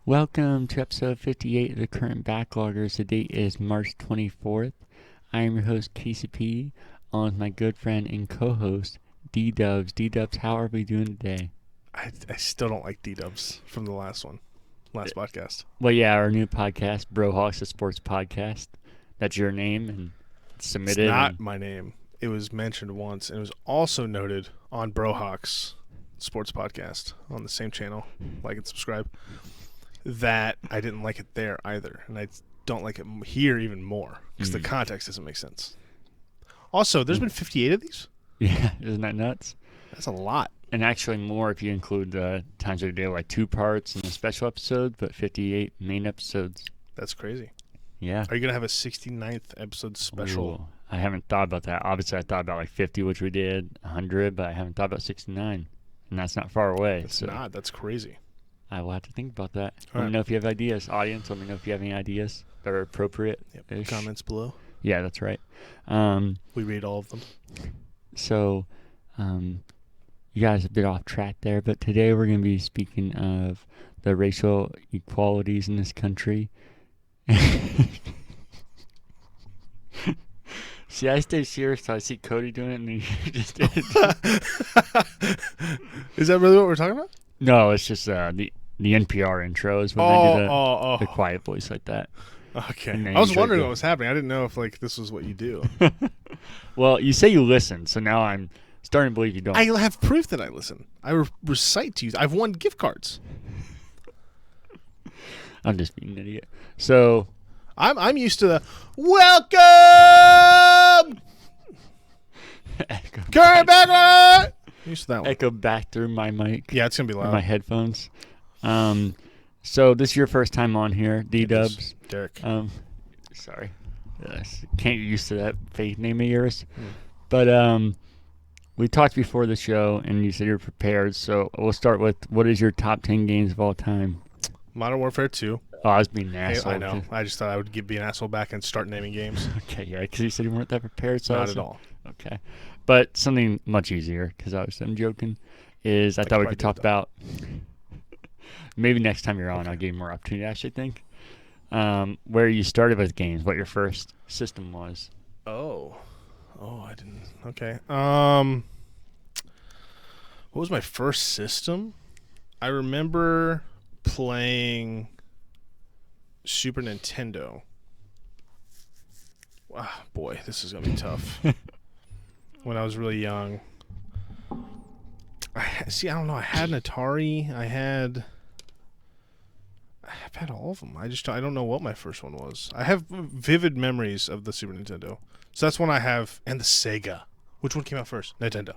Welcome to episode 58 of the Current Backloggers. The date is March 24th. I am your host, KCP, along with my good friend and co-host, D-Dubs. D-Dubs, how are we doing today? I still don't like D-Dubs from the last podcast. Well, yeah, our new podcast, Bro Hawks, a sports podcast. That's your name and submitted. It's not my name. It was mentioned once, and it was also noted on Bro Hawks sports podcast on the same channel. Like and subscribe. That I didn't like it there either, and I don't like it here even more because the context doesn't make sense. Also, there's been 58 of these? Yeah, isn't that nuts? That's a lot. And actually more if you include the times we do like 2 parts and a special episode, but 58 main episodes. That's crazy. Yeah. Are you going to have a 69th episode special? Ooh, I haven't thought about that. Obviously, I thought about like 50, which we did, 100, but I haven't thought about 69. And that's not far away. It's not. That's crazy. I will have to think about that. All Let me know if you have ideas. Audience, let me know if you have any ideas that are appropriate. Yep. Comments below. Yeah, that's right. We read all of them. So, you guys a bit off track there, but today we're going to be speaking of the racial equalities in this country. See, I stay serious till I see Cody doing it, and he just did it. Is that really what we're talking about? No, it's just the NPR intro is when they do the quiet voice like that. Okay. I was wondering what was happening. I didn't know if this was what you do. Well, you say you listen, so now I'm starting to believe you don't. I have proof that I listen. I recite to you. I've won gift cards. I'm just being an idiot. So I'm used to the welcome. Current backloggers. Used to that one. Echo back through my mic. Yeah, it's gonna be loud. My headphones. So this is your first time on here, D-Dubs. Derek. Sorry. Can't get used to that fake name of yours. But we talked before the show, and you said you're prepared. So we'll start with, what is your top 10 games of all time? Modern Warfare 2. Oh, I was being an asshole. I know. I just thought I would be an asshole back and start naming games. Okay, yeah, because you said you weren't that prepared. So Not at all. Okay. But something much easier, because I'm joking, is I thought we could talk about, maybe next time you're on, I'll give you more opportunity, I actually think, where you started with games, what your first system was. Oh, I didn't. Okay. What was my first system? I remember playing Super Nintendo. Wow, boy, this is going to be tough. When I was really young. I don't know. I had an Atari. I've had all of them. I don't know what my first one was. I have vivid memories of the Super Nintendo. So that's one I have. And the Sega. Which one came out first? Nintendo.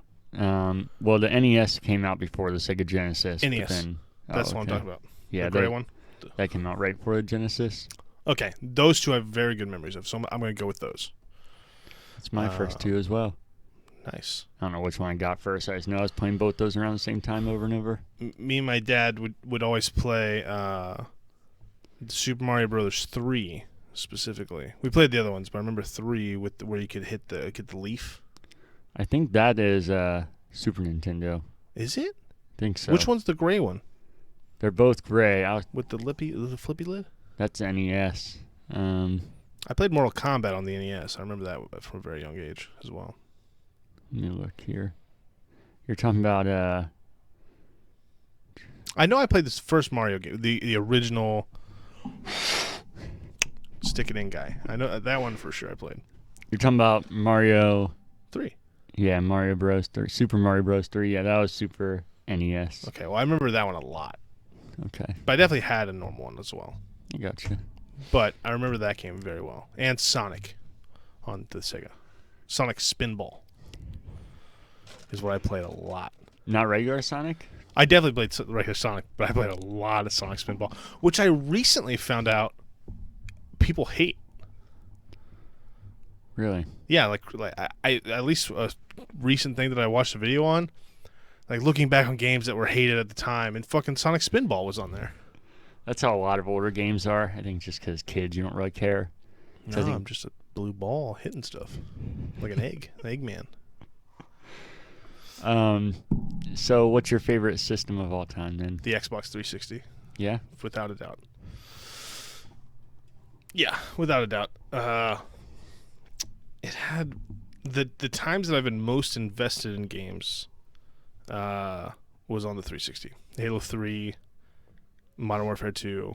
Well, the NES came out before the Sega Genesis. NES. That's what I'm talking about. Yeah, the gray one. That came out right before the Genesis. Okay. Those two I have very good memories of. So I'm going to go with those. That's my first two as well. Nice. I don't know which one I got first. I just know I was playing both those around the same time over and over. Me and my dad would always play Super Mario Brothers 3 specifically. We played the other ones, but I remember 3 where you could hit the leaf. I think that is Super Nintendo. Is it? I think so. Which one's the gray one? They're both gray. With the flippy lid? That's NES. I played Mortal Kombat on the NES. I remember that from a very young age as well. Let me look here. You're talking about I know I played this first Mario game, the original stick it in guy. I know that one for sure I played. You're talking about Mario 3. Yeah, Mario Bros. 3. Super Mario Bros. 3. Yeah, that was Super NES. Okay, well I remember that one a lot. Okay. But I definitely had a normal one as well. I gotcha. But I remember that game very well. And Sonic on the Sega. Sonic Spinball is what I played a lot. Not regular Sonic? I definitely played regular Sonic, but I played a lot of Sonic Spinball, which I recently found out people hate. Really? Yeah, like I at least a recent thing that I watched a video on, like looking back on games that were hated at the time, and fucking Sonic Spinball was on there. That's how a lot of older games are. I think just because kids, you don't really care. No, I'm just a blue ball hitting stuff like an Eggman. So what's your favorite system of all time then? The Xbox 360. Yeah. Without a doubt. Yeah, without a doubt. It had the times that I've been most invested in games was on the 360. Halo 3, Modern Warfare 2.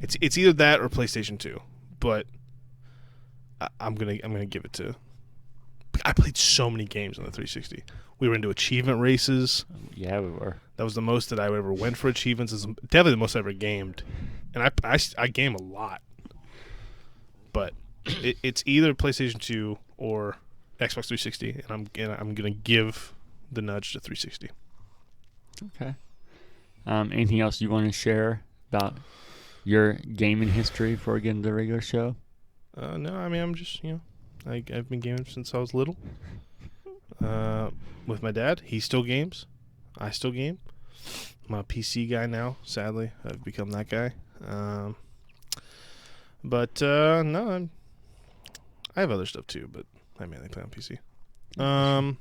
It's either that or PlayStation 2, but I'm gonna give it to. I played so many games on the 360. We were into achievement races. Yeah, we were. That was the most that I ever went for achievements. It's definitely the most I ever gamed, and I game a lot. But it's either PlayStation 2 or Xbox 360, and I'm gonna give the nudge to 360. Okay. Anything else you want to share about your gaming history before we get into the regular show? No, I mean I'm just I've been gaming since I was little. With my dad, he still games. I still game. I'm a PC guy now. Sadly, I've become that guy. But no, I have other stuff too, but I mainly play on PC.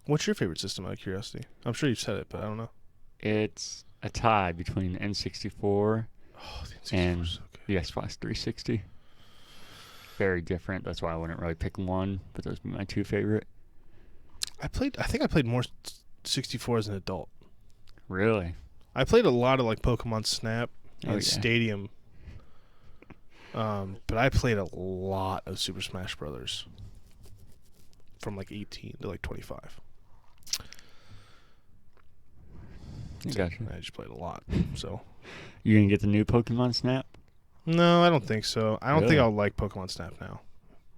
What's your favorite system, out of curiosity? I'm sure you've said it, but I don't know. It's a tie between the N64 The and N64 is so good. the Xbox 360. Very different. That's why I wouldn't really pick one, but those would be my two favorite. I think I played more 64 as an adult. Really? I played a lot of like Pokemon Snap and Oh, yeah. Stadium. But I played a lot of Super Smash Brothers from like 18 to like 25. Gotcha. I just played a lot. So You gonna get the new Pokemon Snap? no, I don't think so. I don't think Really? I'll like Pokemon Snap now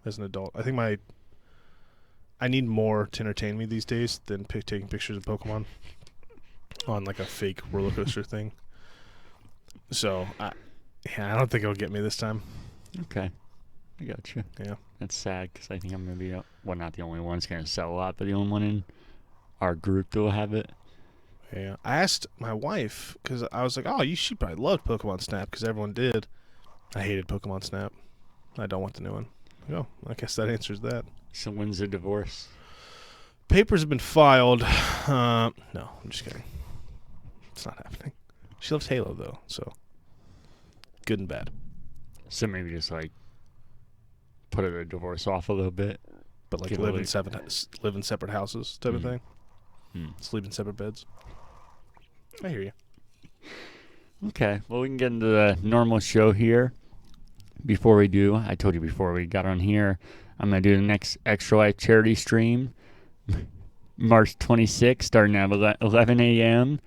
as an adult. I think I need more to entertain me these days than taking pictures of Pokemon on like a fake roller coaster thing. So I don't think it'll get me this time. Okay. I gotcha. Yeah. That's sad because I think I'm gonna be not the only one that's gonna sell a lot, but the only one in our group that will have it. Yeah, I asked my wife because I was like, "Oh, she probably loved Pokemon Snap because everyone did." I hated Pokemon Snap. I don't want the new one. Oh, I guess that answers that. So when's the divorce? Papers have been filed. No, I'm just kidding. It's not happening. She loves Halo though, so good and bad. So maybe just like put the divorce off a little bit. But like Give live away- in separate houses type of thing. Sleep in separate beds. I hear you. Okay, well, we can get into the normal show here. Before we do, I told you before we got on here, I'm going to do the next Extra Life charity stream, March 26th, starting at 11 a.m.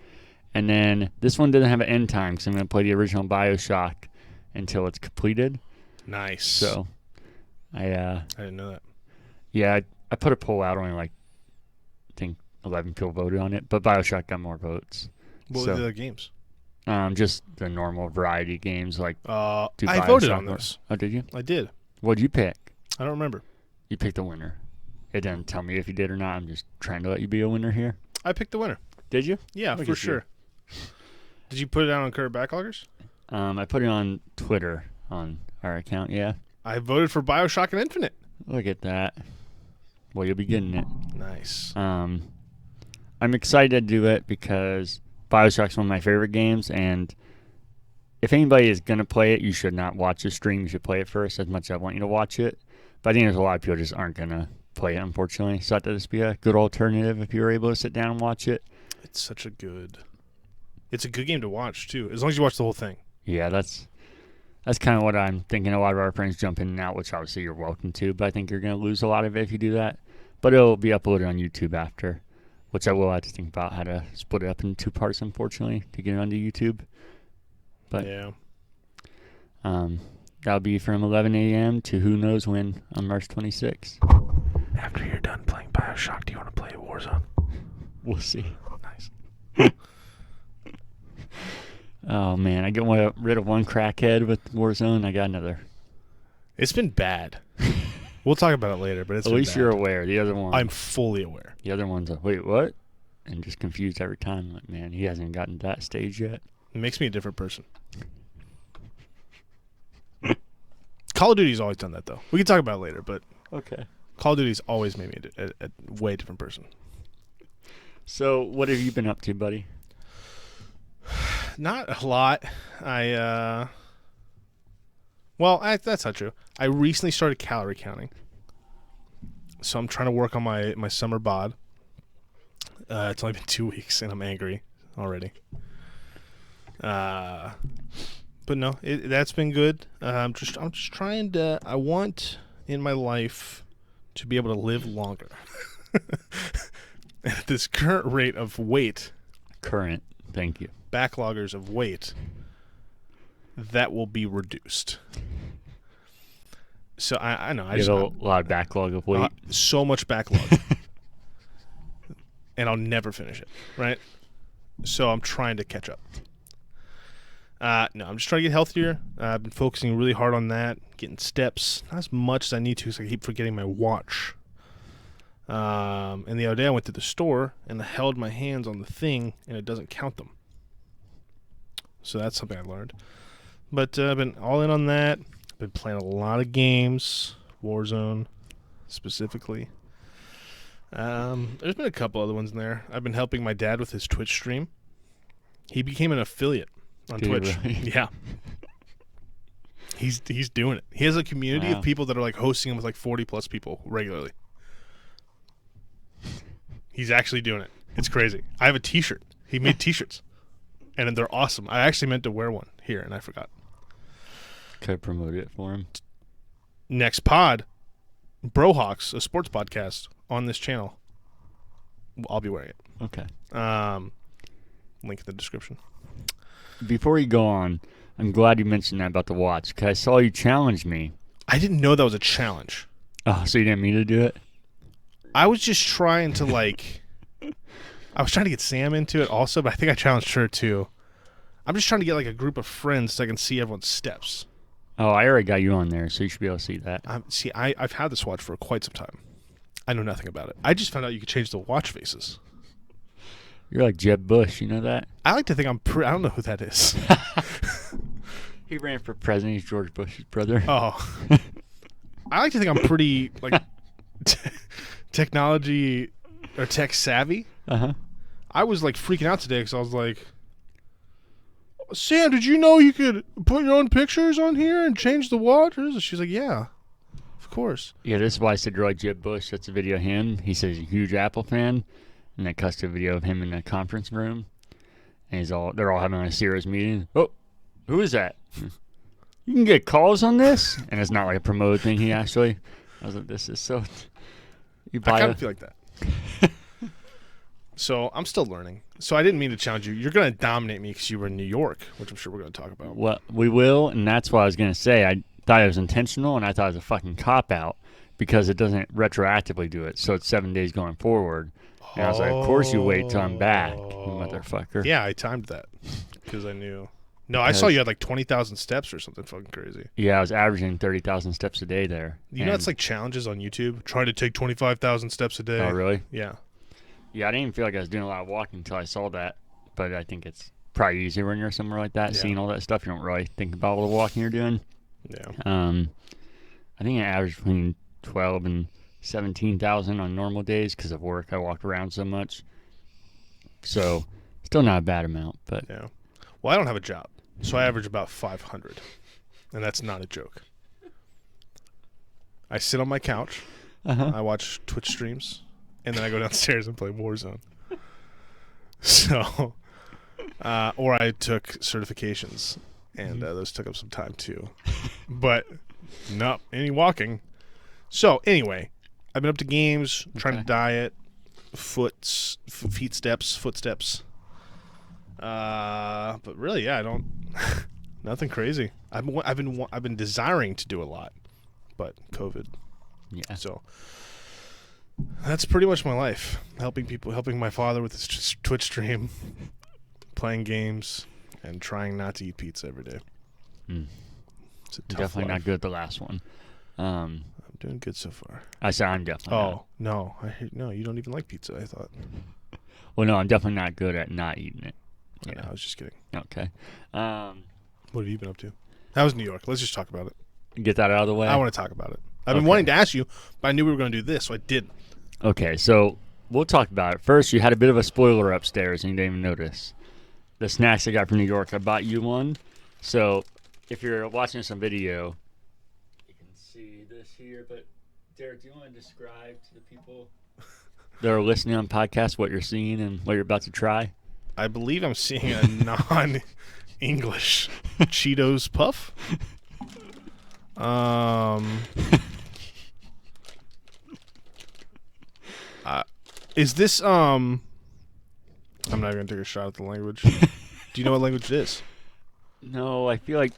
And then this one doesn't have an end time, so I'm going to play the original BioShock until it's completed. Nice. So, I didn't know that. yeah, I put a poll out, only like, I think 11 people voted on it, but BioShock got more votes. What were the other games? Just the normal variety games like I BioShock voted on or- those. Oh, did you? I did. What'd you pick? I don't remember. You picked the winner. It didn't tell me if you did or not. I'm just trying to let you be a winner here. I picked the winner. Did you? Yeah, Look for at you. sure. Did you put it out on Current Backloggers? I put it on Twitter on our account, yeah. I voted for BioShock and Infinite. Look at that. Well, you'll be getting it. Nice. I'm excited to do it because BioShock's one of my favorite games, and if anybody is going to play it, you should not watch the stream. You should play it first, as much as I want you to watch it. But I think there's a lot of people just aren't going to play it, unfortunately. So I thought this would be a good alternative if you were able to sit down and watch it. It's a good game to watch, too, as long as you watch the whole thing. Yeah, that's kind of what I'm thinking. A lot of our friends jump in and out, which obviously you're welcome to, but I think you're going to lose a lot of it if you do that. But it'll be uploaded on YouTube after, which I will have to think about how to split it up in two parts, unfortunately, to get it onto YouTube. But yeah. that'll be from 11 a.m. to who knows when on March 26th. After you're done playing BioShock, do you want to play Warzone? We'll see. Nice. Oh, man. I get rid of one crackhead with Warzone. I got another. It's been bad. We'll talk about it later, but it's At been least bad. you're aware. The other one. I'm fully aware. The other one's like, wait, what? And just confused every time. Like, man, he hasn't gotten to that stage yet. It makes me a different person. Call of Duty's always done that, though. We can talk about it later, but Okay. Call of Duty's always made me a way different person. So, what have you been up to, buddy? Not a lot. That's not true. I recently started calorie counting. So I'm trying to work on my summer bod. It's only been 2 weeks and I'm angry already. But no, that's been good. I'm just trying to. I want in my life to be able to live longer. At this current rate of weight, Thank you. backloggers of weight, that will be reduced. So I know I You just have a lot of backlog of weight. so much backlog, and I'll never finish it. Right. So I'm trying to catch up. No, I'm just trying to get healthier. I've been focusing really hard on that, getting steps, not as much as I need to, because I keep forgetting my watch. And the other day I went to the store and I held my hands on the thing, and it doesn't count them. So that's something I learned. But I've been all in on that. I've been playing a lot of games, Warzone specifically. There's been a couple other ones in there. I've been helping my dad with his Twitch stream. He became an affiliate on Twitch. Really? Yeah. He's doing it. He has a community of people that are like hosting him with like 40 plus people regularly. He's actually doing it. It's crazy. I have a t-shirt. He made t-shirts. And they're awesome. I actually meant to wear one here and I forgot. Could I promote it for him? Next pod, BAAACCKK, a sports podcast on this channel. I'll be wearing it. Okay. Link in the description. Before you go on, I'm glad you mentioned that about the watch, because I saw you challenge me. I didn't know that was a challenge. Oh, so you didn't mean to do it? I was just trying to I was trying to get Sam into it also, but I think I challenged her too. I'm just trying to get like a group of friends so I can see everyone's steps. Oh, I already got you on there, so you should be able to see that. I've had this watch for quite some time. I know nothing about it. I just found out you could change the watch faces. You're like Jeb Bush, you know that? I like to think I don't know who that is. He ran for president. He's George Bush's brother. Oh. I like to think I'm pretty like technology or tech savvy. Uh-huh. I was like freaking out today because I was like, Sam, did you know you could put your own pictures on here and change the watches? She's like, yeah, of course. Yeah, this is why I said you're like Jeb Bush. That's a video of him. He says he's a huge Apple fan. And that cuts to a video of him in a conference room. And they're all having a serious meeting. Oh, who is that? You can get calls on this? And it's not like a promoted thing. I was like, this is so... I kind of feel like that. So I'm still learning. So I didn't mean to challenge you. You're going to dominate me because you were in New York, which I'm sure we're going to talk about. Well, we will, and that's what I was going to say. I thought it was intentional, and I thought it was a fucking cop-out because it doesn't retroactively do it. So it's 7 days going forward. And I was like, of course you wait till I'm back, you motherfucker. Yeah, I timed that because I knew. No, I saw you had like 20,000 steps or something fucking crazy. Yeah, I was averaging 30,000 steps a day there. You know, it's like challenges on YouTube. Trying to take 25,000 steps a day. Oh, really? Yeah. Yeah, I didn't even feel like I was doing a lot of walking until I saw that. But I think it's probably easier when you're somewhere like that, seeing all that stuff. You don't really think about all the walking you're doing. Yeah. I think I averaged between 12 and 17,000 on normal days because of work. I walk around so much. So, still not a bad amount, but... Yeah. Well, I don't have a job, so I average about 500. And that's not a joke. I sit on my couch. I watch Twitch streams. And then I go downstairs and play Warzone. So... or I took certifications. And those took up some time, too. But, no, any walking. So, anyway... I've been up to games, trying to diet, footsteps. But really, yeah, I don't. Nothing crazy. I've been desiring to do a lot, but COVID. Yeah. So that's pretty much my life. Helping my father with his Twitch stream, playing games, and trying not to eat pizza every day. It's a tough Definitely life. not good at the last one. I'm doing good so far. I said I'm definitely not. No. No, you don't even like pizza, I thought. Well, no, I'm definitely not good at not eating it. Yeah, I was just kidding. Okay. What have you been up to? How was New York? Let's just talk about it. Get that out of the way? I want to talk about it. I've been wanting to ask you, but I knew we were going to do this, so I didn't. Okay, so we'll talk about it. First, you had a bit of a spoiler upstairs, and you didn't even notice. the snacks I got from New York. I bought you one. So if you're watching this on video, you can see this here. But Derek, do you want to describe to the people that are listening on podcast what you're seeing and what you're about to try? I believe I'm seeing a non-English Cheetos puff. Is this I'm not even gonna take a shot at the language. Do you know what language it is? No, I feel like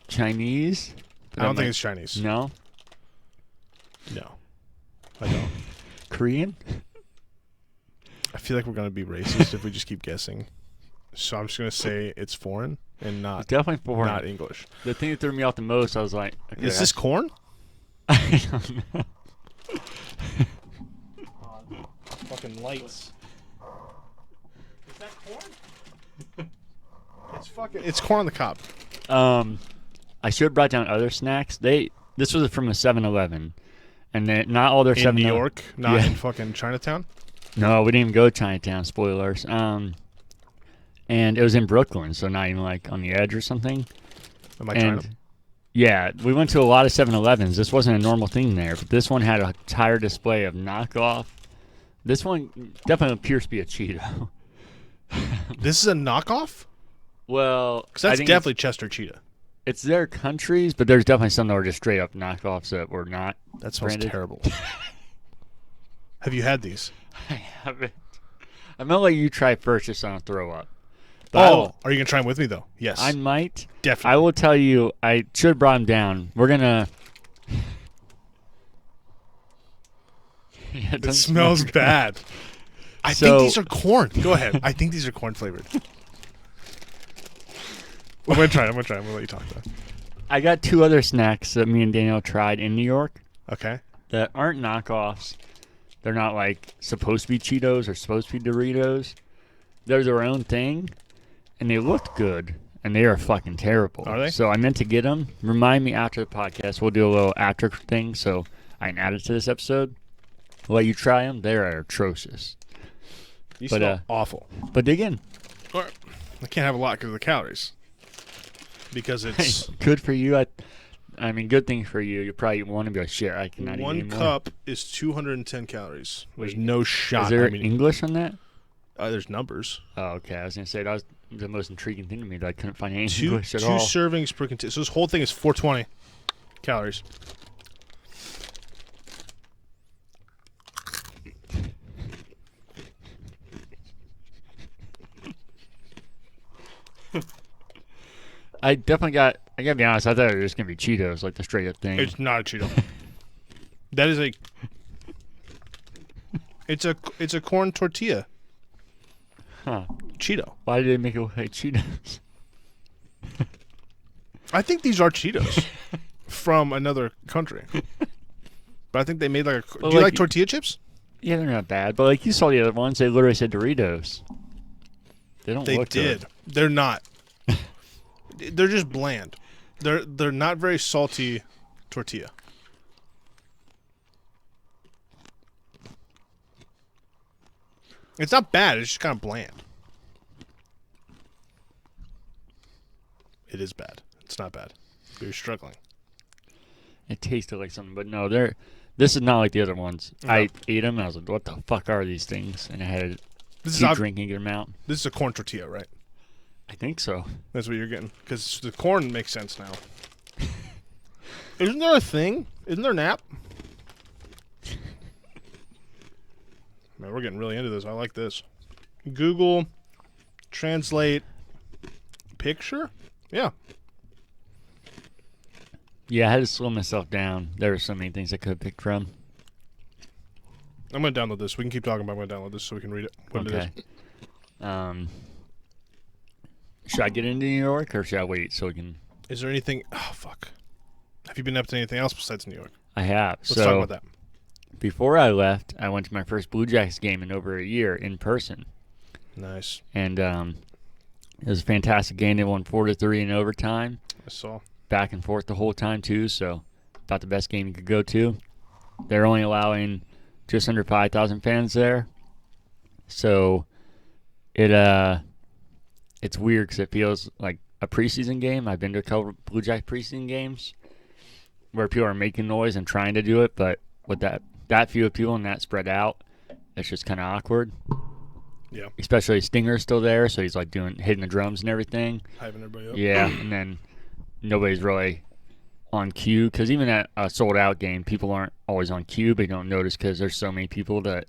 Chinese. I don't think it's Chinese. No? No. I don't. Korean? I feel like we're gonna be racist if we just keep guessing. So I'm just gonna say it's foreign and not It's definitely foreign. not English. The thing that threw me off the most, I was like, okay, Is this corn? I don't know. Fucking lights. Is that corn? It's corn on the cob. I should have brought down other snacks. This was from a 7-Eleven, and not all their In 7 New York, not in fucking Chinatown. No, we didn't even go to Chinatown. Spoilers. And it was in Brooklyn, so not even like on the edge or something. Am I trying to? Yeah, we went to a lot of 7-Elevens. This wasn't a normal thing there, but this one had a entire display of knockoff. This one definitely appears to be a Cheeto. This is a knockoff? Well, Because that's definitely Chester Cheetah. It's their countries, but there's definitely some that were just straight up knockoffs that were not. That smells branded. terrible. Have you had these? I haven't. I'm gonna let you try first, just on a throw up. But Are you gonna try them with me though? Yes, I might. definitely. I will tell you. I should have brought them down. We're gonna. Yeah, It smells bad. I think these are corn. Go ahead. I think these are corn flavored. I'm gonna try. I'm gonna let you talk though. I got 2 other snacks that me and Daniel tried in New York Okay. that aren't knockoffs. They're not like supposed to be Cheetos or supposed to be Doritos. They're their own thing, and they looked good, and they are fucking terrible. Are they? So I meant to get them. Remind me after the podcast. We'll do a little after thing, so I can add it to this episode. I'll let you try them. They are atrocious. These But, smell awful. But dig in. I can't have a lot because of the calories. Because it's Good for you. I mean, good thing for you. You probably want to be like, shit, I cannot eat one anymore. cup is 210 calories. There's Wait, no shot. Is there I mean, English on that? there's numbers. Oh, okay. I was going to say, that was the most intriguing thing to me, that I couldn't find any Two English at all. servings per container. So this whole thing is 420 calories. I gotta be honest, I thought it was just gonna be Cheetos, like the straight up thing. It's not a Cheeto. That is a. It's a corn tortilla Huh. Cheeto. Why did they make it look like Cheetos? I think these are Cheetos from another country. But I think they made like a. Well, do you like like tortilla chips? Yeah, they're not bad, but like you saw the other ones, they literally said Doritos. They don't They look did. good. They're not. They're just bland. They're not very salty tortilla. It's not bad. It's just kind of bland. It is bad. It's not bad. You're struggling. It tasted like something, but no, this is not like the other ones. No. I ate them and I was like, what the fuck are these things? And I had This keep is drinking a good amount. This is a corn tortilla, right? I think so. That's what you're getting. Because the corn makes sense now. Isn't there a thing? Isn't there an app? Man, we're getting really into this. I like this. Google Translate picture? Yeah. Yeah, I had to slow myself down. There were so many things I could have picked from. I'm going to download this. We can keep talking about it. I'm going to download this so we can read it. What it Okay. is. Should I get into New York or should I wait so we can? Is there anything... Oh, fuck. Have you been up to anything else besides New York? I have. Let's talk about that. Before I left, I went to my first Blue Jackets game in over a year in person. Nice. And it was a fantastic game. They won 4-3 in overtime. I saw. Back and forth the whole time, too. So, about the best game you could go to. They're only allowing just under 5,000 fans there. So, it it's weird because it feels like a preseason game. I've been to a couple Blue Jack preseason games where people are making noise and trying to do it, but with that few of people and that spread out, it's just kind of awkward. Yeah. Especially Stinger's still there, so he's like hitting the drums and everything. Hyping everybody up. Yeah, and then nobody's really on cue, because even at a sold out game, people aren't always on cue, but you don't notice because there's so many people that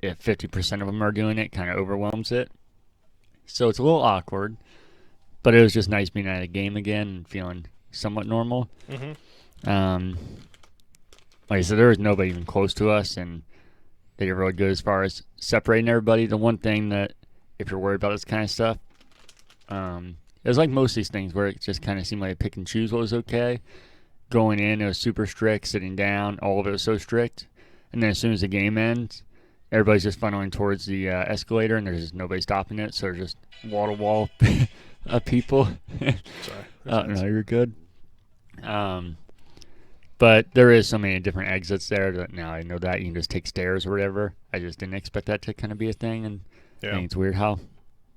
if 50% of them are doing it, kind of overwhelms it. So it's a little awkward, but it was just nice being at a game again and feeling somewhat normal. Like I said, there was nobody even close to us, and they did really good as far as separating everybody. The one thing that, if you're worried about this kind of stuff, it was like most of these things where it just kind of seemed like pick and choose what was okay. Going in, it was super strict. Sitting down, all of it was so strict. And then as soon as the game ends, everybody's just funneling towards the escalator, and there's just nobody stopping it. So there's just wall-to-wall of people. Sorry. No, you're good. But there is so many different exits there that now I know that you can just take stairs or whatever. I just didn't expect that to kind of be a thing, and I think it's weird how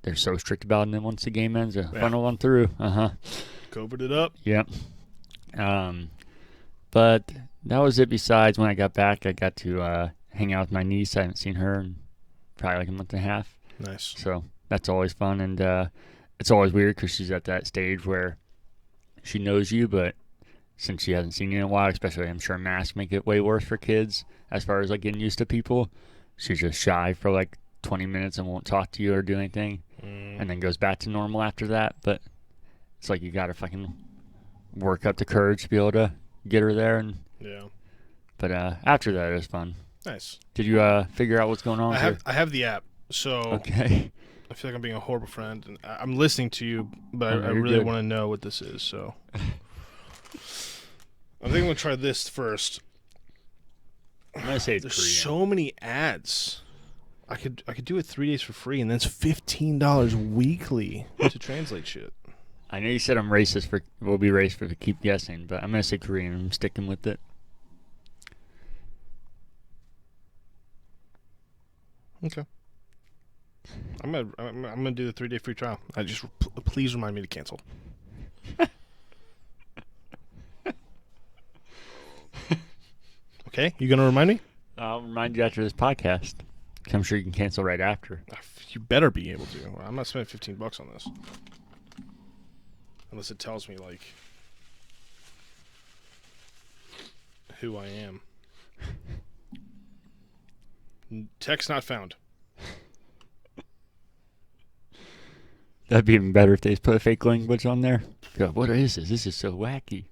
they're so strict about it, and then once the game ends, funnel on through. Covered it up. Yep. But that was it. Besides, when I got back, I got to hang out with my niece. I haven't seen her in probably like a month and a half. Nice. So that's always fun, and it's always weird because she's at that stage where she knows you, but since she hasn't seen you in a while, especially I'm sure masks make it way worse for kids as far as like getting used to people. She's just shy for like 20 minutes and won't talk to you or do anything, and then goes back to normal after that. But it's like you gotta fucking work up the courage to be able to get her there. And but after that, it was fun. Nice. Did you figure out what's going on? I have the app, so okay. I feel like I'm being a horrible friend, and I'm listening to you, but I really want to know what this is. So I think I'm gonna try this first. I'm gonna say it's There's Korean. so many ads. I could do it 3 days for free, and then it's $15 weekly to translate shit. I know you said I'm racist we'll be racist for keep guessing, but I'm gonna say Korean. I'm sticking with it. Okay. I'm gonna do the 3-day free trial. I just please remind me to cancel. Okay, you gonna remind me? I'll remind you after this podcast. I'm sure you can cancel right after. You better be able to. I'm not spending $15 on this, unless it tells me like who I am. Text not found. That'd be even better if they put fake language on there. God, what is this? This is so wacky.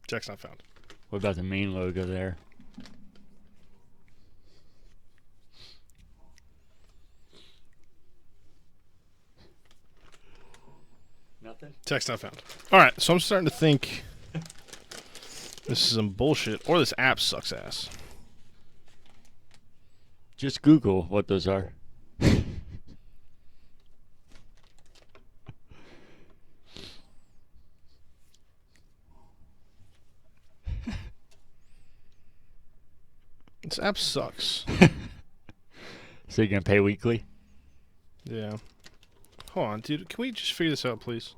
Text not found. What about the main logo there? Nothing? Text not found. All right, so I'm starting to think this is some bullshit, or this app sucks ass. Just Google what those are. This app sucks. So you're gonna pay weekly? Yeah. Hold on, dude. Can we just figure this out, please?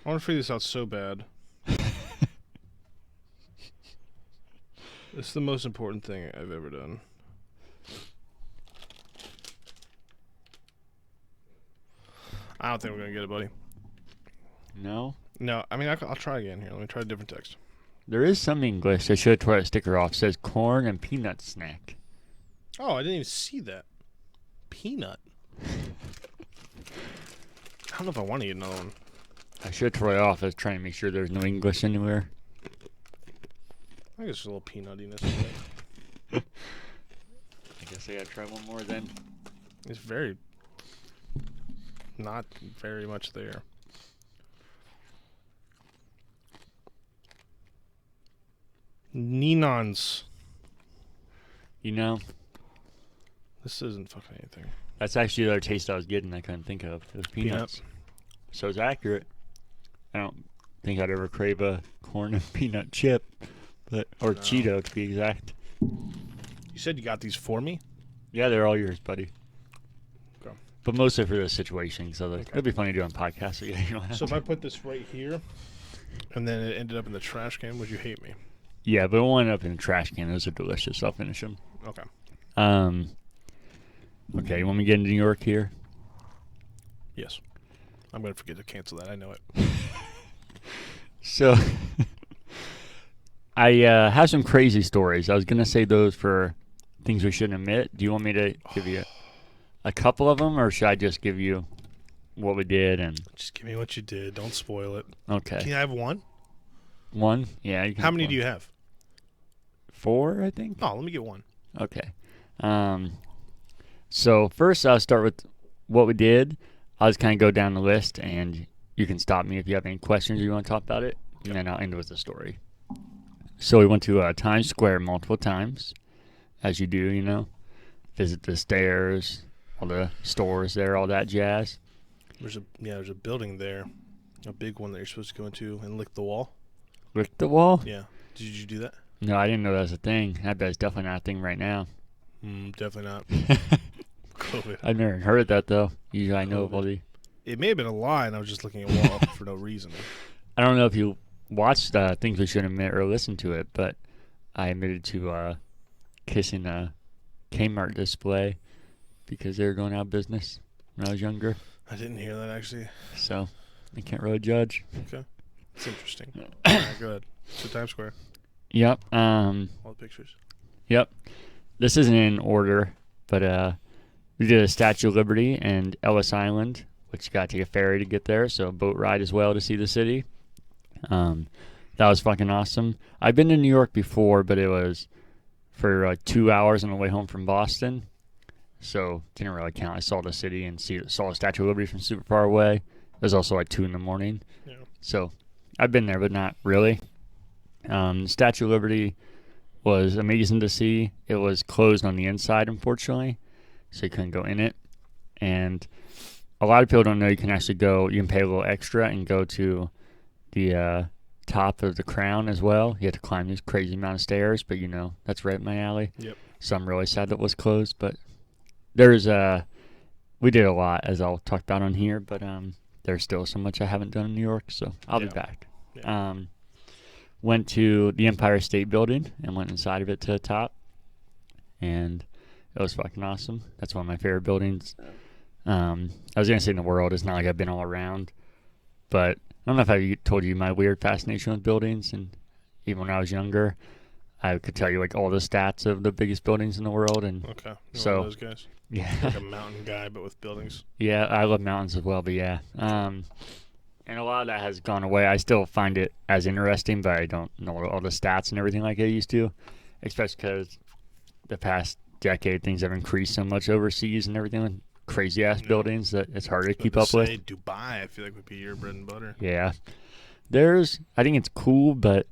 I want to figure this out so bad. It's the most important thing I've ever done. I don't think we're gonna get it, buddy. No? No, I mean, I'll try again here. Let me try a different text. There is some English. I should have tore that sticker off. It says corn and peanut snack. Oh, I didn't even see that. Peanut. I don't know if I want to get another one. I should have tore it off. I was trying to make sure there's no English anywhere. I think it's a little peanutiness in it. I guess I gotta try one more then. It's very... not very much there. Ninons. You know, This isn't fucking anything. that's actually the other taste I was getting I couldn't think of. It was peanuts. So it's accurate. I don't think I'd ever crave a corn and peanut chip, or Cheeto to be exact. You said you got these for me? Yeah, they're all yours, buddy. Okay. but mostly for this situation. So it'll be funny doing podcasts. So you don't have So if to. I put this right here, and then it ended up in the trash can, would you hate me? Yeah, but it won't end up in the trash can. Those are delicious. I'll finish them. Okay. Okay, you want me to get into New York here? Yes. I'm going to forget to cancel that. I know it. So, I have some crazy stories. I was going to say those for things we shouldn't admit. Do you want me to give you a couple of them, or should I just give you what we did? And Just give me what you did. Don't spoil it. okay. Can I have one? One? Yeah. You can How many do you have? 4, I think. Oh, let me get one. Okay. So first I'll start with what we did. I'll just kind of go down the list, and you can stop me if you have any questions or you want to talk about it, and then I'll end with the story. So we went to Times Square multiple times, as you do, you know. Visit the stairs, all the stores there, all that jazz. There's a building there, a big one that you're supposed to go into and lick the wall. Lick the wall? Yeah. Did you do that? No, I didn't know that was a thing. I bet it's definitely not a thing right now. Definitely not. COVID. I've never heard of that, though. Usually I know of all the... It may have been a lie, and I was just looking at a wall for no reason. I don't know if you watched Things We Shouldn't Admit or listened to it, but I admitted to kissing a Kmart display because they were going out of business when I was younger. I didn't hear that, actually. So I can't really judge. Okay. It's interesting. All right, go ahead. So Times Square. Yep. All the pictures. Yep. This isn't in order, but we did a Statue of Liberty and Ellis Island, which you got to take a ferry to get there, so a boat ride as well to see the city. That was fucking awesome. I've been to New York before, but it was for 2 hours on the way home from Boston, so didn't really count. I saw the city and saw the Statue of Liberty from super far away. It was also like 2 in the morning. Yeah. So I've been there, but not really. Statue of Liberty was amazing to see. It was closed on the inside, unfortunately, so you couldn't go in it. And a lot of people don't know you can actually go, you can pay a little extra and go to the top of the crown as well. You have to climb these crazy amount of stairs, but you know, that's right up my alley. Yep. So I'm really sad that it was closed, but there's we did a lot, as I'll talk about on here, but there's still so much I haven't done in New York, so I'll be back. Yeah. Went to the Empire State Building and went inside of it to the top, and it was fucking awesome. That's one of my favorite buildings. I was gonna say in the world. It's not like I've been all around, but I don't know if I told you my weird fascination with buildings, and even when I was younger, I could tell you like all the stats of the biggest buildings in the world. And Okay. You're so one of those guys. yeah, Like a mountain guy, but with buildings. yeah, I love mountains as well. But yeah, and a lot of that has gone away. I still find it as interesting, but I don't know all the stats and everything like I used to, especially because the past decade things have increased so much overseas and everything with crazy ass buildings that it's hard to keep up with. Dubai, I feel like would be your bread and butter. Yeah, I think it's cool, but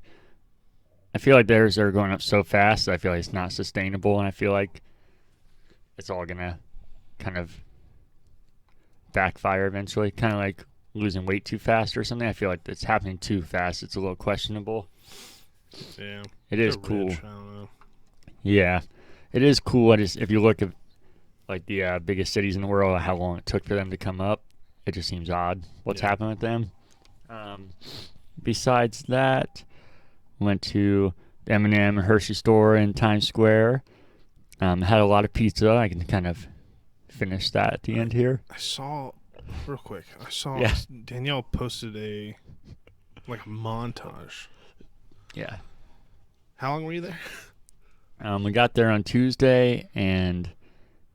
I feel like theirs are going up so fast that I feel like it's not sustainable, and I feel like it's all gonna kind of backfire eventually, kind of like losing weight too fast or something. I feel like it's happening too fast. It's a little questionable. Yeah. It is They're cool. rich, I don't know. Yeah, it is cool. If you look at like the biggest cities in the world, how long it took for them to come up, it just seems odd what's happened with them. Besides that, went to the M&M and Hershey store in Times Square. Had a lot of pizza. I can kind of finish that at the end here. I saw, real quick, Yeah. Danielle posted a montage. Yeah. How long were you there? We got there on Tuesday, and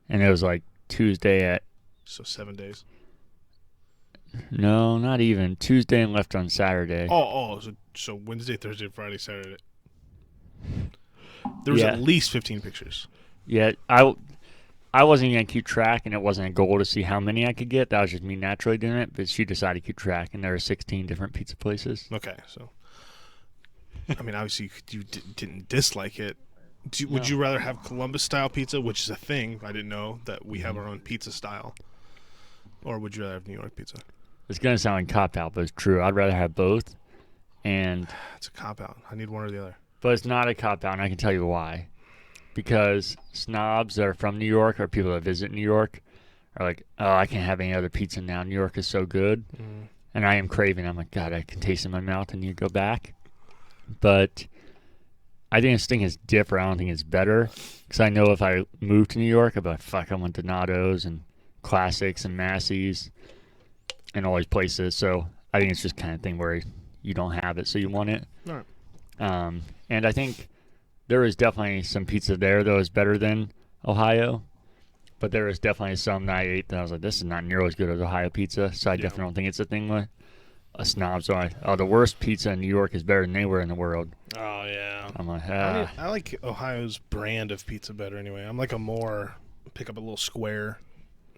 it was like Tuesday at... So 7 days. No, not even. Tuesday and left on Saturday. So Wednesday, Thursday, Friday, Saturday. There was at least 15 pictures. Yeah, I wasn't going to keep track, and it wasn't a goal to see how many I could get. That was just me naturally doing it, but she decided to keep track, and there were 16 different pizza places. Okay, so... I mean, obviously, you didn't dislike it. Would you rather have Columbus-style pizza, which is a thing? I didn't know that we have our own pizza style. Or would you rather have New York pizza? It's going to sound like cop-out, but it's true. I'd rather have both. And it's a cop-out. I need one or the other. But it's not a cop-out, and I can tell you why. Because snobs that are from New York or people that visit New York are like, oh, I can't have any other pizza now. New York is so good. Mm. And I am craving. I'm like, God, I can taste it in my mouth. I need to go back. But I think this thing is different. I don't think it's better. Because I know if I moved to New York, I'd be like, fuck, I want Donato's and Classics and Massey's and all these places. So I think it's just kind of thing where you don't have it, so you want it. All right. And I think there is definitely some pizza there that was better than Ohio. But there was definitely some that I ate that I was like, this is not nearly as good as Ohio pizza. So I definitely don't think it's a thing with a snob. So the worst pizza in New York is better than anywhere in the world. Oh, yeah. I'm like, I like Ohio's brand of pizza better anyway. I'm like pick up a little square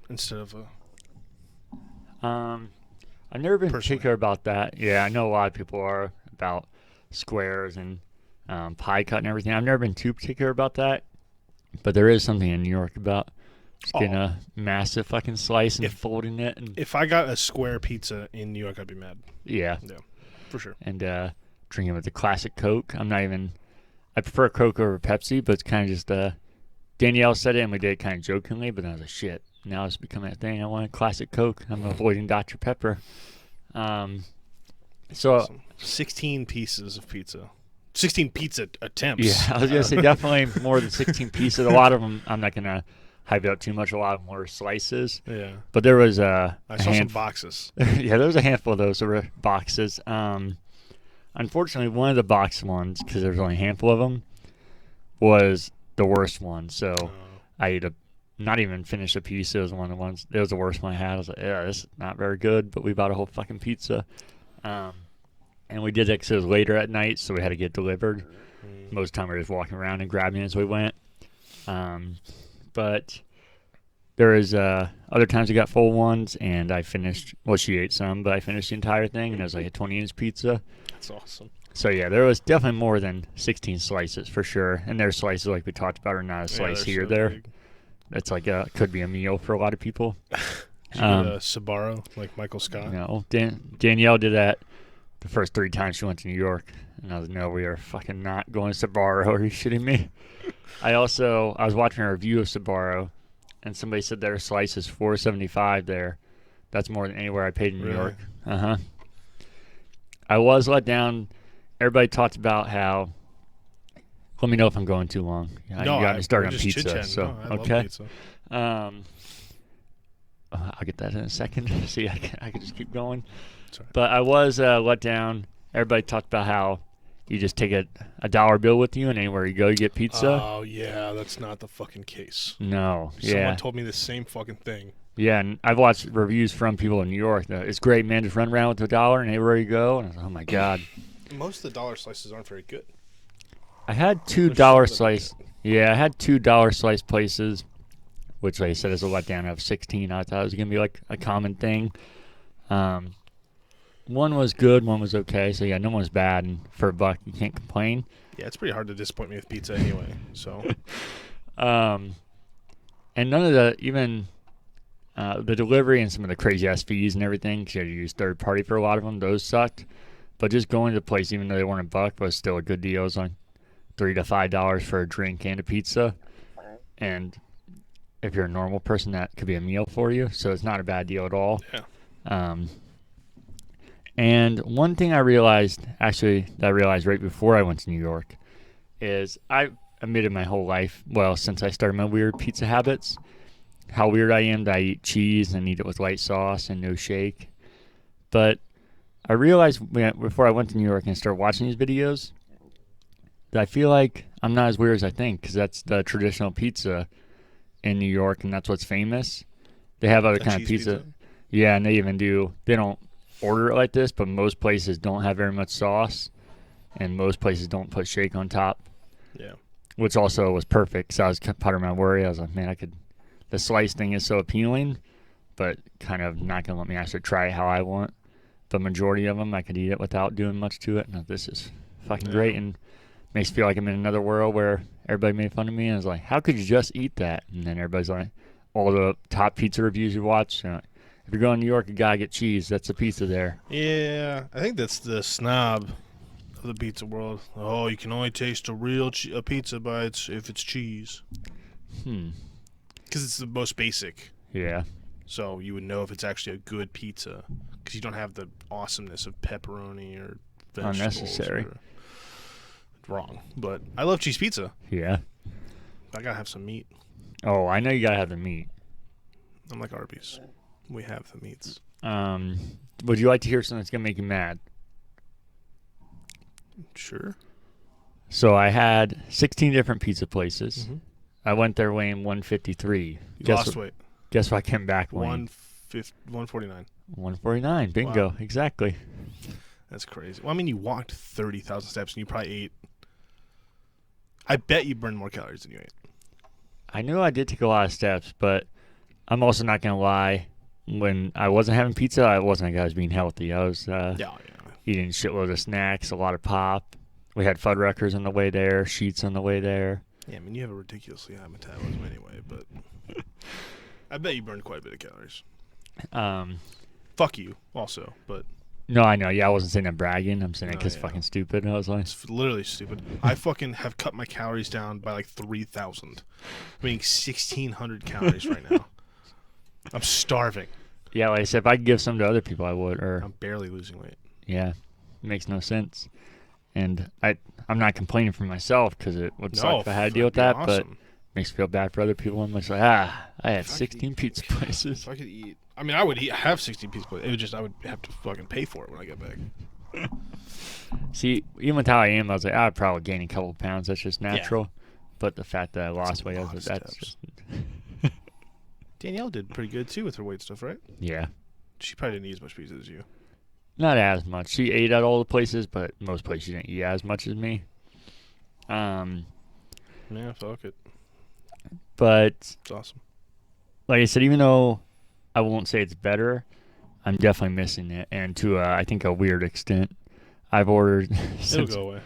instead of a... I've never been particular about that. Yeah, I know a lot of people are about squares and pie cut and everything. I've never been too particular about that. But there is something in New York about just getting a massive fucking slice and folding it. And if I got a square pizza in New York, I'd be mad. Yeah. Yeah, for sure. And drinking with the classic Coke. I prefer Coke over Pepsi, but it's kind of just, Danielle said it and we did it kind of jokingly, but I was like, shit, now it's becoming a thing. I want a classic Coke. I'm avoiding Dr. Pepper. So awesome. 16 pieces of pizza. 16 pizza attempts. Yeah, I was going to say definitely more than 16 pieces. A lot of them, I'm not going to hype it up too much. A lot of them were slices. Yeah. But there was I saw some boxes. Yeah, there was a handful of those. There were boxes. Unfortunately, one of the box ones, because there was only a handful of them, was the worst one. So I ate not even finished a piece. It was one of the ones. It was the worst one I had. I was like, yeah, this is not very good. But we bought a whole fucking pizza. And we did it because it was later at night, so we had to get delivered. Most of the time we were just walking around and grabbing it as we went. But there is other times we got full ones, and I finished, well, she ate some, but I finished the entire thing, and it was like a 20-inch pizza. That's awesome. So, yeah, there was definitely more than 16 slices for sure. And their slices, like we talked about, are not a slice here or there. Big. It's like could be a meal for a lot of people. Did you get a Sbarro like Michael Scott? No. Danielle did that the first 3 times she went to New York. And I was like, no, we are fucking not going to Sbarro. Are you shitting me? I was watching a review of Sbarro, and somebody said their slice is $4.75 there. That's more than anywhere I paid in New York. Uh-huh. I was let down. Everybody talked about how, let me know if I'm going too long. You got me started on pizza. So, okay. Pizza. I'll get that in a second. See, I can just keep going. Sorry. But I was let down. Everybody talked about how you just take a dollar bill with you, and anywhere you go, you get pizza. Oh, yeah, that's not the fucking case. No, Someone told me the same fucking thing. Yeah, and I've watched reviews from people in New York. It's great, man. Just run around with a dollar and everywhere you go. And I was like, oh, my God. Most of the dollar slices aren't very good. I had $2 slice. Yeah, I had $2 slice places, which they said is a letdown of 16. I thought it was going to be like a common thing. One was good, one was okay. So, yeah, no one's bad. And for $1, you can't complain. Yeah, it's pretty hard to disappoint me with pizza anyway. So, and none of the, even the delivery and some of the crazy-ass fees and everything, because you had to use third-party for a lot of them, those sucked. But just going to the place, even though they weren't $1, was still a good deal. It was like $3 to $5 for a drink and a pizza. And if you're a normal person, that could be a meal for you. So it's not a bad deal at all. Yeah. And one thing I realized right before I went to New York is I admitted my whole life, well, since I started my weird pizza habits, how weird I am that I eat cheese and eat it with light sauce and no shake. But I realized before I went to New York and started watching these videos that I feel like I'm not as weird as I think, because that's the traditional pizza in New York, and that's what's famous. They have other kind of pizza. Yeah, and they don't order it like this, but most places don't have very much sauce, and most places don't put shake on top. Yeah. Which also was perfect, because I was part of my worry. I was like, man, the slice thing is so appealing, but kind of not going to let me actually try it how I want. The majority of them, I could eat it without doing much to it. And this is fucking great, and makes me feel like I'm in another world where everybody made fun of me. And I was like, how could you just eat that? And then everybody's like, all the top pizza reviews you watch, if you're going to New York, you gotta get cheese. That's the pizza there. Yeah, I think that's the snob of the pizza world. Oh, you can only taste a real pizza if it's cheese. Because it's the most basic. Yeah. So you would know if it's actually a good pizza because you don't have the awesomeness of pepperoni or vegetables. Unnecessary. Wrong. But I love cheese pizza. Yeah. I gotta have some meat. Oh, I know you gotta have the meat. I'm like Arby's. We have the meats. Would you like to hear something that's gonna make you mad? Sure. So I had 16 different pizza places. Mm-hmm. I went there weighing 153. You lost weight. Guess what I came back weighing? 149. 149. Bingo. Wow. Exactly. That's crazy. Well, I mean, you walked 30,000 steps and you probably ate. I bet you burned more calories than you ate. I knew I did take a lot of steps, but I'm also not gonna lie. When I wasn't having pizza, I wasn't like I was being healthy. I was eating a shitload of snacks, a lot of pop. We had Fuddruckers on the way there, Sheets on the way there. Yeah, I mean, you have a ridiculously high metabolism anyway, but I bet you burned quite a bit of calories. Fuck you, also, but... No, I know. Yeah, I wasn't saying I'm bragging. I'm saying it's yeah. fucking stupid. I was like... It's literally stupid. I fucking have cut my calories down by like 3,000. I'm eating 1,600 calories right now. I'm starving. Yeah, like I said, if I could give some to other people, I would. Or I'm barely losing weight. Yeah, it makes no sense. And I'm not complaining for myself because it would suck if I had to deal with that, awesome. but it makes me feel bad for other people. I'm just like, I had 16 pizza places. If I could eat, I mean, I would have 16 pizza places. It would just, I would have to fucking pay for it when I get back. See, even with how I am, I was like, I'd probably gain a couple of pounds. That's just natural. But the fact that I lost weight, that's just... Danielle did pretty good too with her weight stuff, right? Yeah. She probably didn't eat as much pizza as you. Not as much. She ate at all the places, but most places she didn't eat as much as me. Yeah, fuck it. But it's awesome. Like I said, even though I won't say it's better, I'm definitely missing it, and to I think a weird extent. I've ordered. It'll go away.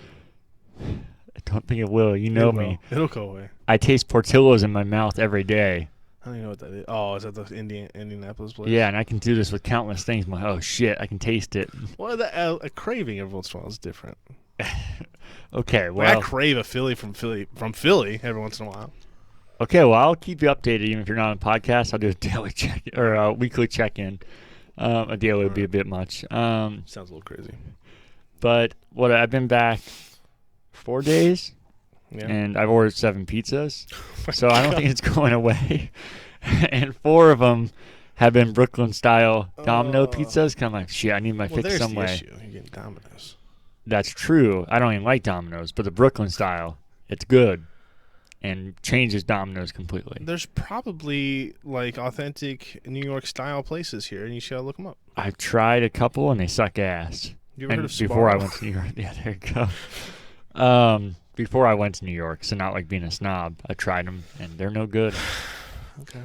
I don't think it will. You know me. It'll go away. I taste Portillo's in my mouth every day. I don't even know what that is. Oh, is that the Indianapolis place? Yeah, and I can do this with countless things. I'm like, oh shit, I can taste it. Well, a craving every once in a while is different. Okay, well, I crave a Philly from Philly every once in a while. Okay, well, I'll keep you updated even if you're not on a podcast. I'll do a daily check or a weekly check-in. A daily would be a bit much. Sounds a little crazy. But I've been back 4 days. Yeah. And I've ordered 7 pizzas, so I don't think it's going away. And 4 of them have been Brooklyn-style Domino pizzas. Cause I'm like, shit, I need my fix some way. Issue. You're getting Domino's. That's true. I don't even like Domino's, but the Brooklyn style, it's good, and changes Domino's completely. There's probably like authentic New York style places here, and you should look them up. I've tried a couple, and they suck ass. You ever heard of before I Sbarro? went to New York, yeah, there you go. Before I went to New York, so not like being a snob, I tried them, and they're no good. Okay.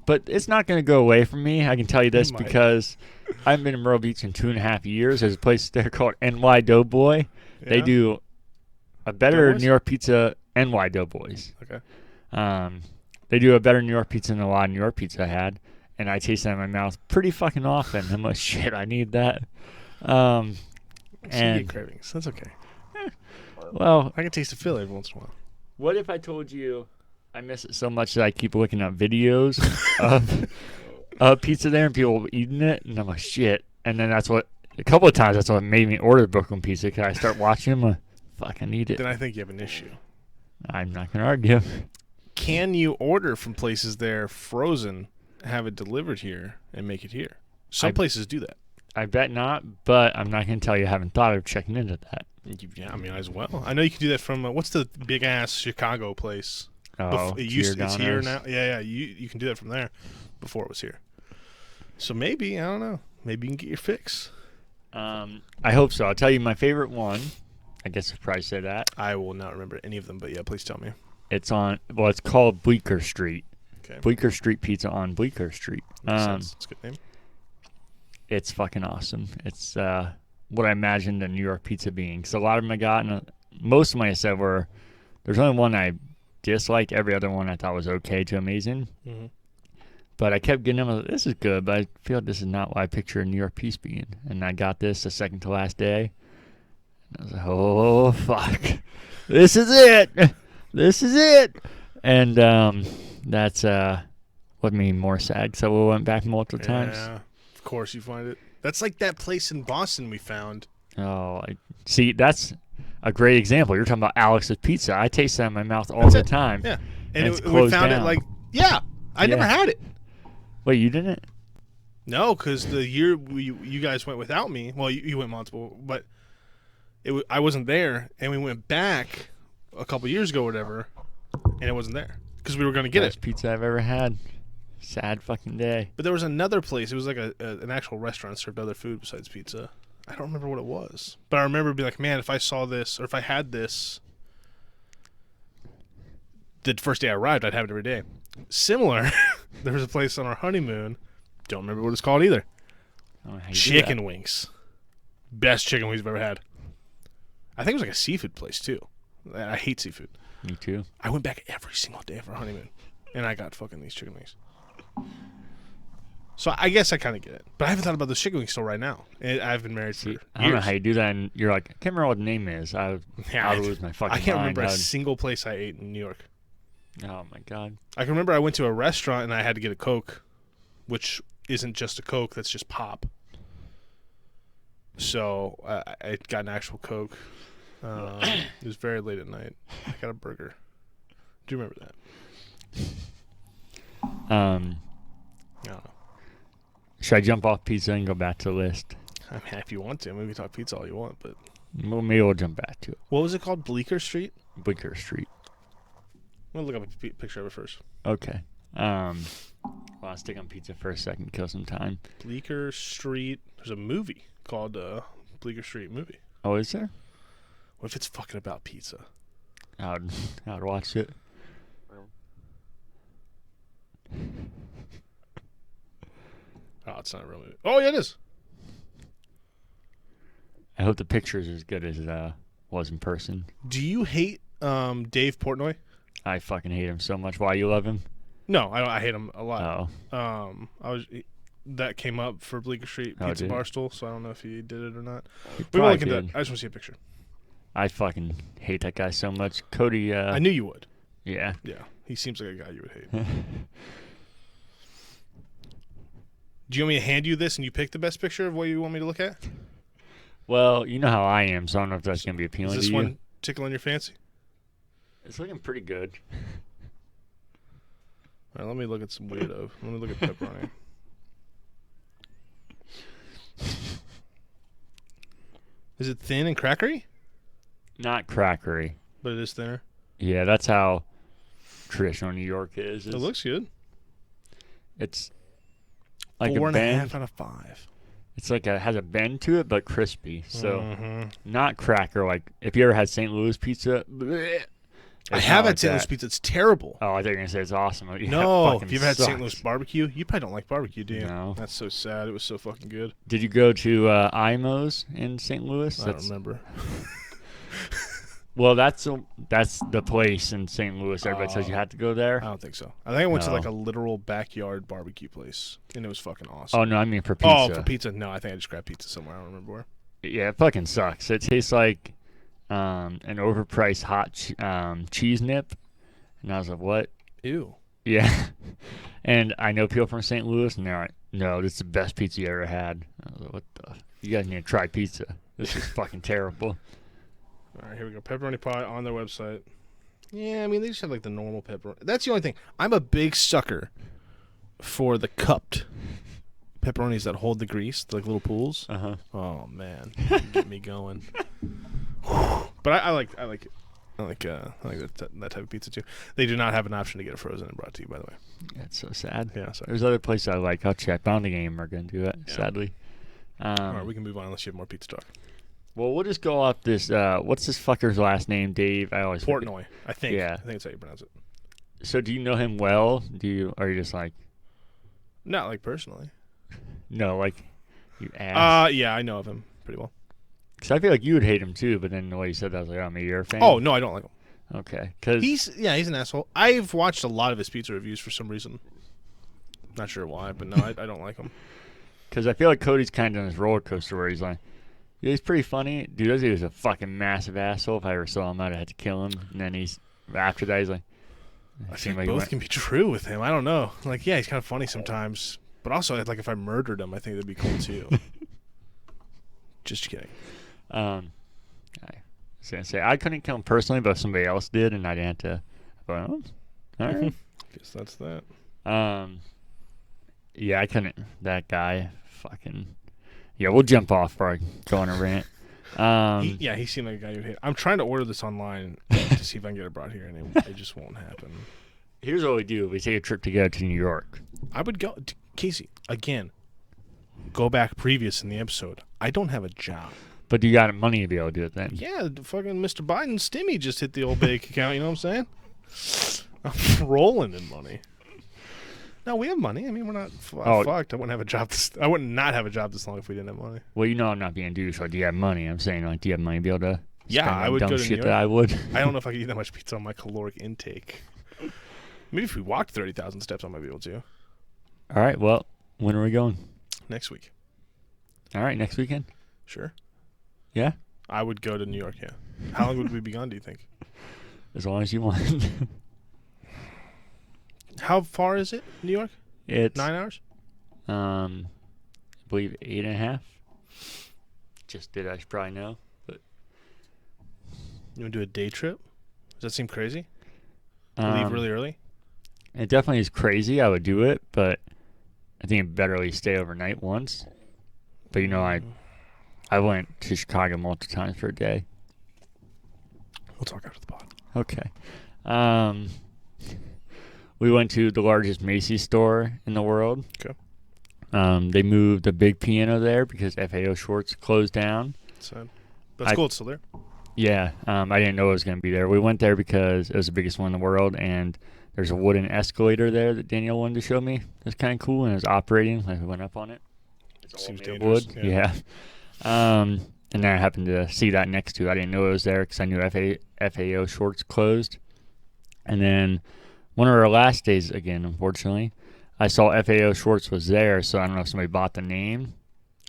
But it's not going to go away from me. I can tell you this It might. because I haven't been in Myrtle Beach in 2.5 years. There's a place there called NY Doughboy. Yeah? They do a better Doughboys? New York pizza, NY Doughboys. Okay. They do a better New York pizza than a lot of New York pizza I had, and I taste that in my mouth pretty fucking often. I'm like, shit, I need that. So you And get cravings. That's okay. well, I can taste a Philly every once in a while. what if I told you I miss it so much that I keep looking up videos of pizza there and people eating it, and I'm like, shit. And then a couple of times that's what made me order Brooklyn pizza, because I start watching them, fuck, I need it. Then I think you have an issue. I'm not going to argue. Can you order from places there frozen, have it delivered here, and make it here? Some places do that. I bet not, but I'm not going to tell you I haven't thought of checking into that. Yeah, I mean, as well. I know you can do that from, what's the big-ass Chicago place? Oh, It's here now. Yeah, you can do that from there before it was here. So maybe, I don't know. Maybe you can get your fix. I hope so. I'll tell you my favorite one. I guess I'd probably say that. I will not remember any of them, but yeah, please tell me. It's called Bleecker Street. Okay. Bleecker Street Pizza on Bleecker Street. Makes sense. It's a good name. It's fucking awesome. It's what I imagined a New York pizza being. Because a lot of them I got, and most of them I said were, there's only one I disliked. Every other one I thought was okay to amazing. Mm-hmm. But I kept getting them. I was like, this is good, but I feel like this is not what I picture a New York pizza being. And I got this the second to last day. And I was like, oh, fuck. This is it. This is it. And that's What made me more sad? So we went back multiple times. Yeah, of course you find it. That's like that place in Boston we found. Oh, see, that's a great example. You're talking about Alex's Pizza. I taste that in my mouth all the time. Yeah, and and it's we closed found down. it like I never had it. Wait, you didn't? No, because the year you guys went without me. Well, you went multiple, but I wasn't there, and we went back a couple years ago, or whatever, and it wasn't there because we were going to get Best it. pizza I've ever had. Sad fucking day. But there was another place. It was like an actual restaurant served other food besides pizza. I don't remember what it was, but I remember being like, man, if I saw this or if I had this the first day I arrived, I'd have it every day. Similar, there was a place on our honeymoon. Don't remember what it's called either. I don't know how you do Chicken wings. Best chicken wings I've ever had. I think it was like a seafood place too. I hate seafood. that. Me too. I went back every single day for our honeymoon, and I got fucking these chicken wings. So I guess I kind of get it, but I haven't thought about the chicken wings still right now. I've been married for years. I don't know how you do that, and you're like, I can't remember what the name is. I would lose my fucking I can't mind. remember a single place I ate in New York. Oh my god. I can remember I went to a restaurant and I had to get a Coke, which isn't just a Coke, that's just pop. So I got an actual Coke. It was very late at night. I got a burger. Do you remember that? I don't know. Should I jump off pizza and go back to the list? I mean, if you want to, maybe we can talk pizza all you want, but... Well, maybe we'll jump back to it. What was it called? Bleecker Street? Bleecker Street. I'm going to look up a picture of it first. Okay. Well, I'll stick on pizza for a second, kill some time. Bleecker Street. There's a movie called Bleecker Street movie. Oh, is there? What if it's fucking about pizza? I would watch it. Oh, it's not a real movie. Oh, yeah, it is. I hope the picture is as good as it was in person. Do you hate Dave Portnoy? I fucking hate him so much. Why, you love him? No, I hate him a lot. Oh. That came up for Bleecker Street Oh, Pizza did it? Barstool, so I don't know if he did it or not. He We won't probably look into did. that. I just want to see a picture. I fucking hate that guy so much. Cody, I knew you would. yeah. Yeah, he seems like a guy you would hate. Do you want me to hand you this and you pick the best picture of what you want me to look at? Well, you know how I am, so I don't know if that's going to be appealing Is this to you. one tickling your fancy? It's looking pretty good. All right, let me look at some weirdo. Let me look at pepperoni. Is it thin and crackery? Not crackery. But it is thinner. Yeah, that's how traditional New York is. It looks good. It's like 4.5 a out of 5. It's like has a bend to it, but crispy. So Mhm. not cracker. Like if you ever had St. Louis pizza, bleh, I it's have not had like St. Louis that. pizza. It's terrible. Oh, I thought you were gonna say it's awesome. Yeah, No, it fucking if you've had St. sucks. Louis barbecue, you probably don't like barbecue, do you? No. That's so sad. It was so fucking good. Did you go to IMO's in St. Louis? I don't remember. Well, that's the place in St. Louis. Everybody says you had to go there. I don't think so. I think I went to No. like a literal backyard barbecue place, and it was fucking awesome. Oh no, I mean for pizza. Oh, for pizza? No, I think I just grabbed pizza somewhere. I don't remember where. Yeah, it fucking sucks. It tastes like an overpriced hot cheese nip, and I was like, what? Ew. Yeah. And I know people from St. Louis, and they're like, no, this is the best pizza you ever had. I was like, what the? You guys need to try pizza. This is fucking terrible. All right, here we go. Pepperoni pie on their website. Yeah, I mean, they just have like the normal pepperoni. That's the only thing. I'm a big sucker for the cupped pepperonis that hold the grease, like little pools. Uh-huh. Oh, man. You get me going. But I like it. I like that type of pizza too. They do not have an option to get it frozen and brought to you, by the way. That's so sad. Yeah, sorry. There's other places I like. I'll check. Bound the Game are going to do it, Yeah. sadly. All right, we can move on unless you have more pizza talk. Well, we'll just go off this. What's this fucker's last name, Dave? I always forget. Portnoy, I think. Yeah. I think that's how you pronounce it. So do you know him well? Are you just like, Not like personally. no, like you ask? Yeah, I know of him pretty well. Because I feel like you would hate him too, but then the way you said that, I was like, oh, maybe you're a fan. Oh, no, I don't like him. Okay. Cause He's an asshole. I've watched a lot of his pizza reviews for some reason. Not sure why, but no, I don't like him. Because I feel like Cody's kind of on this roller coaster where he's like, yeah, he's pretty funny. Dude, he was a fucking massive asshole. If I ever saw him, I'd have had to kill him. And then after that, he's like, I think both can be true with him. I don't know. Like, yeah, he's kind of funny sometimes, but also, like, if I murdered him, I think that'd be cool too. Just kidding. I was gonna say I couldn't kill him personally, but if somebody else did, and I didn't have to. Well, all right. Guess that's that. Yeah, I couldn't. That guy, fucking. Yeah, we'll jump off before I go on a rant. He seemed like a guy you'd hate. I'm trying to order this online to see if I can get it brought here, and it just won't happen. Here's what we do: we take a trip together to New York. I would go, Casey. Again, go back previous in the episode. I don't have a job. But you got money to be able to do it then. Yeah, fucking Mr. Biden's stimmy just hit the old bank account. You know what I'm saying? I'm rolling in money. No, we have money. I mean, we're not fucked. I wouldn't have a job. I would not have a job this long if we didn't have money. Well, you know I'm not being douche. Do you have money? I'm saying, like, do you have money to be able to spend I would dumb go to shit New York? That I would. I don't know if I could eat that much pizza on my caloric intake. Maybe if we walked 30,000 steps, I might be able to. All right. Well, when are we going? Next week. All right. Next weekend? Sure. Yeah? I would go to New York, yeah. How long would we be gone, do you think? As long as you want. How far is it, New York? It's 9 hours? I believe 8.5. Just did. I should probably know. But you want to do a day trip? Does that seem crazy? Leave really early? It definitely is crazy. I would do it, but I think it'd better at least stay overnight once. But, you know, I went to Chicago multiple times for a day. We'll talk after the pod. Okay. We went to the largest Macy's store in the world. Okay. They moved a big piano there because FAO Schwarz closed down. Sad. That's cool. It's still there. Yeah. I didn't know it was going to be there. We went there because it was the biggest one in the world, and there's a wooden escalator there that Danielle wanted to show me. It was kind of cool, and it was operating. Like, we went up on it. It's Seems all made of dangerous. wood. Yeah. And then I happened to see that next to it. I didn't know it was there because I knew FAO Schwarz closed. And then one of our last days, again, unfortunately, I saw FAO Schwarz was there, so I don't know if somebody bought the name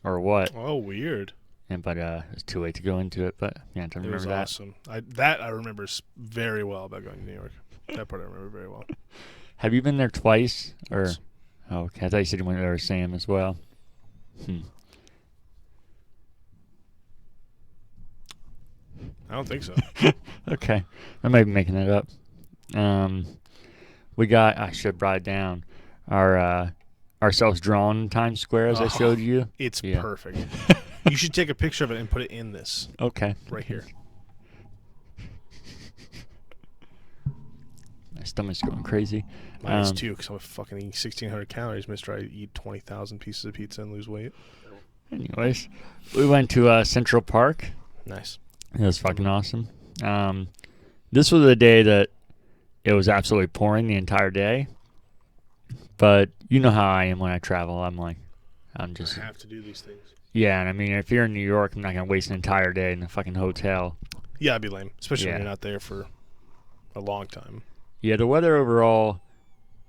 or what. Oh, weird. But it was too late to go into it. But yeah, I don't remember that. It was awesome. I remember very well about going to New York. That part I remember very well. Have you been there twice? Yes. Or okay, I thought you said you went there with Sam as well. I don't think so. Okay, I might be making that up. We got. I should have brought it down. Ourselves drawn in Times Square as I showed you. It's perfect. You should take a picture of it and put it in this. Okay. Right here. My stomach's going crazy. Mine is too, because I'm fucking eating 1,600 calories, mister. I eat 20,000 pieces of pizza and lose weight. Anyways, we went to Central Park. Nice. It was fucking awesome. This was a day that it was absolutely pouring the entire day. But you know how I am when I travel. I have to do these things. Yeah, and I mean, if you're in New York, I'm not going to waste an entire day in a fucking hotel. Yeah, it'd be lame. Especially when you're not there for a long time. Yeah, the weather overall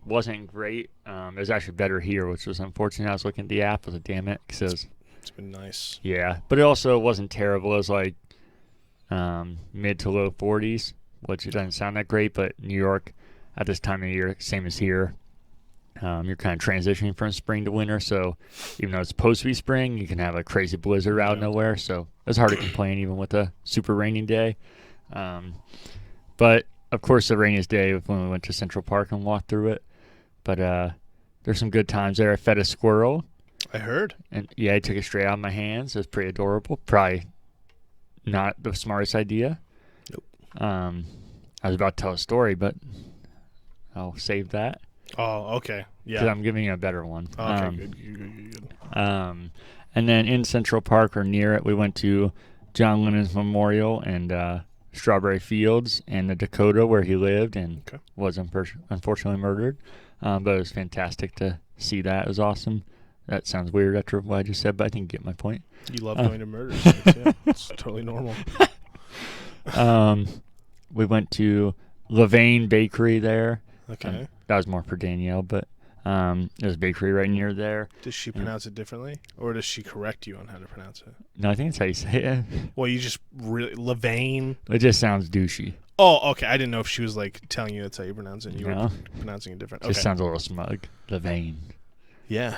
wasn't great. It was actually better here, which was unfortunate. I was looking at the app. I was like, damn it. Cause it's been nice. Yeah, but it also wasn't terrible. It was like mid to low 40s, which doesn't sound that great, but New York at this time of year, same as here, you're kind of transitioning from spring to winter, so even though it's supposed to be spring, you can have a crazy blizzard out of nowhere, so it's hard to complain even with a super rainy day. But, of course, the rainiest day was when we went to Central Park and walked through it. But there's some good times there. I fed a squirrel. I heard. And, yeah, I took it straight out of my hands. It was pretty adorable. Probably not the smartest idea. Nope. I was about to tell a story, but I'll save that. Oh, okay. Yeah. Because I'm giving you a better one. Okay, good. And then in Central Park or near it, we went to John Lennon's Memorial and Strawberry Fields and the Dakota where he lived and was unfortunately murdered. But it was fantastic to see that. It was awesome. That sounds weird after what I just said, but I think you get my point. You love going to murder sites, yeah. It's totally normal. We went to Levain Bakery there. Okay. That was more for Danielle, but there's a bakery right near there. Does she pronounce it differently? Or does she correct you on how to pronounce it? No, I think that's how you say it. Well, you just really... Levain? It just sounds douchey. Oh, okay. I didn't know if she was like telling you that's how you pronounce it. And you No. were pronouncing it different. Okay. Just sounds a little smug. The vein. Yeah.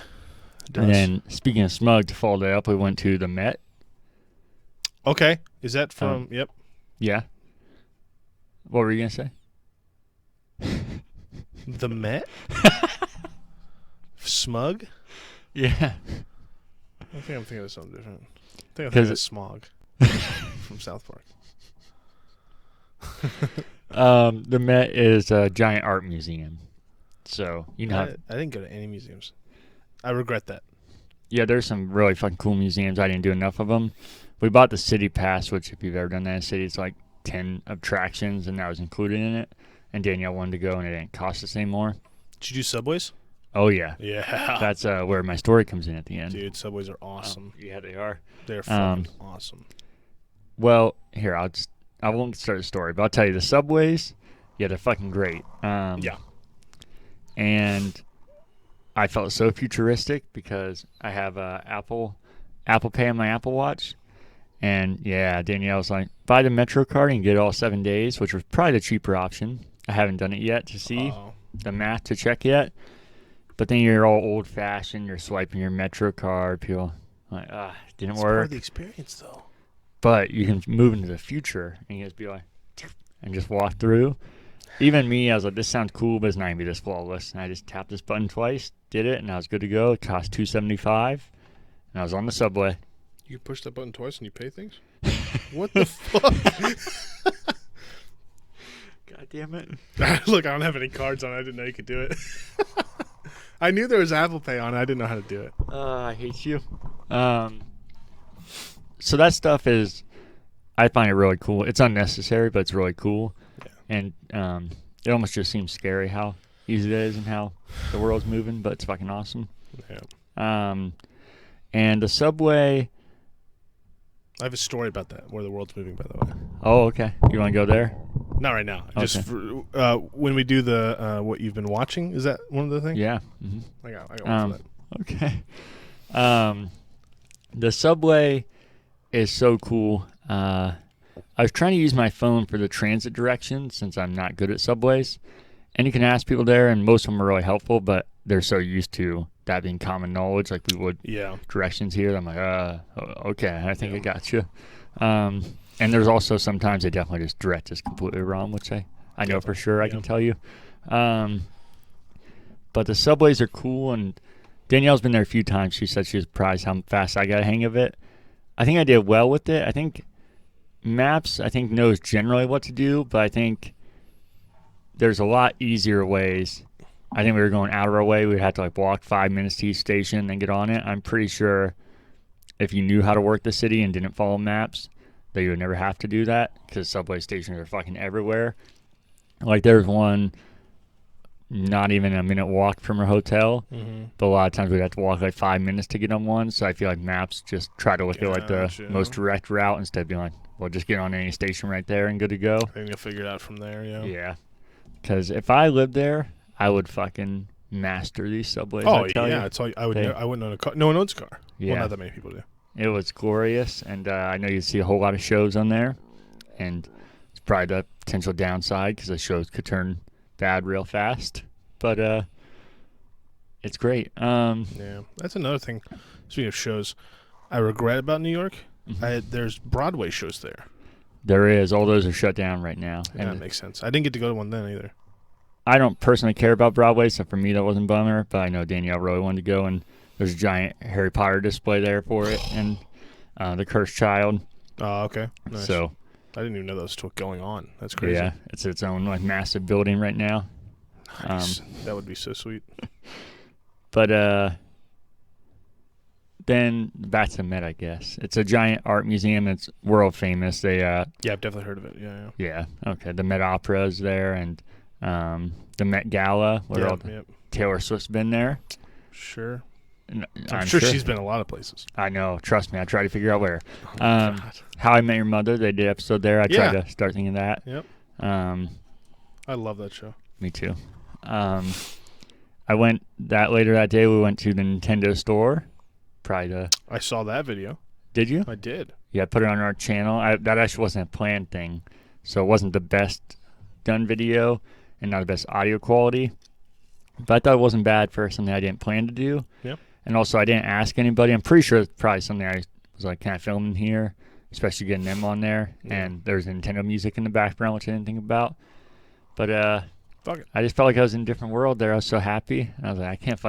It does. And then, speaking of smug, to follow that up, we went to the Met. Okay. Is that from? Yep. Yeah. What were you gonna say? The Met. Smug. Yeah. I think I'm thinking of something different. I think I'm thinking of Smog from South Park. The Met is a giant art museum. So, you know. I didn't go to any museums. I regret that. Yeah, there's some really fucking cool museums. I didn't do enough of them. We bought the City Pass, which if you've ever done that in a city, it's like 10 attractions, and that was included in it. And Danielle wanted to go, and it didn't cost us anymore. Did you do Subways? Oh, yeah. Yeah. That's where my story comes in at the end. Dude, Subways are awesome. Yeah, they are. They're fucking awesome. Well, here, I won't start the story, but I'll tell you, the Subways, yeah, they're fucking great. Yeah. And I felt so futuristic because I have Apple Pay on my Apple Watch. And, yeah, Danielle was like, buy the Metro card and get all 7 days, which was probably the cheaper option. I haven't done it yet to see the math to check yet. But then you're all old-fashioned. You're swiping your Metro card. People like, didn't work. It's part of the experience, though. But you can move into the future and you just be like, and just walk through. Even me, I was like, this sounds cool, but it's not going to be this flawless. And I just tapped this button twice, did it, and I was good to go. It cost $2.75, and I was on the subway. You push that button twice and you pay things? What the fuck? God damn it. Look, I don't have any cards on it. I didn't know you could do it. I knew there was Apple Pay on it. I didn't know how to do it. I hate you. So that stuff is, I find it really cool. It's unnecessary, but it's really cool. Yeah. And it almost just seems scary how easy it is and how the world's moving, but it's fucking awesome. Yeah. And the subway. I have a story about that, where the world's moving, by the way. Oh, okay. You want to go there? Not right now. Okay. Just when we do the what you've been watching, is that one of the things? Yeah. Mm-hmm. I got one for that. Okay. The subway is so cool. I was trying to use my phone for the transit directions since I'm not good at subways. And you can ask people there, and most of them are really helpful, but they're so used to that being common knowledge, like we would directions here. I'm like, okay, I think I got you. And there's also sometimes they definitely just direct us completely wrong, which I know for sure. I can tell you. But the subways are cool, and Danielle's been there a few times. She said she was surprised how fast I got a hang of it. I think I did well with it. I think Maps, knows generally what to do, but I think there's a lot easier ways. I think we were going out of our way. We'd have to walk 5 minutes to each station and get on it. I'm pretty sure if you knew how to work the city and didn't follow maps, that you would never have to do that because subway stations are fucking everywhere. There's one not even a minute walk from our hotel, but a lot of times we'd have to walk 5 minutes to get on one. So I feel like maps just try to look at the most direct route instead of being like, well, just get on any station right there and good to go. I think you'll figure it out from there, Yeah. Because if I lived there, I would fucking master these subways. Oh, yeah. It's all, I wouldn't own a car. No one owns a car. Yeah. Well, not that many people do. It was glorious, and I know you see a whole lot of shows on there, and it's probably the potential downside because the shows could turn bad real fast, but it's great. Yeah, that's another thing. Speaking of shows, I regret about New York. There's Broadway shows there. There is. All those are shut down right now. Yeah, that makes sense. I didn't get to go to one then either. I don't personally care about Broadway, so for me that wasn't a bummer, but I know Danielle really wanted to go, and there's a giant Harry Potter display there for it, and the Cursed Child. Oh, okay. Nice. So I didn't even know that was still going on. That's crazy. Yeah, it's its own massive building right now. Nice. That would be so sweet. But then back to the Met, I guess. It's a giant art museum. It's world famous. They yeah, I've definitely heard of it. Yeah. Okay. The Met Opera is there, and the Met Gala where Taylor Swift's been there. Sure. I'm sure she's been a lot of places. I know. Trust me. I try to figure out where. God. How I Met Your Mother. They did an episode there. I tried to start thinking of that. Yep. I love that show. Me too. I went later that day. We went to the Nintendo store. I saw that video. Did you? I did. Yeah, I put it on our channel. That actually wasn't a planned thing. so it wasn't the best done video and not the best audio quality. But I thought it wasn't bad for something I didn't plan to do. Yep. And also, I didn't ask anybody. I'm pretty sure it's probably something I was like, can I film in here? Especially getting them on there. Yeah. And there's Nintendo music in the background, which I didn't think about. But Fuck it. I just felt like I was in a different world there. I was so happy. And I was like, I can't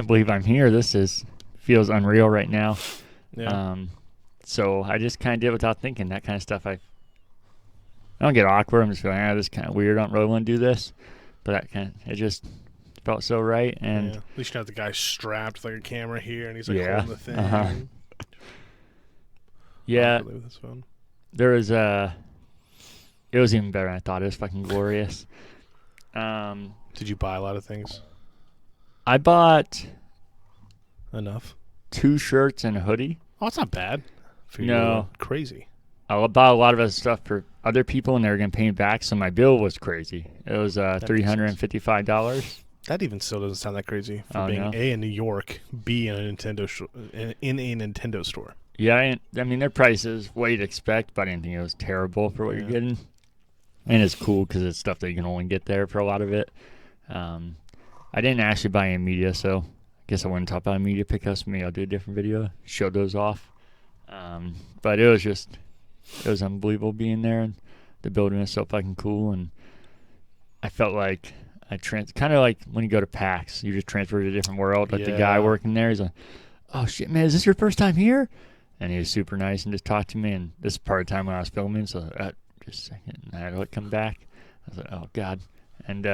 believe I'm here. This feels unreal right now. Yeah. So I just kind of did it without thinking. That kind of stuff, I don't get awkward. I'm just feeling, this is kind of weird. I don't really want to do this. But it just felt so right. And At least you have the guy strapped with like a camera here, and he's like Yeah. holding the thing. Yeah, With his phone. there was it was even better than I thought. It was fucking glorious. Did you buy a lot of things? I bought Enough. 2 shirts and a hoodie. Oh, it's not bad. For No. Crazy. I bought a lot of other stuff for other people, and they were going to pay me back, so my bill was crazy. It was $355. That even still doesn't sound that crazy for Oh, being no? A, in New York, B, in a Nintendo in a Nintendo store. Yeah, I mean, their price is what you'd expect, but I didn't think it was terrible for what you're Yeah. getting. And it's cool because it's stuff that you can only get there for a lot of it. I didn't actually buy any media, so I guess I wouldn't talk about media pickups. Maybe I'll do a different video, show those off. But it was unbelievable being there, and the building is so fucking cool. And I felt like kind of like when you go to PAX, you just transfer to a different world. Like the guy Yeah. working there, he's like, "Oh shit, man, is this your first time here?" And he was super nice and just talked to me. And this is part of the time when I was filming, so just a second, and I had to come back. I was like, "Oh god," and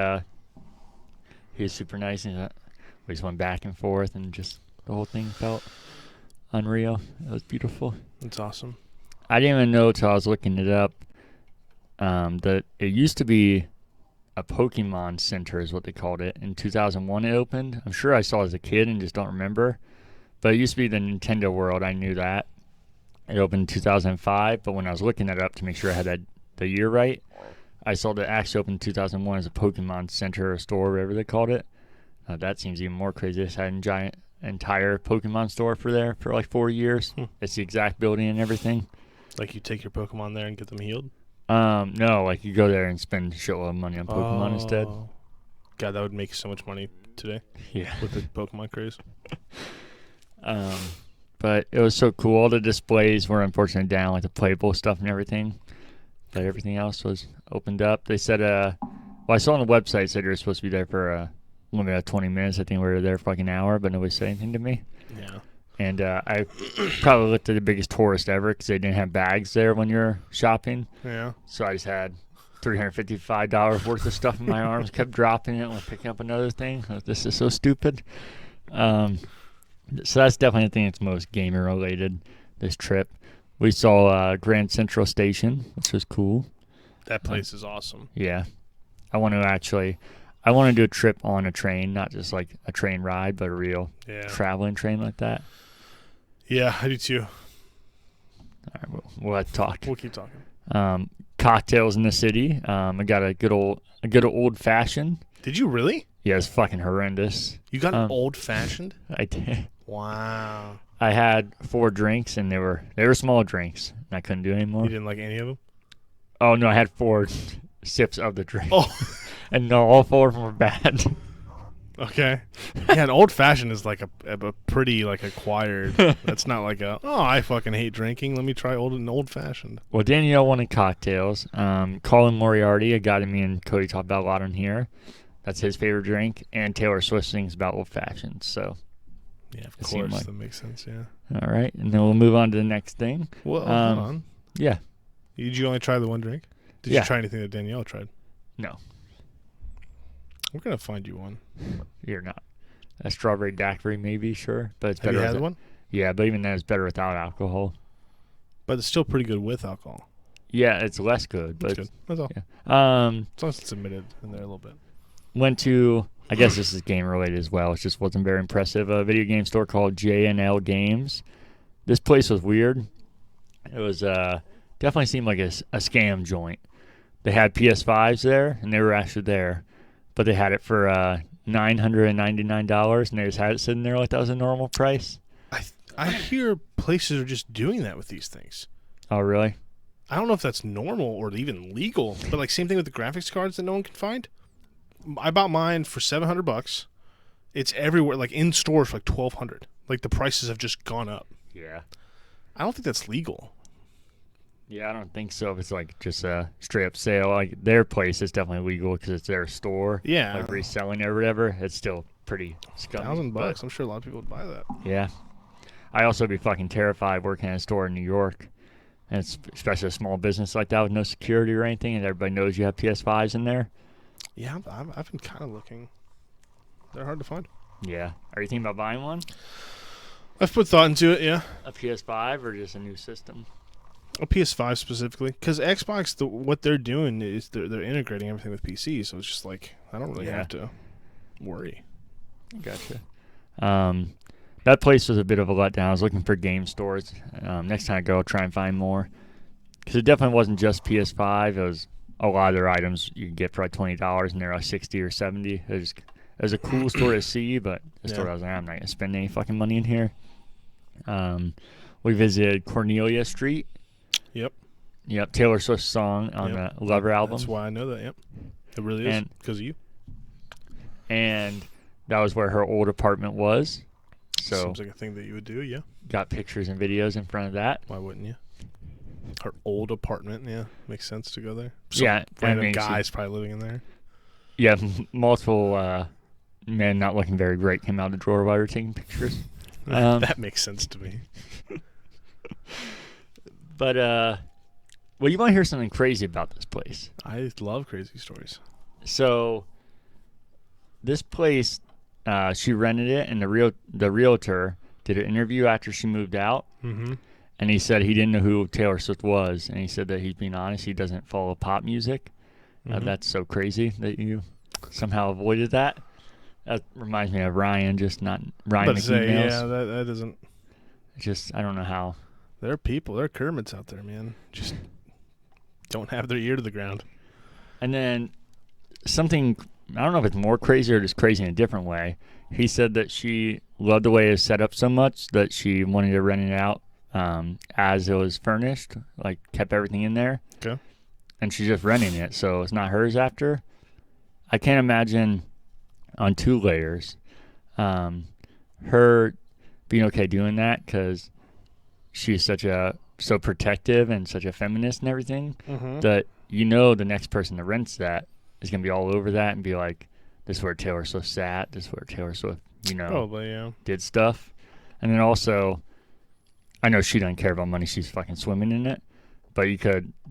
he was super nice, and we just went back and forth, and just the whole thing felt unreal. It was beautiful. That's awesome. I didn't even know till I was looking it up that it used to be a Pokemon Center is what they called it. In 2001 it opened. I'm sure I saw it as a kid and just don't remember. But it used to be the Nintendo World. I knew that. It opened in 2005, but when I was looking it up to make sure I had the year right, I saw that it actually opened in 2001 as a Pokemon Center or store, whatever they called it. That seems even more crazy. They had a entire Pokemon store for like 4 years. It's the exact building and everything. Like you take your Pokemon there and get them healed? No, like you go there and spend a shitload of money on Pokemon instead. God, that would make so much money today. Yeah. With the Pokemon craze. But it was so cool. All the displays were unfortunately down, like the playable stuff and everything. But everything else was opened up. They said, I saw on the website it said you were supposed to be there for a limit of 20 minutes. I think we were there for like an hour, but nobody said anything to me. Yeah. And I probably looked at the biggest tourist ever because they didn't have bags there when you're shopping. Yeah. So I just had $355 worth of stuff in my arms, kept dropping it when picking up another thing. This is so stupid. So that's definitely the thing that's most gamer related this trip. We saw Grand Central Station, which was cool. That place is awesome. Yeah. I want to do a trip on a train, not just like a train ride, but a real traveling train like that. Yeah, I do too. All right, we'll have to talk. We'll keep talking. Cocktails in the city. I got a good old fashioned. Did you really? Yeah, it's fucking horrendous. You got an old fashioned? I did. Wow. I had 4 drinks and they were small drinks. And I couldn't do it anymore. You didn't like any of them? Oh no, I had 4 sips of the drink. Oh. And no, all 4 of them were bad. Okay. Yeah, an old fashioned is like a pretty like acquired. That's not like I fucking hate drinking. Let me try an old fashioned. Well, Danielle wanted cocktails. Colin Moriarty, a guy that me and Cody talk about a lot on here. That's his favorite drink. And Taylor Swift sings about old fashions. So yeah, of course, that makes sense. Yeah. All right, and then we'll move on to the next thing. Well, hold on. Yeah. Did you only try the one drink? Did you try anything that Danielle tried? No. We're gonna find you one. You're not. A strawberry daiquiri, maybe, sure, but it's Have better. You had one? Yeah, but even then, it's better without alcohol. But it's still pretty good with alcohol. Yeah, it's less good, but it's good. That's all. Yeah. As long as it's admitted in there a little bit. Went to. I guess this is game related as well. It just wasn't very impressive. A video game store called J&L Games. This place was weird. It was definitely seemed like a scam joint. They had PS5s there, and they were actually there, but they had it for $999, and they just had it sitting there like that was a normal price. I hear places are just doing that with these things. Oh, really? I don't know if that's normal or even legal, but like same thing with the graphics cards that no one can find. I bought mine for $700. It's everywhere, like in stores for like $1,200. Like the prices have just gone up. Yeah. I don't think that's legal. Yeah, I don't think so. If it's like just a straight up sale, like their place is definitely legal because it's their store. Yeah, like reselling or whatever. It's still pretty scummy. $1,000. I'm sure a lot of people would buy that. Yeah. I also be fucking terrified working in a store in New York, and it's especially a small business like that with no security or anything, and everybody knows you have PS5s in there. Yeah, I've been kind of looking. They're hard to find. Yeah. Are you thinking about buying one? I've put thought into it, yeah. A PS5 or just a new system? A PS5 specifically, because Xbox, what they're doing is they're integrating everything with PC, so it's just like I don't really have to worry. Gotcha. That place was a bit of a letdown. I was looking for game stores. Next time I go, I'll try and find more, because it definitely wasn't just PS5. It was a lot of their items you could get for like $20, and they're like $60 or $70. It was a cool store to see, but the store I was like, I'm not gonna spend any fucking money in here. We visited Cornelia Street. Yep, Taylor Swift's song on the Lover album. That's why I know that, yep. It really is, because of you. And that was where her old apartment was. So seems like a thing that you would do, yeah. Got pictures and videos in front of that. Why wouldn't you? Her old apartment, yeah. Makes sense to go there. Random guys probably living in there. Yeah, multiple men not looking very great came out of the drawer while we were taking pictures. That makes sense to me. But, well, you want to hear something crazy about this place. I love crazy stories. So, this place, she rented it, and the realtor did an interview after she moved out. Mm-hmm. And he said he didn't know who Taylor Swift was. And he said that he's being honest, he doesn't follow pop music. Mm-hmm. That's so crazy that you somehow avoided that. That reminds me of Ryan, just not Ryan McNeil. Yeah, that doesn't. Just, I don't know how. There are people, there are Kermits out there, man. Just don't have their ear to the ground. And then something, I don't know if it's more crazy or just crazy in a different way. He said that she loved the way it was set up so much that she wanted to rent it out as it was furnished, like kept everything in there. Okay. And she's just renting it, so it's not hers after. I can't imagine on 2 layers her being okay doing that, because she's so protective and such a feminist and everything, that the next person that rents that is going to be all over that and be like, this is where Taylor Swift sat, this is where Taylor Swift, probably, yeah, did stuff. And then also, I know she doesn't care about money, she's fucking swimming in it, but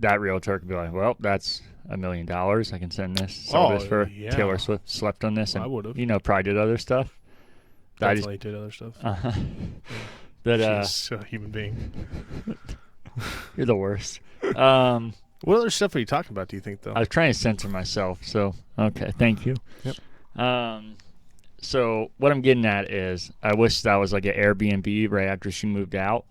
that realtor could be like, well, that's $1 million, I can send this, sell this for Taylor Swift slept on this, and I would have, probably did other stuff. Definitely did other stuff. That she's a human being. You're the worst. What other stuff are you talking about, do you think, though? I was trying to censor myself, so okay, thank you. Yep. So what I'm getting at is I wish that was like an Airbnb right after she moved out.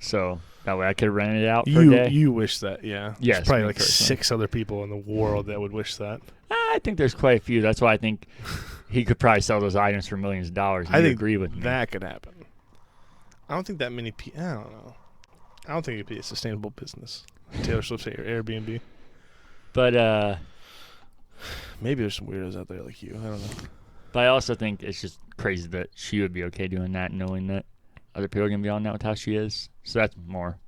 So that way I could rent it out for a day. You wish that, yeah. Yes. There's probably like personally 6 other people in the world that would wish that. I think there's quite a few. That's why I think he could probably sell those items for millions of dollars. I think agree with me. That could happen. I don't think that many people. I don't know. I don't think it'd be a sustainable business. Taylor Swift's Airbnb. But maybe there's some weirdos out there like you. I don't know. But I also think it's just crazy that she would be okay doing that, knowing that other people are gonna be on that with how she is. So that's more.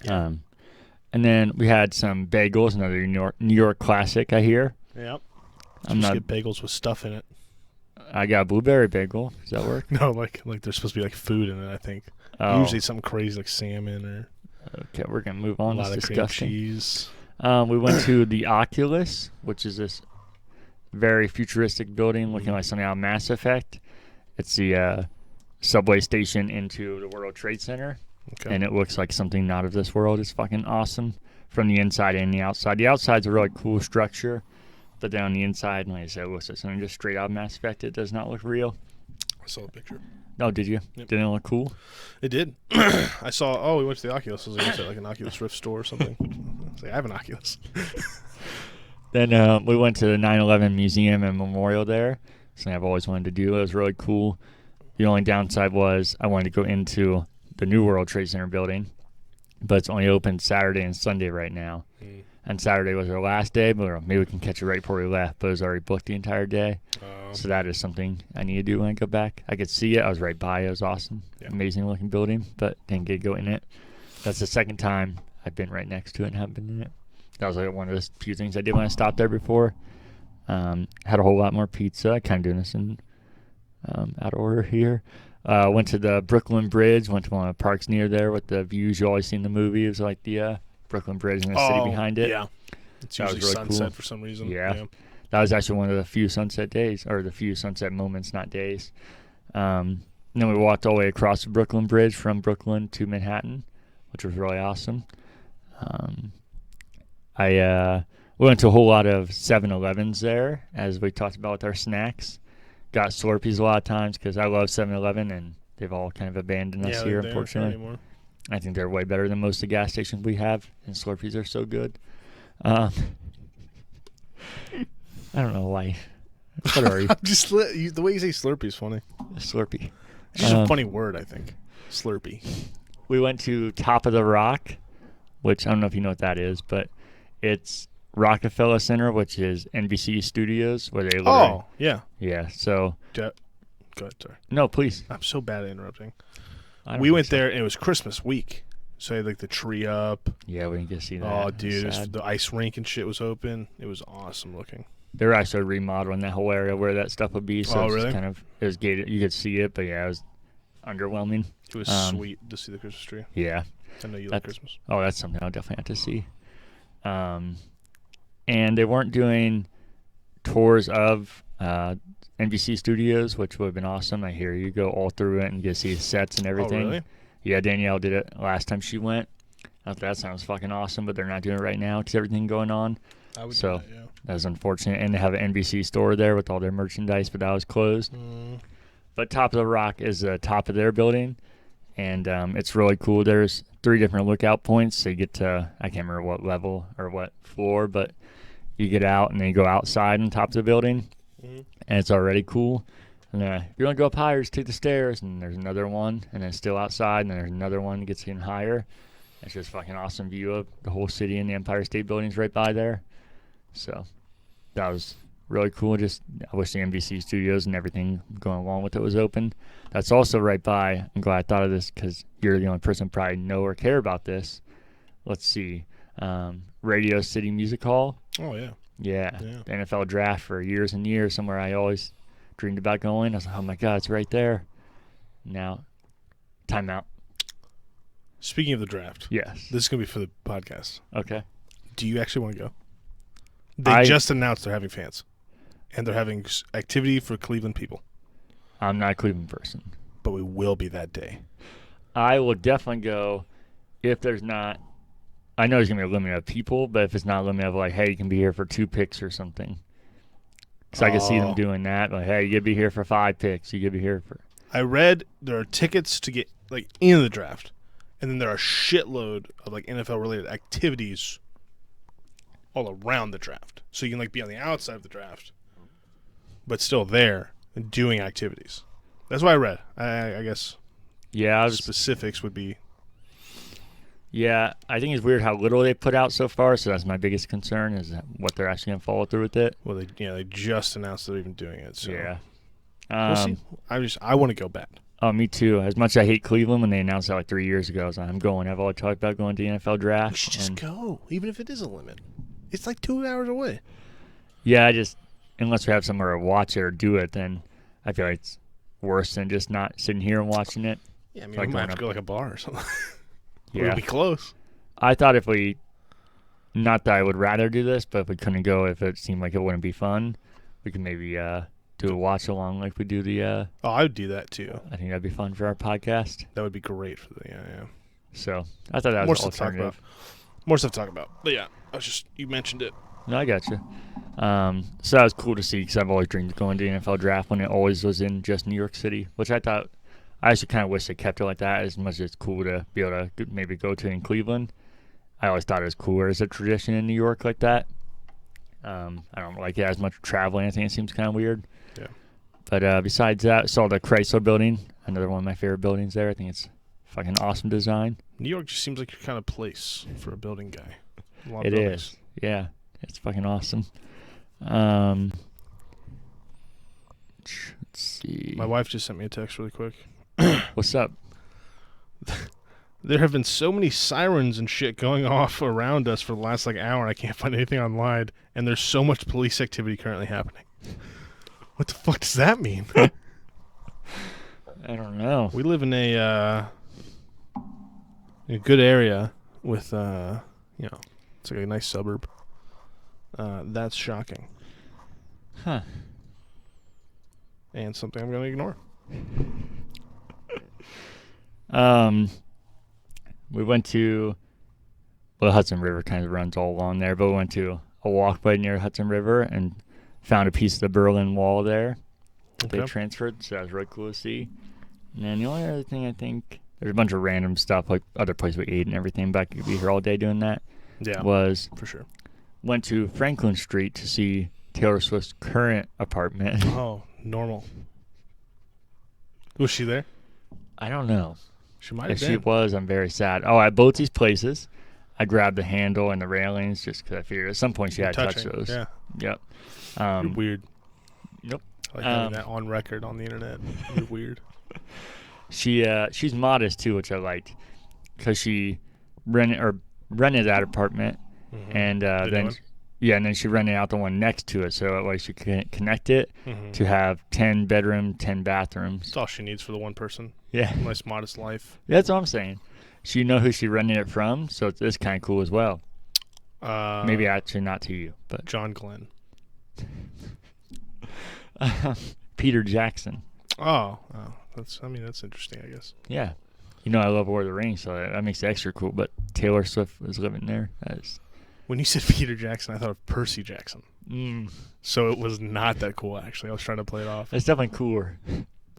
Yeah. And then we had some bagels, another New York classic, I hear. Yep. I'm not get bagels with stuff in it. I got a blueberry bagel. Does that work? No, like there's supposed to be like food in it, I think. Oh. Usually something crazy like salmon or. Okay, we're gonna move on. A lot of cream cheese. We went to the Oculus, which is this very futuristic building looking like something out of Mass Effect. It's the subway station into the World Trade Center. Okay. And it looks like something not of this world. It's fucking awesome from the inside and the outside. The outside's a really cool structure, but then on the inside, like I said, it looks like something just straight out of Mass Effect. It does not look real. I saw a picture. Oh, did you? Yep. Didn't it look cool? It did. I saw, we went to the Oculus. I was like, like an Oculus Rift store or something. I was like, I have an Oculus. Then we went to the 9/11 Museum and Memorial there. Something I've always wanted to do. It was really cool. The only downside was I wanted to go into the new World Trade Center building, but it's only open Saturday and Sunday right now. And Saturday was our last day, but maybe we can catch it right before we left, but it was already booked the entire day. So that is something I need to do when I go back. I could see it. I was right by it. It was awesome. Yeah. Amazing looking building, but didn't get to go in it. That's the second time I've been right next to it and haven't been in it. That was like one of the few things I did when I stopped there before. Had a whole lot more pizza. Kind of doing this in out of order here. Went to the Brooklyn Bridge. Went to one of the parks near there with the views you always see in the movie. It was like the Brooklyn Bridge and the city behind it. Yeah, it's usually really sunset cool. For some reason. Yeah, that was actually one of the few sunset days, or the few sunset moments, not days. And then we walked all the way across the Brooklyn Bridge from Brooklyn to Manhattan, which was really awesome. We went to a whole lot of 7-Elevens there, as we talked about with our snacks. Got Slurpees a lot of times because I love 7-Eleven, and they've all kind of abandoned us here, unfortunately. I think they're way better than most of the gas stations we have, and Slurpees are so good. I don't know why. What are you? The way you say Slurpee is funny. Slurpee. It's just a funny word, I think. Slurpee. We went to Top of the Rock, which I don't know if you know what that is, but it's Rockefeller Center, which is NBC Studios, where they live. Oh, yeah. Yeah, so. Go ahead, sorry. No, please. I'm so bad at interrupting. We went there, and it was Christmas week. So, like, the tree up. Yeah, we didn't get to see that. Oh, dude, the ice rink and shit was open. It was awesome looking. They were actually remodeling that whole area where that stuff would be. So really? It was gated. You could see it, but yeah, it was underwhelming. It was sweet to see the Christmas tree. Yeah. I know you like Christmas. Oh, that's something I'll definitely have to see. And they weren't doing tours of NBC Studios, which would have been awesome. I hear you go all through it and get to see sets and everything. Oh, really? Yeah, Danielle did it last time she went. I thought that sounds fucking awesome, but they're not doing it right now because everything going on. I would so do that, yeah. That was unfortunate. And they have an NBC store there with all their merchandise, but that was closed. But Top of the Rock is the top of their building, and it's really cool. There's 3 different lookout points. So you get to, I can't remember what level or what floor, but you get out and then you go outside on top of the building, and it's already cool. And if you want to go up higher, just take the stairs, and there's another one, and then still outside, and then there's another one that gets even higher. It's just fucking awesome view of the whole city, and the Empire State Building's right by there. So that was really cool. I wish the NBC Studios and everything going along with it was open. That's also right by, I'm glad I thought of this because you're the only person probably know or care about this. Let's see. Radio City Music Hall. Oh, yeah. Yeah. The NFL draft for years and years, somewhere I always dreamed about going. I was like, oh my God, it's right there. Now, timeout. Speaking of the draft. Yes. This is going to be for the podcast. Okay. Do you actually want to go? They just announced they're having fans. And they're having activity for Cleveland people. I'm not a Cleveland person. But we will be that day. I will definitely go if there's not. I know there's going to be a limit of people, but if it's not a limit of like, hey, you can be here for 2 picks or something. Because I can see them doing that. Like, hey, you could be here for 5 picks. You could be here for. I read there are tickets to get like into the draft. And then there are a shitload of like NFL-related activities all around the draft. So you can like be on the outside of the draft, but still there and doing activities. That's what I read. I guess. Yeah, specifics would be. Yeah, I think it's weird how little they put out so far. So that's my biggest concern is what they're actually gonna follow through with it. Well, they just announced they're even doing it. So yeah, we'll see. I want to go bad. Oh, me too. As much as I hate Cleveland, when they announced that like 3 years ago, I was like, I'm going. I've always talked about going to the NFL draft. You should just go, even if it is a limit. It's like 2 hours away. Yeah, unless we have somewhere to watch it or do it, then I feel like it's worse than just not sitting here and watching it. Yeah, I mean, we might have to go like a bar or something. Yeah. We'll be close. I thought not that I would rather do this, but if we couldn't go, if it seemed like it wouldn't be fun, we could maybe do a watch along like we do the. Oh, I would do that too. I think that'd be fun for our podcast. That would be great for the yeah. So I thought that was an alternative. More stuff to talk about. But yeah, you mentioned it. No, I got you. So that was cool to see because I've always dreamed of going to the NFL draft when it always was in just New York City, which I actually kind of wish they kept it like that. As much as it's cool to be able to maybe go to in Cleveland, I always thought it was cooler as a tradition in New York like that. I don't like it as much traveling. I think it seems kind of weird. Yeah. But besides that, I saw the Chrysler Building, another one of my favorite buildings there. I think it's Fucking awesome design. New York just seems like your kind of place for a building guy. A lot of It buildings. is. Yeah. It's fucking awesome. Let's see. My wife just sent me a text really quick. What's up? There have been so many sirens and shit going off around us for the last hour, and I can't find anything online, and there's so much police activity currently happening. What the fuck does that mean? I don't know. We live in a good area with, it's like a nice suburb. That's shocking. Huh. And something I'm going to ignore. We went to, well, the Hudson River kind of runs all along there, but we went to a walkway near Hudson River and found a piece of the Berlin Wall there. Okay. They transferred, so that was really cool to see. And then the only other thing I think, there's a bunch of random stuff, like other places we ate and everything, but I could be here all day doing that. Yeah, was for sure. Went to Franklin Street to see Taylor Swift's current apartment. Oh, normal. Was she there? I don't know. She might have If been. she was, I'm very sad. Oh, at both these places, I grabbed the handle and the railings just because I figured at some point she had to touch those. Yeah. Yep. You're weird. Yep. I like having that on record on the internet. You're weird. She's modest too, which I liked, because she rented that apartment, Mm-hmm. and then she rented out the one next to it, so that way she could connect it to have 10 bedroom, 10 bathrooms. That's all she needs for the one person. Yeah. Nice, modest life. That's what I'm saying. She know who she rented it from, so it's kind of cool as well. Maybe actually not to you, but John Glenn. Peter Jackson. Oh, that's interesting, I guess. Yeah. You know I love Lord of the Rings, so that makes it extra cool, but Taylor Swift was living there. When you said Peter Jackson, I thought of Percy Jackson. So it was not that cool, actually. I was trying to play it off. It's definitely cooler.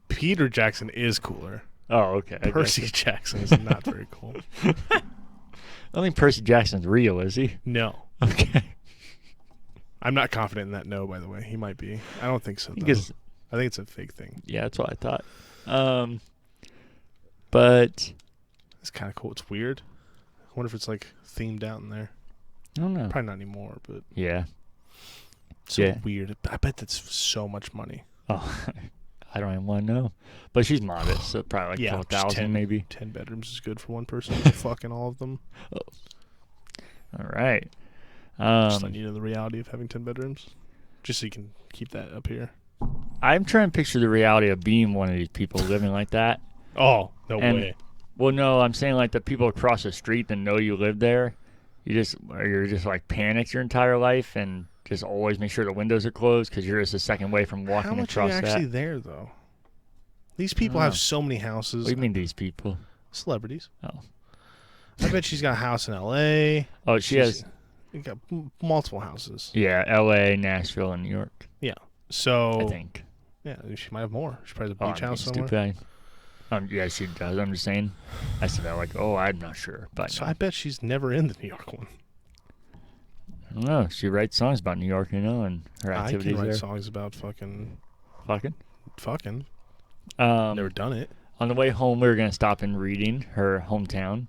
Peter Jackson is cooler. Oh, okay. Percy Jackson is not very cool. I don't think Percy Jackson's real, is he? No. Okay. I'm not confident in that, no, by the way. He might be. I don't think so, though. I think it's a fake thing. Yeah, that's what I thought. But it's kind of cool. It's weird. I wonder if it's themed out in there. I don't know. Probably not anymore, but yeah. So weird. I bet that's so much money. Oh, I don't even want to know. But she's modest, so probably 12,000 maybe. 10 bedrooms is good for one person. Fucking all of them. Oh. All right. Just letting you know the reality of having 10 bedrooms. Just so you can keep that up here. I'm trying to picture the reality of being one of these people living like that. Oh, no way. Well, no, I'm saying the people across the street that know you live there, you're just panicked your entire life and just always make sure the windows are closed because you're just a second away from walking across that. How much are you actually there, though? These people have so many houses. What do you mean these people? Celebrities. Oh. I bet she's got a house in L.A. Oh, she's got multiple houses. Yeah, L.A., Nashville, and New York. Yeah. So I think. Yeah, she might have more. She probably has a beach house somewhere. Stupid. Yeah, she does. I'm just saying. I said that I'm not sure. But so I bet she's never in the New York one. I don't know. She writes songs about New York, and her activities I can write there. songs about fucking. Never done it. On the way home, we were going to stop in Reading, her hometown.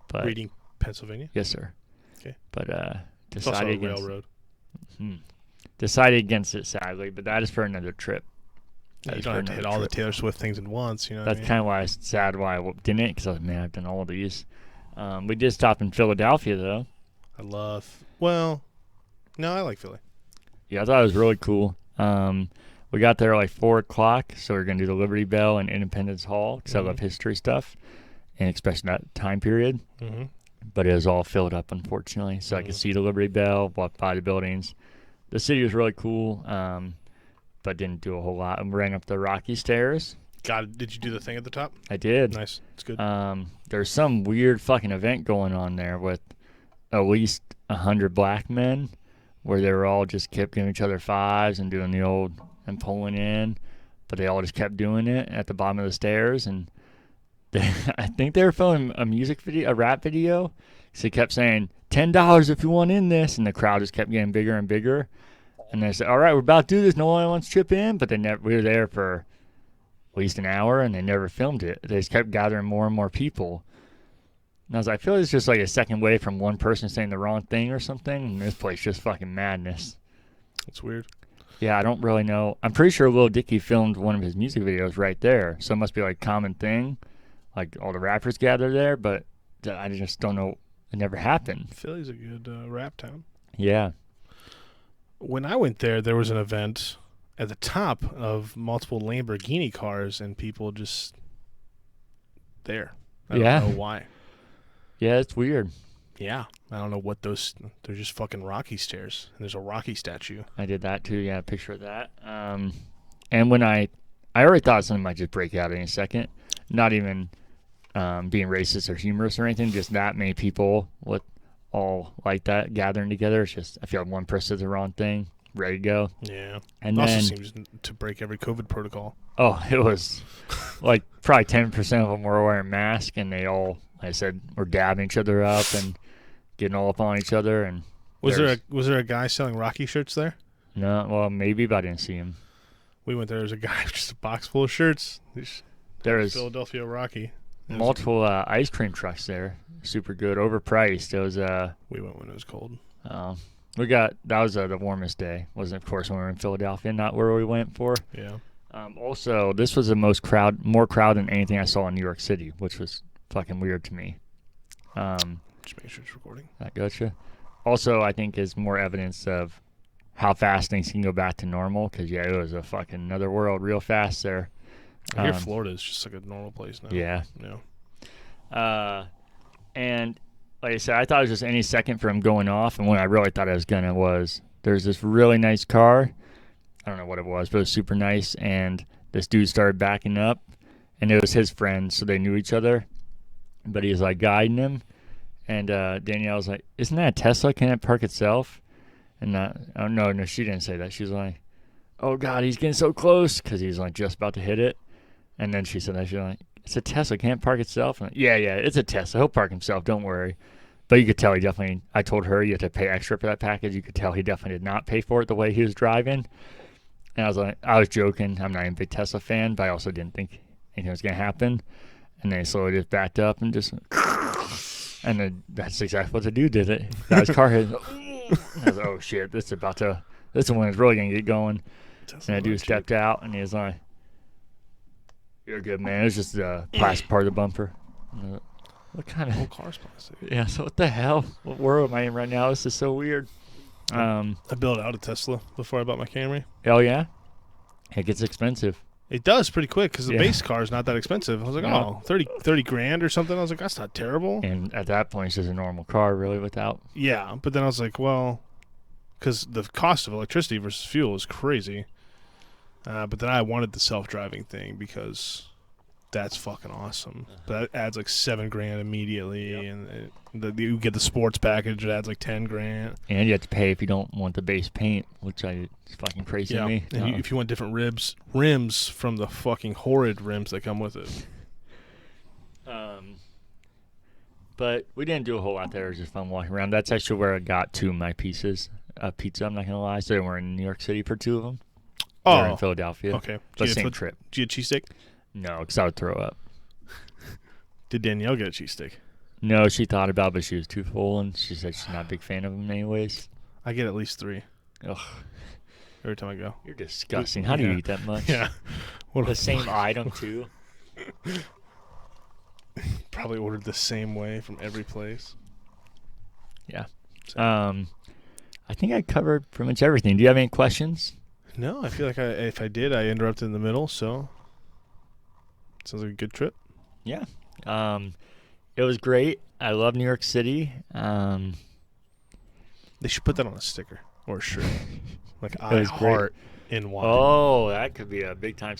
But Reading, Pennsylvania? Yes, sir. Okay. But decided against railroad. Decided against it, sadly, but that is for another trip. Yeah, you don't have to hit all the Taylor Swift things at once, you know. That's kind of why it's sad why I didn't, because I was man, I've done all of these. We did stop in Philadelphia though. I like Philly. Yeah, I thought it was really cool. We got there at 4:00, so we are gonna do the Liberty Bell and Independence Hall because I love history stuff, and especially that time period. Mm-hmm. But it was all filled up, unfortunately, so I could see the Liberty Bell, walk by the buildings. The city was really cool, but didn't do a whole lot. And we ran up the Rocky Stairs. Did you do the thing at the top? I did. Nice. It's good. There's some weird fucking event going on there with at least 100 black men where they were all just kept giving each other fives and doing the old and pulling in, but they all just kept doing it at the bottom of the stairs. And I think they were filming a rap video. So they kept saying, $10 if you want in this. And the crowd just kept getting bigger and bigger. And they said, all right, we're about to do this. No one wants to chip in. But we were there for least an hour, and they never filmed it. They just kept gathering more and more people. And I was like, I feel like it's just like a second way from one person saying the wrong thing or something, and this place just fucking madness. That's weird. Yeah, I don't really know. I'm pretty sure Lil Dicky filmed one of his music videos right there, so it must be like a common thing. Like all the rappers gather there, but I just don't know. It never happened. Philly's a good rap town. Yeah. When I went there, there was an event at the top of multiple Lamborghini cars, and people just there. I don't know why. Yeah, it's weird. Yeah. I don't know what those... They're just fucking Rocky stairs. And there's a Rocky statue. I did that too. Yeah, picture of that. And when I already thought something might just break out in a second. Not even being racist or humorous or anything. Just that many people with all like that gathering together. It's just, I feel like one person does the wrong thing, ready to go. Yeah. And it then, also seems to break every COVID protocol. Oh, it was like probably 10% of them were wearing masks, and they all, like I said, were dabbing each other up and getting all up on each other. And was there a guy selling Rocky shirts there? No, well, maybe, but I didn't see him. We went there. There was a guy with just a box full of shirts. There was Philadelphia Rocky. Multiple ice cream trucks there. Super good, overpriced. It was we went when it was cold. That was the warmest day. Wasn't, of course, when we were in Philadelphia, not where we went for. Yeah. Also, this was the more crowd than anything I saw in New York City, which was fucking weird to me. Just make sure it's recording. I gotcha. Also, I think is more evidence of how fast things can go back to normal. Because it was a fucking another world real fast there. I hear Florida is just like a normal place now. Yeah. Yeah. And like I said, I thought it was just any second for him going off. And when I really thought I was gonna was there's this really nice car. I don't know what it was, but it was super nice. And this dude started backing up, and it was his friend, so they knew each other. But he was like guiding him, and Danielle was like, "Isn't that a Tesla? Can it park itself?" And oh no, she didn't say that. She was like, "Oh God, he's getting so close," because he was like just about to hit it. And then she said that she's like, "It's a Tesla, can't park itself." And yeah, it's a Tesla. He'll park himself. Don't worry. But you could tell he definitely. I told her you have to pay extra for that package. You could tell he definitely did not pay for it the way he was driving. And I was joking. I'm not even a big Tesla fan, but I also didn't think anything was gonna happen. And then he slowly just backed up and just, and then that's exactly what the dude did. It got his car hit. I was like, oh shit, this is when it's really gonna get going. And that dude stepped out, and he was like, "You're good, man. It was just the plastic part of the bumper." What kind of whole car's plastic? Yeah. So what the hell? What world am I in right now? This is so weird. I built out a Tesla before I bought my Camry. Hell yeah. It gets expensive. It does pretty quick because the base car is not that expensive. I was like, 30 grand or something. I was like, that's not terrible. And at that point, it's just a normal car, really, without. Yeah, but then I was like, well, because the cost of electricity versus fuel is crazy. But then I wanted the self-driving thing because that's fucking awesome. But that adds like $7 grand immediately, and you get the sports package. It adds like 10 grand. And you have to pay if you don't want the base paint, which is fucking crazy to me. And if you want different rims from the fucking horrid rims that come with it. But we didn't do a whole lot there. It was just fun walking around. That's actually where I got two of my pieces of pizza. I'm not gonna lie. So we're in New York City for two of them. Oh, we're in Philadelphia. Okay, but same trip. Did you get a cheesesteak? No, because I would throw up. Did Danielle get a cheesesteak? No, she thought about it, but she was too full, and she said she's not a big fan of them anyways. I get at least 3. Ugh. Every time I go. You're disgusting. How do you eat that much? Yeah. The same item, too? Probably ordered the same way from every place. Yeah. I think I covered pretty much everything. Do you have any questions? No, I feel like if I did, I interrupted in the middle, so sounds like a good trip. Yeah. It was great. I love New York City. They should put that on a sticker or a shirt. Like I heart in one. Oh, that could be a big time.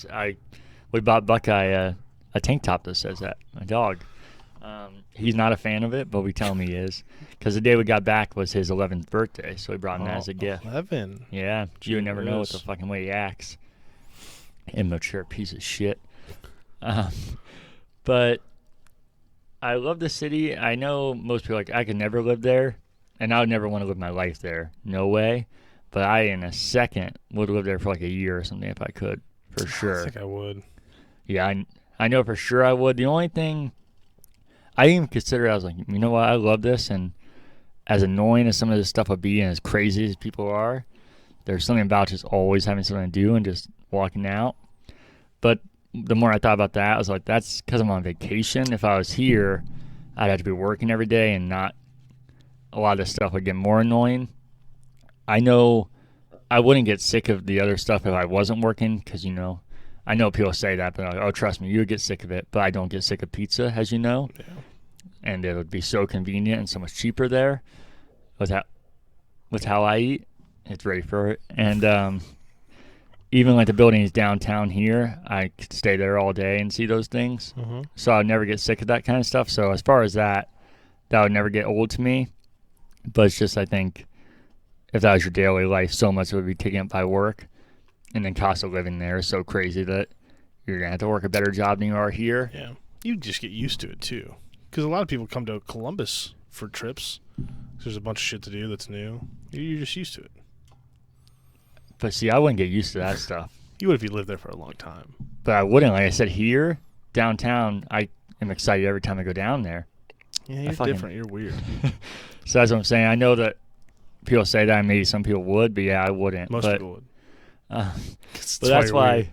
We bought Buckeye a tank top that says that. My dog. He's not a fan of it, but we tell him he is. Because the day we got back was his 11th birthday, so we brought him that as a gift. 11? Yeah. You never know what the fucking way he acts. Immature piece of shit. But I love the city. I know most people I could never live there, and I would never want to live my life there. No way. But I, in a second, would live there for like a year or something if I could, for sure. I think I would. Yeah, I know for sure I would. The only thing I didn't even consider, I was like, you know what, I love this, and as annoying as some of this stuff would be and as crazy as people are, there's something about just always having something to do and just walking out. But the more I thought about that, I was like, that's because I'm on vacation. If I was here, I'd have to be working every day, and not a lot of this stuff would get more annoying. I know I wouldn't get sick of the other stuff if I wasn't working, because, I know people say that, but like, oh, trust me, you would get sick of it. But I don't get sick of pizza, as you know. Yeah. And it would be so convenient and so much cheaper there with how I eat. It's ready for it. And even like the buildings downtown here, I could stay there all day and see those things. Mm-hmm. So I'd never get sick of that kind of stuff. So as far as that would never get old to me. But it's just, I think, if that was your daily life, so much would be taken up by work. And then cost of living there is so crazy that you're going to have to work a better job than you are here. Yeah. You just get used to it, too. Because a lot of people come to Columbus for trips. There's a bunch of shit to do that's new. You're just used to it. But see, I wouldn't get used to that stuff. You would if you lived there for a long time. But I wouldn't. Like I said, here, downtown, I am excited every time I go down there. Yeah, you're different. You're weird. So that's what I'm saying. I know that people say that, and maybe some people would, but yeah, I wouldn't. Most people would. But that's why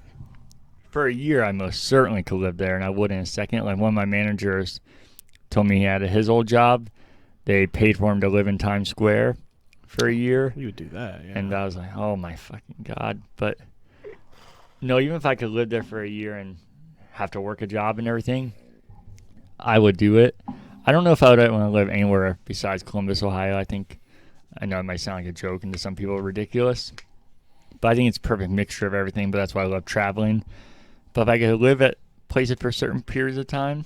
for a year I most certainly could live there, and I would in a second. Like one of my managers told me he had at his old job, they paid for him to live in Times Square for a year. You would do that, yeah. And I was like, oh my fucking God. But no, even if I could live there for a year and have to work a job and everything, I would do it. I don't know if I would want to live anywhere besides Columbus, Ohio. I know it might sound like a joke and to some people ridiculous, but I think it's a perfect mixture of everything, but that's why I love traveling. But if I could live at places for certain periods of time,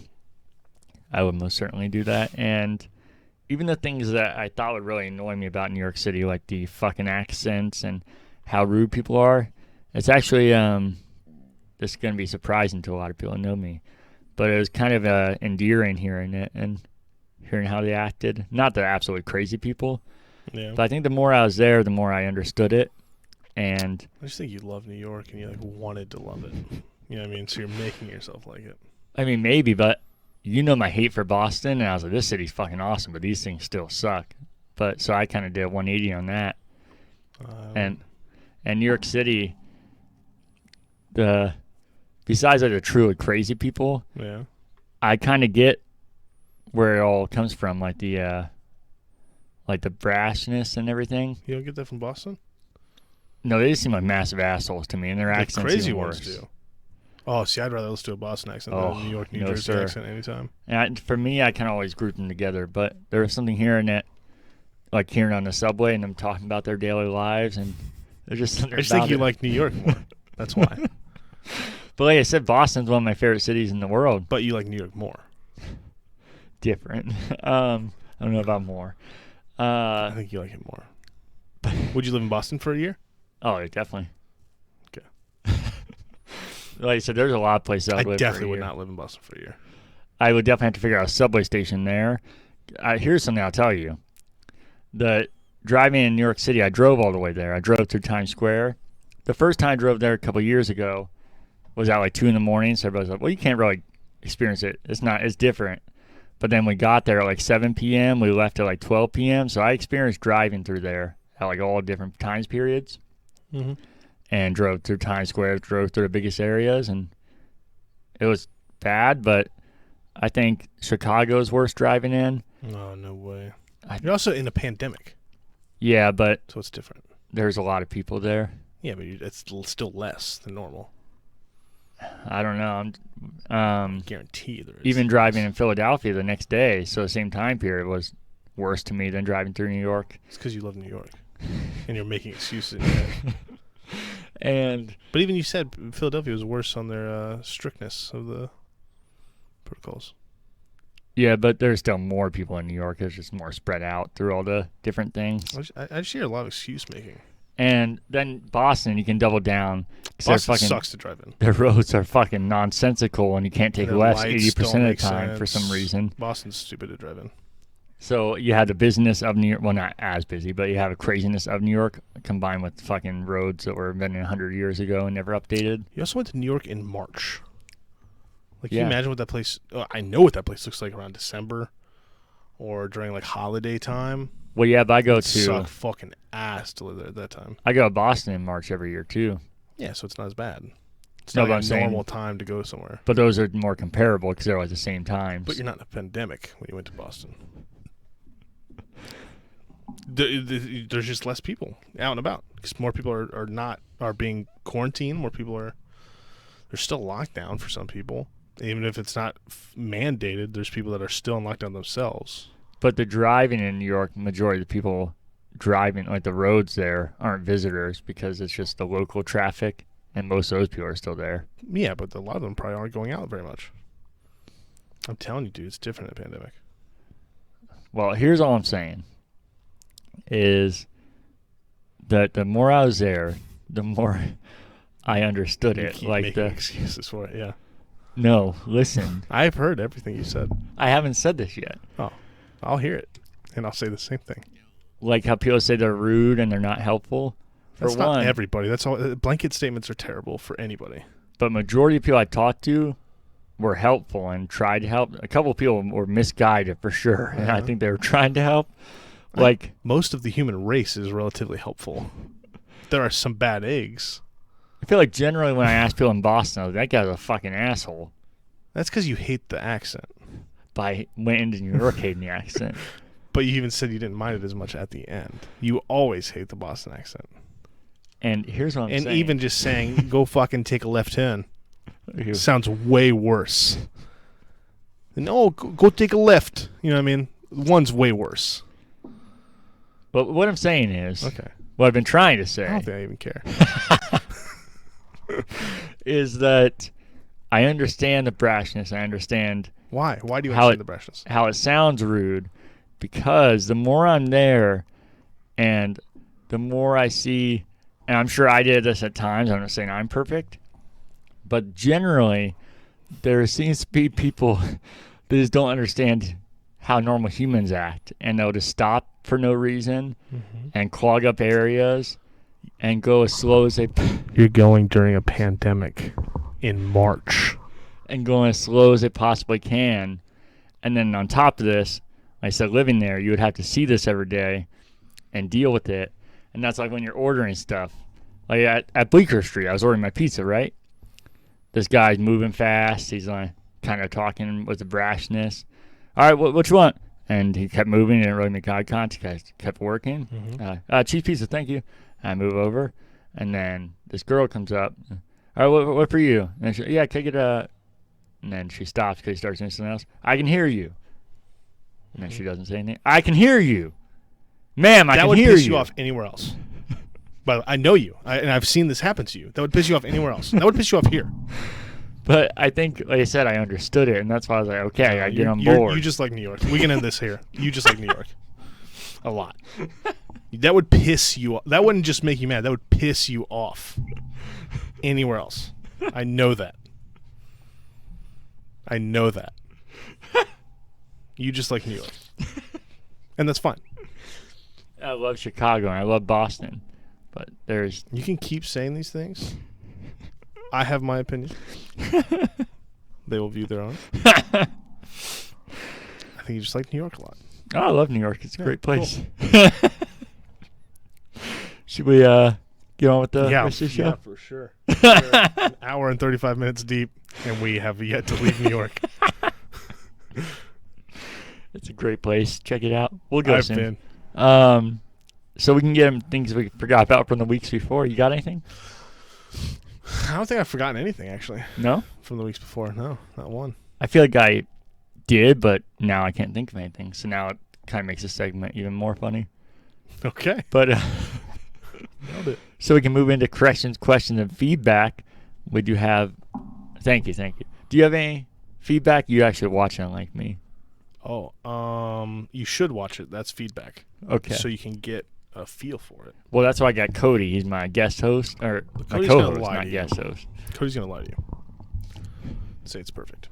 I would most certainly do that. And even the things that I thought would really annoy me about New York City, like the fucking accents and how rude people are, it's actually, this is going to be surprising to a lot of people who know me, but it was kind of endearing hearing it and hearing how they acted. Not the absolutely crazy people, yeah. But I think the more I was there, the more I understood it. And I just think you love New York and you like wanted to love it. You know what I mean? So you're making yourself like it. I mean, maybe, but my hate for Boston, and I was like, this city's fucking awesome, but these things still suck. But so I kind of did a 180 on that. And New York City, besides like the truly crazy people, yeah, I kind of get where it all comes from, like the brashness and everything. You don't get that from Boston? No, they just seem like massive assholes to me, and their accents crazy even ones worse. do. Oh, see, I'd rather listen to a Boston accent than a New York, New Jersey accent anytime. And for me, I kind of always group them together, but there was something hearing it, like hearing on the subway and them talking about their daily lives, and there's just something I just think you like New York more. That's why. But like I said, Boston's one of my favorite cities in the world. But you like New York more. Different. I don't know about more. I think you like it more. Would you live in Boston for a year? Oh, definitely. Okay. Like I said, there's a lot of places I definitely would not live in Boston for a year. I would definitely have to figure out a subway station there. Here's something I'll tell you. The driving in New York City, I drove all the way there. I drove through Times Square. The first time I drove there a couple of years ago was at like 2 a.m. So everybody's like, well, you can't really experience it. It's different. But then we got there at like 7 p.m. We left at like 12 p.m. So I experienced driving through there at like all different times periods. Mm-hmm. And drove through Times Square, drove through the biggest areas, and it was bad, but I think Chicago's worse driving in. Oh, no way. You're also in a pandemic. Yeah, but so it's different. There's a lot of people there. Yeah, but it's still less than normal. I don't know. I guarantee there is. Even driving in Philadelphia the next day, so the same time period was worse to me than driving through New York. It's because you love New York, and you're making excuses in your head. But even you said Philadelphia was worse on their strictness of the protocols. Yeah, but there's still more people in New York. It's just more spread out through all the different things. I just hear a lot of excuse making. And then Boston, you can double down. Boston sucks to drive in. The roads are fucking nonsensical, and you can't take left 80% of the time sense. For some reason. Boston's stupid to drive in. So you had the busyness of New York. Well, not as busy, but you have a craziness of New York combined with fucking roads that were invented 100 years ago and never updated. You also went to New York in March. Like, can you imagine what that place... I know what that place looks like around December or during, like, holiday time. Well, yeah, but I go to... suck fucking ass to live there at that time. I go to Boston in March every year, too. Yeah, so it's not as bad. It's No, not but like I'm a normal saying- time to go somewhere. But those are more comparable because they're at the same time. But you're not in a pandemic when you went to Boston. There's just less people out and about because more people are being quarantined. More people are. There's still lockdown for some people, even if it's not mandated. There's people that are still in lockdown themselves. But the driving in New York, majority of the people driving, like the roads there, aren't visitors because it's just the local traffic, and most of those people are still there. Yeah, but a lot of them probably aren't going out very much. I'm telling you, dude, it's different in a pandemic. Well, here's all I'm saying is that the more I was there, the more I understood You it. keep Like making excuses for it, yeah. No, listen. I've heard everything you said. I haven't said this yet. Oh, I'll hear it, and I'll say the same thing. Like how people say they're rude and they're not helpful. That's not everybody. That's all. Blanket statements are terrible for anybody. But majority of people I talked to were helpful and tried to help. A couple of people were misguided for sure, and I think they were trying to help. Like most of the human race is relatively helpful. There are some bad eggs. I feel like generally when I ask people in Boston, that guy's a fucking asshole. That's because you hate the accent. But I went into New York hating the accent. But you even said you didn't mind it as much at the end. You always hate the Boston accent. And here's what I'm saying. And even just saying, go fucking take a left turn sounds way worse. No, go take a left. You know what I mean? One's way worse. But what I'm saying is, okay. What I've been trying to say, I don't think I even care, is that I understand the brashness. I understand why. Why do you understand the brashness? How it sounds rude, because the more I'm there, and the more I see, and I'm sure I did this at times. I'm not saying I'm perfect, but generally, there seems to be people that just don't understand how normal humans act, and they'll just stop for no reason and clog up areas and go as slow as they... You're going during a pandemic in March. And going as slow as they possibly can. And then on top of this, like I said, living there, you would have to see this every day and deal with it. And that's like when you're ordering stuff. Like at Bleecker Street, I was ordering my pizza, right? This guy's moving fast. He's like kind of talking with the brashness. All right, what you want? And he kept moving. He didn't really make eye contact. Kept working. Cheese pizza, thank you. I move over, and then this girl comes up. All right, what for you? And she, yeah, can I get a... And then she stops because he starts saying something else. I can hear you. And then she doesn't say anything. I can hear you. Ma'am, I can hear you. That would piss you off anywhere else. But I know you, and I've seen this happen to you. That would piss you off anywhere else. That would piss you off here. But I think, like I said, I understood it, and that's why I was like, okay, I gotta get on board. You just like New York. We can end this here. You just like New York. A lot. That would piss you off. That wouldn't just make you mad. That would piss you off anywhere else. I know that. I know that. You just like New York. And that's fine. I love Chicago, and I love Boston. But there's... You can keep saying these things. I have my opinion. They will view their own. I think you just like New York a lot. Oh, I love New York. It's a great place. Cool. Should we get on with the rest of the show? Yeah, for sure. We're an hour and 35 minutes deep, and we have yet to leave New York. It's a great place. Check it out. We'll go soon. Been. So we can get them things we forgot about from the weeks before. You got anything? I don't think I've forgotten anything, actually. No? From the weeks before. No, not one. I feel like I did, but now I can't think of anything. So now it kind of makes the segment even more funny. Okay. But nailed it. So we can move into corrections, questions, and feedback. We do have... Thank you. Do you have any feedback? You actually watching it like me. Oh, you should watch it. That's feedback. Okay. So you can get a feel for it. Well, that's why I got Cody. He's my guest host, or my co-host, not guest host. Cody's going to lie to you. Say it's perfect.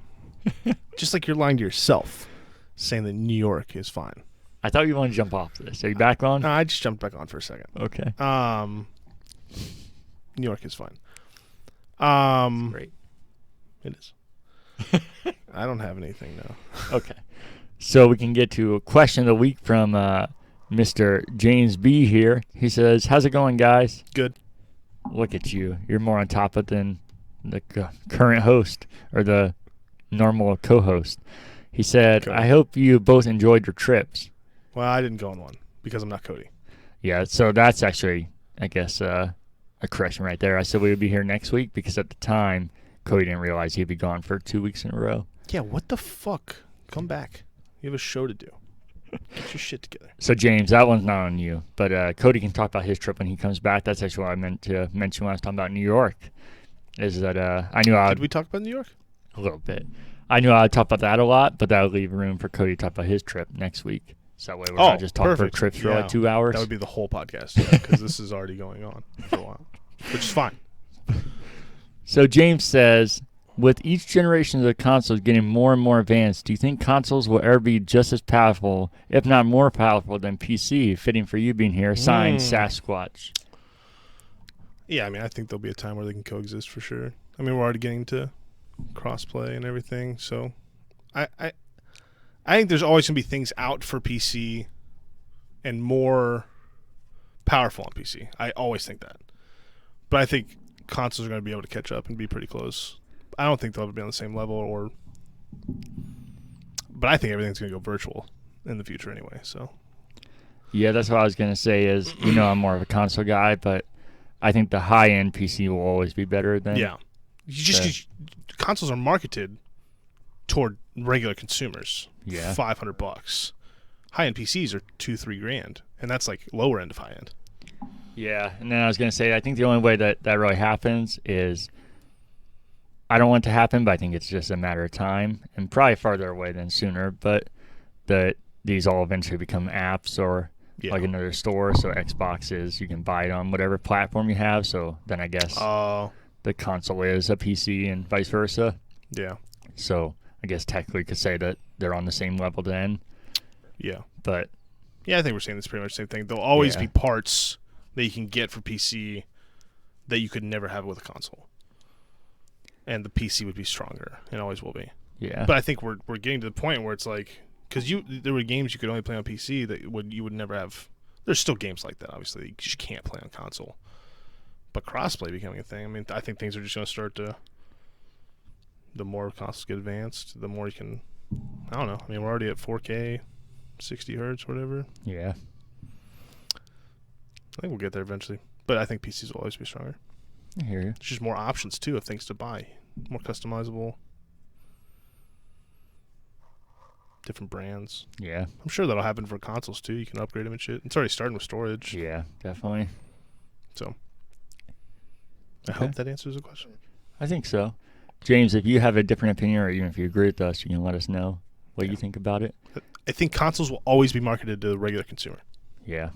Just like you're lying to yourself, saying that New York is fine. I thought you wanted to jump off this. Are you back on? I just jumped back on for a second. Okay. New York is fine. Great. It is. I don't have anything, no. Okay. So we can get to a question of the week from Mr. James B. here. He says, how's it going, guys? Good. Look at you. You're more on top of it than the current host or the normal co-host. He said, Cody. I hope you both enjoyed your trips. Well, I didn't go on one because I'm not Cody. Yeah, so that's actually, I guess, a correction right there. I said we would be here next week because at the time, Cody didn't realize he'd be gone for 2 weeks in a row. Yeah, what the fuck? Come back. You have a show to do. Get your shit together. So, James, that one's not on you. But Cody can talk about his trip when he comes back. That's actually what I meant to mention when I was talking about New York. Is that I knew I would... Did we talk about New York? A little bit. I knew I would talk about that a lot, but that would leave room for Cody to talk about his trip next week. So that way we're not just talking for trips for like 2 hours. That would be the whole podcast, because this is already going on for a while, which is fine. So James says, with each generation of the consoles getting more and more advanced, do you think consoles will ever be just as powerful, if not more powerful, than PC? Fitting for you being here. Signed, Sasquatch. Yeah, I mean, I think there'll be a time where they can coexist for sure. I mean, we're already getting to crossplay and everything, so I think there's always going to be things out for PC and more powerful on PC. I always think that. But I think consoles are going to be able to catch up and be pretty close. I don't think they'll ever be on the same level, but I think everything's going to go virtual in the future anyway. So yeah, that's what I was going to say is, I'm more of a console guy, but I think the high-end PC will always be better than... Yeah. Consoles are marketed toward regular consumers. Yeah. $500. High-end PCs are $2-3 grand, and that's like lower end of high-end. Yeah, and then I was going to say, I think the only way that really happens is... I don't want it to happen, but I think it's just a matter of time, and probably farther away than sooner, but that these all eventually become apps or like another store, so Xbox you can buy it on whatever platform you have, so then I guess the console is a PC and vice versa. Yeah. So I guess technically could say that they're on the same level then. Yeah. But yeah, I think we're saying this pretty much the same thing. There'll always be parts that you can get for PC that you could never have with a console. And the PC would be stronger. It always will be. Yeah. But I think we're getting to the point where it's like, because there were games you could only play on PC that you would never have. There's still games like that, obviously, you just can't play on console. But crossplay becoming a thing. I mean, I think things are just going to start to. The more consoles get advanced, the more you can. I don't know. I mean, we're already at 4K, 60 hertz, whatever. Yeah. I think we'll get there eventually. But I think PCs will always be stronger. I hear you. There's just more options too of things to buy, more customizable. Different brands. Yeah. I'm sure that'll happen for consoles too. You can upgrade them and shit. It's already starting with storage. Yeah, definitely. So, I hope that answers the question. I think so. James, if you have a different opinion or even if you agree with us, you can let us know what you think about it. I think consoles will always be marketed to the regular consumer. Yeah.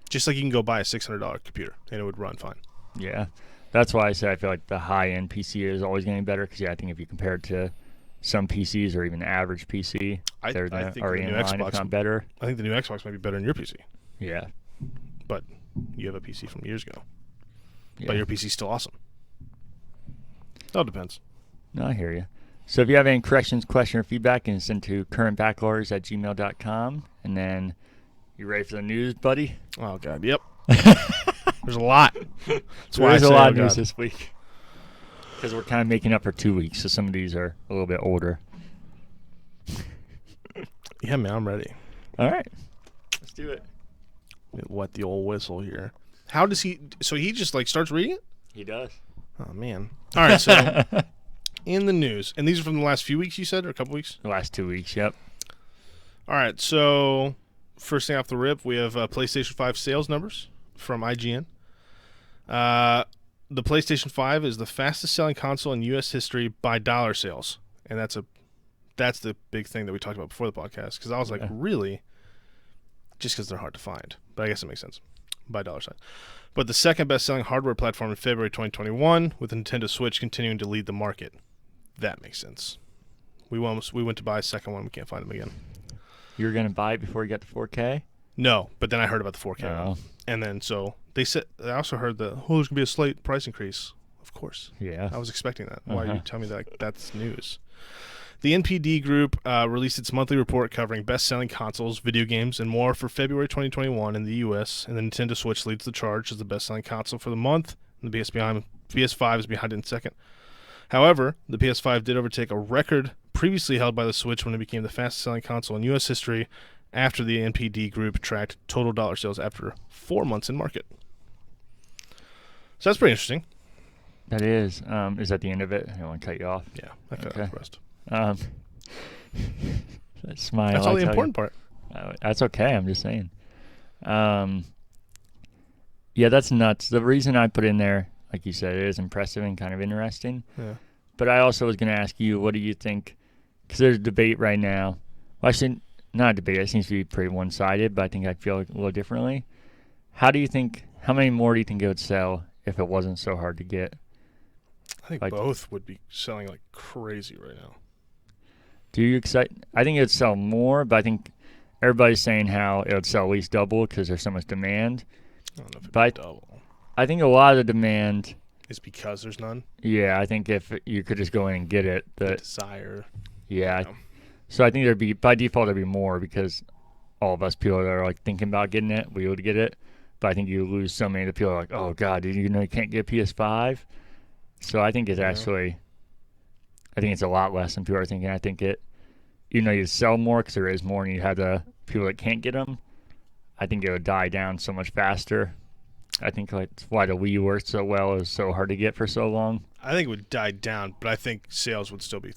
Just like you can go buy a $600 computer and it would run fine. Yeah. That's why I say I feel like the high-end PC is always getting better because, I think if you compare it to some PCs or even average PC, they're already in line, if not better. I think the new Xbox might be better than your PC. Yeah. But you have a PC from years ago. Yeah. But your PC's still awesome. It all depends. No, I hear you. So if you have any corrections, question, or feedback, you can send to currentbackloggers@gmail.com. And then, you ready for the news, buddy? Oh, God. Yep. There's a lot. There's a lot of news this week. Because we're kind of making up for 2 weeks, so some of these are a little bit older. Yeah, man, I'm ready. All right. Let's do it. Wet the old whistle here. How does he... So he just, starts reading it? He does. Oh, man. All right, so... in the news. And these are from the last few weeks, you said? Or a couple weeks? The last 2 weeks, yep. All right, so... First thing off the rip, we have PlayStation 5 sales numbers from IGN. The PlayStation 5 is the fastest-selling console in U.S. history by dollar sales. And that's the big thing that we talked about before the podcast. Because I was like, really? Just because they're hard to find. But I guess it makes sense. By dollar sign. But the second best-selling hardware platform in February 2021, with the Nintendo Switch continuing to lead the market. That makes sense. We went to buy a second one. We can't find them again. You were going to buy it before you got the 4K? No, but then I heard about the 4K. Oh. And then, so, they said, I also heard there's going to be a slight price increase. Of course. Yeah. I was expecting that. Why are you telling me that that's news? The NPD Group released its monthly report covering best-selling consoles, video games, and more for February 2021 in the U.S., and the Nintendo Switch leads the charge as the best-selling console for the month, and the PS5 is behind it in second. However, the PS5 did overtake a record previously held by the Switch when it became the fastest-selling console in U.S. history after the NPD Group tracked total dollar sales after 4 months in market. So that's pretty interesting. That is. Is that the end of it? I don't want to cut you off. Yeah, I cut off the rest. That smile. That's all the important part. That's okay. I'm just saying. Yeah, that's nuts. The reason I put in there, like you said, it is impressive and kind of interesting. Yeah. But I also was going to ask you, what do you think? Because there's a debate right now. Well, actually, not a debate. It seems to be pretty one-sided, but I think I feel a little differently. How many more do you think it would sell if it wasn't so hard to get? I think both would be selling like crazy right now. I think it would sell more, but I think everybody's saying how it would sell at least double because there's so much demand. I don't know if it would double. I think a lot of the demand is because there's none. Yeah, I think if you could just go in and get it, the desire. Yeah. So I think by default there'd be more because all of us people that are like thinking about getting it, we would get it. But I think you lose so many of the people are like, oh God, did you know you can't get a PS5? So I think it's actually, I think it's a lot less than people are thinking. I think you'd sell more because there is more, and you have the people that can't get them. I think it would die down so much faster. I think that's why the Wii worked so well. It was so hard to get for so long. I think it would die down, but I think sales would still be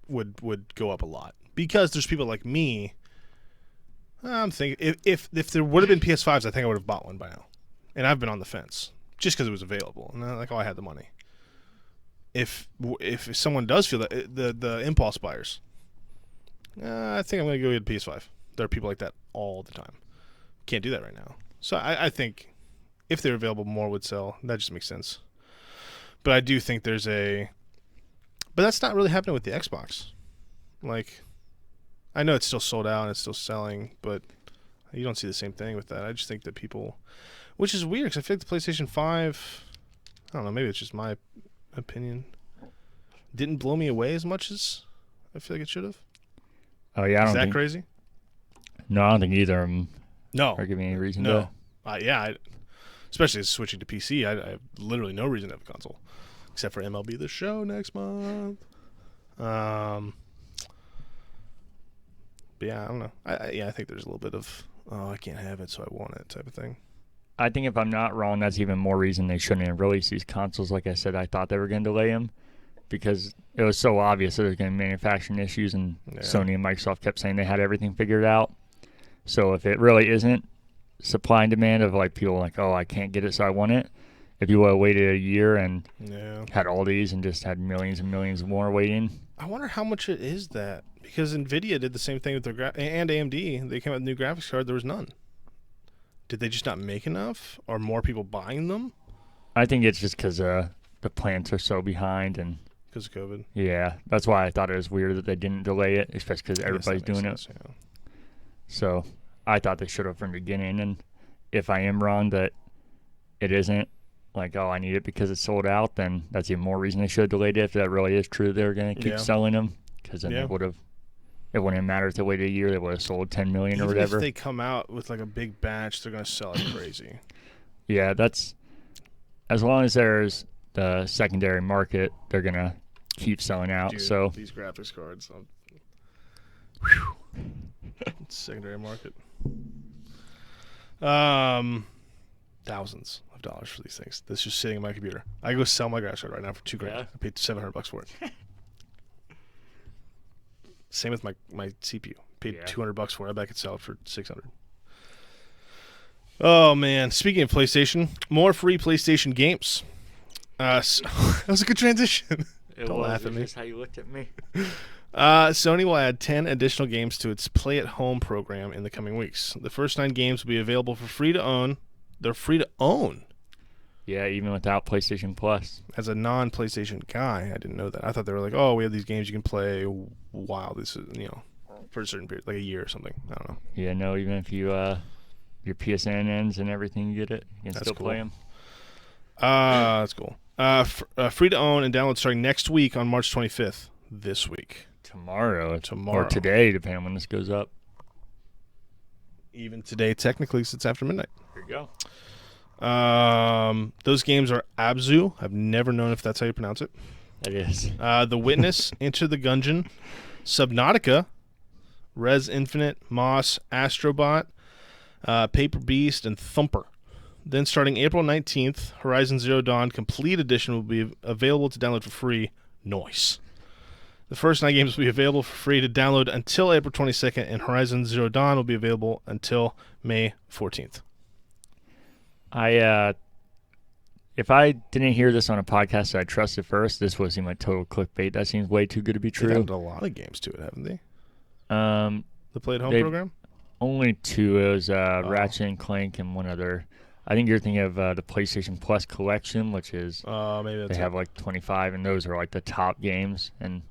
would go up a lot because there's people like me. I'm thinking if there would have been PS5s, I think I would have bought one by now, and I've been on the fence just because it was available, and I had the money. If someone does feel that the impulse buyers, I think I'm going to go get a PS5. There are people like that all the time. Can't do that right now. So I think if they're available, more would sell. That just makes sense. But I do think but that's not really happening with the Xbox. Like, I know it's still sold out and it's still selling, but you don't see the same thing with that. I just think that people, which is weird because I feel like the PlayStation 5, I don't know, maybe it's just my opinion, didn't blow me away as much as I feel like it should have. Oh yeah, Is that crazy? No, I don't think either of them are giving me any reason to. Especially switching to PC, I have literally no reason to have a console except for MLB The Show next month. But yeah, I don't know. I think there's a little bit of I can't have it, so I want it type of thing. I think if I'm not wrong, that's even more reason they shouldn't have released these consoles. Like I said, I thought they were going to delay them because it was so obvious that there's going to be manufacturing issues, and Sony and Microsoft kept saying they had everything figured out. So if it really isn't supply and demand of like people like, oh, I can't get it, so I want it. If you would have waited a year and had all these and just had millions and millions more waiting. I wonder how much it is that, because NVIDIA did the same thing with their and AMD. They came out with a new graphics card. There was none. Did they just not make enough? Or more people buying them? I think it's just because the plants are so behind and because of COVID. Yeah, that's why I thought it was weird that they didn't delay it, especially because everybody's doing it. Yeah. So I thought they should have from the beginning. And if I am wrong that it isn't like, oh, I need it because it's sold out, then that's even more reason they should have delayed it. If that really is true, they're going to keep selling them, because then it wouldn't have mattered if they waited a year. They would have sold 10 million or whatever. If they come out with like a big batch, they're going to sell it crazy. Yeah, that's as long as there's the secondary market, they're going to keep selling out. Dude, so these graphics cards, secondary market. Thousands of dollars for these things. This is just sitting in my computer. I go sell my graphics card right now for $2,000. Yeah. I paid $700 for it. Same with my CPU. Paid $200 for it. I bet I could sell it for $600. Oh man! Speaking of PlayStation, more free PlayStation games. So, that was a good transition. Don't laugh at me. That's how you looked at me. Sony will add 10 additional games to its Play at Home program in the coming weeks. The first 9 games will be available for free to own. They're free to own. Yeah, even without PlayStation Plus. As a non-PlayStation guy, I didn't know that. I thought they were like, oh, we have these games you can play while this is, for a certain period, like a year or something. I don't know. Yeah, no, even if you your PSN ends and everything, you get it. You can still play them. That's cool. Free to own and download starting next week on March 25th. this week. Tomorrow. Or today, depending on when this goes up. Even today, technically, since it's after midnight. There you go. Those games are Abzu. I've never known if that's how you pronounce it. It is. The Witness, Enter the Gungeon, Subnautica, Res Infinite, Moss, Astrobot, Paper Beast, and Thumper. Then starting April 19th, Horizon Zero Dawn Complete Edition will be available to download for free. Nice. The first 9 games will be available for free to download until April 22nd, and Horizon Zero Dawn will be available until May 14th. If I didn't hear this on a podcast that I trusted first, this would seem like total clickbait. That seems way too good to be true. They've added a lot of games to it, haven't they? The Play at Home program? Only 2. It was Ratchet and Clank and one other. I think you're thinking of the PlayStation Plus collection, which is maybe that's they have like 25, and those are like the top games. And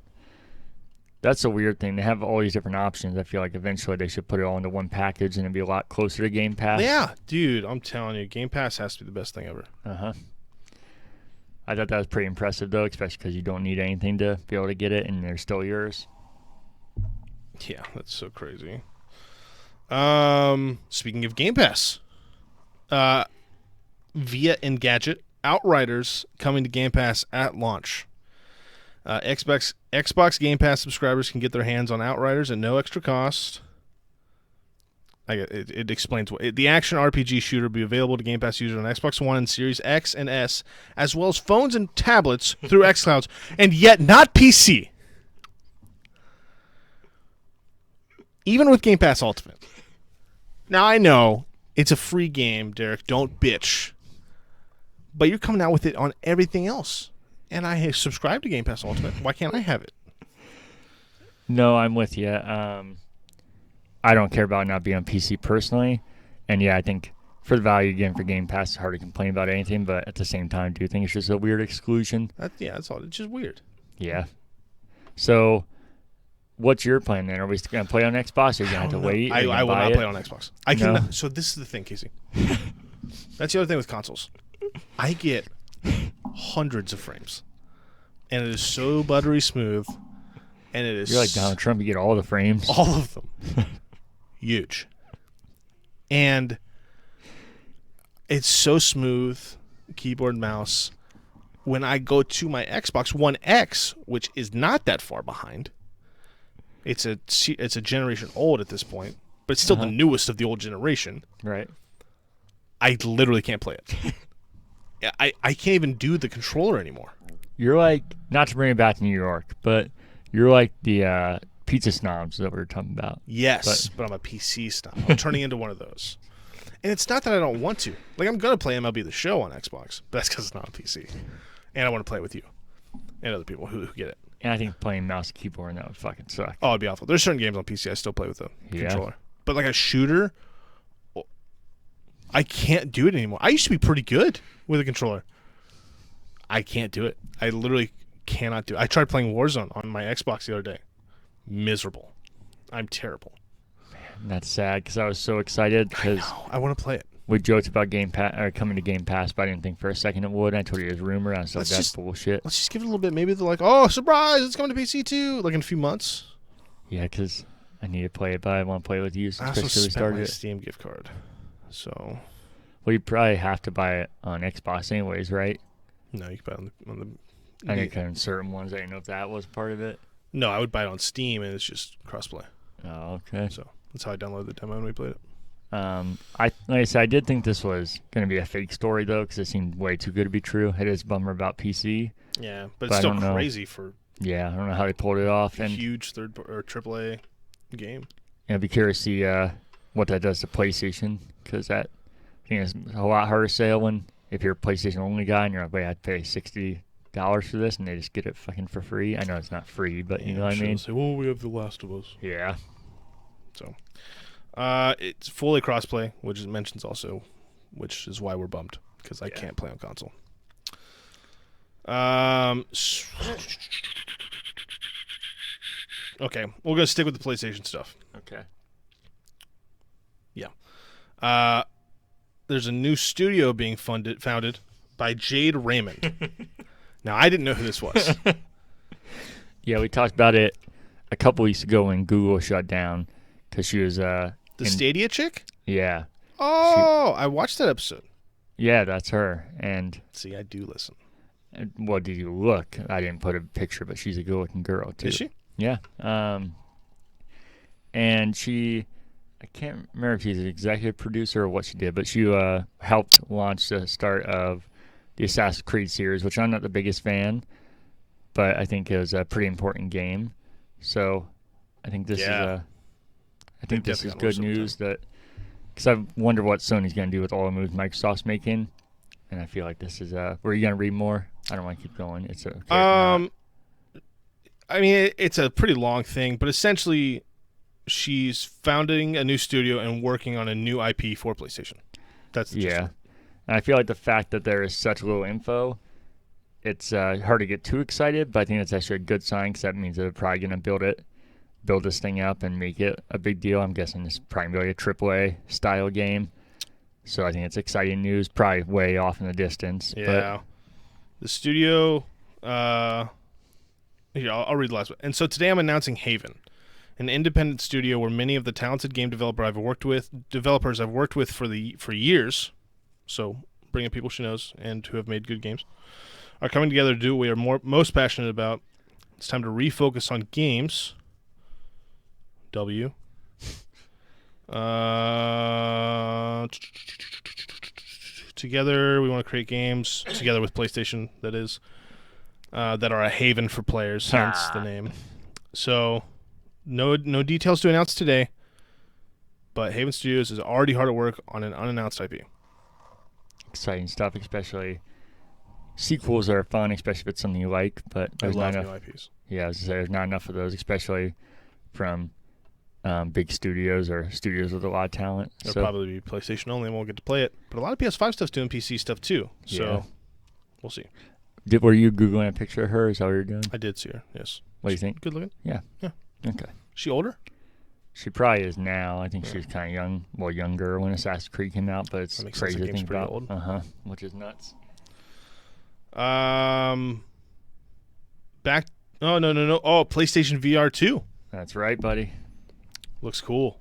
that's a weird thing. They have all these different options. I feel like eventually they should put it all into one package, and it'd be a lot closer to Game Pass. Yeah, dude, I'm telling you, Game Pass has to be the best thing ever. I thought that was pretty impressive, though, especially because you don't need anything to be able to get it, and they're still yours. Yeah, that's so crazy. Speaking of Game Pass, via Engadget, Outriders coming to Game Pass at launch. Xbox Game Pass subscribers can get their hands on Outriders at no extra cost. It explains what the action RPG shooter will be available to Game Pass users on Xbox One and Series X and S, as well as phones and tablets through xClouds, and yet not PC. Even with Game Pass Ultimate. Now, I know it's a free game, Derek. Don't bitch. But you're coming out with it on everything else. And I subscribe to Game Pass Ultimate. Why can't I have it? No, I'm with you. I don't care about not being on PC personally. And, yeah, I think for the value again for Game Pass, it's hard to complain about anything. But at the same time, do you think it's just a weird exclusion? That's all. It's just weird. Yeah. So, what's your plan then? Are we going to play on Xbox? Or are you going to have to wait? I will not play on Xbox. So this is the thing, Casey. That's the other thing with consoles. I get hundreds of frames. And it is so buttery smooth. And it is... You're like Donald Trump. You get all the frames. All of them. Huge. And it's so smooth, keyboard, mouse. When I go to my Xbox One X, which is not that far behind, it's a generation old at this point, but it's still the newest of the old generation. Right. I literally can't play it. I can't even do the controller anymore. You're like, not to bring it back to New York, but you're like the pizza snobs that we were talking about. Yes, but I'm a PC snob. I'm turning into one of those. And it's not that I don't want to. Like, I'm going to play MLB The Show on Xbox, but that's because it's not on PC. And I want to play with you and other people who get it. And I think playing mouse and keyboard, that would fucking suck. Oh, it'd be awful. There's certain games on PC I still play with the controller. But like a shooter, I can't do it anymore. I used to be pretty good with a controller. I can't do it. I literally cannot do it. I tried playing Warzone on my Xbox the other day. Miserable. I'm terrible. Man, that's sad because I was so excited because I want to play it. We joked about Game Pass or coming to Game Pass, but I didn't think for a second it would. I told you it was rumor. I was like, that's bullshit. Let's just give it a little bit. Maybe they're like, oh, surprise, it's coming to PC too, like in a few months. Yeah, because I need to play it, but I want to play with you. I also spent my Steam gift card. So. Well, you probably have to buy it on Xbox anyways, right? No, you can buy it on the I think on certain ones. I didn't know if that was part of it. No, I would buy it on Steam, and it's just crossplay. Oh, okay. So that's how I downloaded the demo when we played it. Like I said, I did think this was going to be a fake story, though, because it seemed way too good to be true. It is a bummer about PC. Yeah, but it's still crazy for... Yeah, I don't know how they pulled it off. A huge AAA game. I'd be curious to see what that does to PlayStation, because that it's a lot harder to sell when if you're a PlayStation only guy and you're like, wait, I'd pay $60 for this, and they just get it fucking for free. I know it's not free, but you know what I mean? Say, well, we have The Last of Us. Yeah. So, it's fully crossplay, which it mentions also, which is why we're bummed, because I can't play on console. Okay, we're going to stick with the PlayStation stuff. Okay. Yeah. There's a new studio being founded by Jade Raymond. Now, I didn't know who this was. Yeah, we talked about it a couple weeks ago when Google shut down because she was The Stadia chick? Yeah. Oh, I watched that episode. Yeah, that's her. And see, I do listen. What did you look? I didn't put a picture, but she's a good-looking girl too. Is she? Yeah. And I can't remember if she's an executive producer or what she did, but she helped launch the start of the Assassin's Creed series, which I'm not the biggest fan, but I think it was a pretty important game. So I think this is good news because I wonder what Sony's going to do with all the moves Microsoft's making, and I feel like this is were you going to read more? I don't want to keep going. It's okay. I mean, it's a pretty long thing, but essentially, she's founding a new studio and working on a new IP for PlayStation. That's the gist. And I feel like the fact that there is such little info, it's hard to get too excited, but I think it's actually a good sign because that means they're probably going to build this thing up and make it a big deal. I'm guessing it's probably a AAA style game. So I think it's exciting news, probably way off in the distance. Yeah. The studio, I'll read the last one. And so today I'm announcing Haven, an independent studio where many of the talented game developers I've worked with for years, so bringing people she knows and who have made good games, are coming together to do what we are most passionate about. It's time to refocus on games. Together, we want to create games together with PlayStation, that is, that are a haven for players, hence the name. So, no details to announce today, but Haven Studios is already hard at work on an unannounced IP. Exciting stuff, especially sequels are fun, especially if it's something you like. But I there's love not new enough. IPs. Yeah, I was gonna say there's not enough of those, especially from big studios or studios with a lot of talent. It'll probably be PlayStation only, and we'll get to play it. But a lot of PS5 stuff's doing PC stuff too, so we'll see. Were you Googling a picture of her? Is that what you're doing? I did see her, yes. What do you think? Good looking? Yeah. Yeah. Okay. She older? She probably is now. I think she was kind of young, younger when Assassin's Creed came out, but it's crazy to think about. Old. Which is nuts. No. Oh, PlayStation VR 2. That's right, buddy. Looks cool.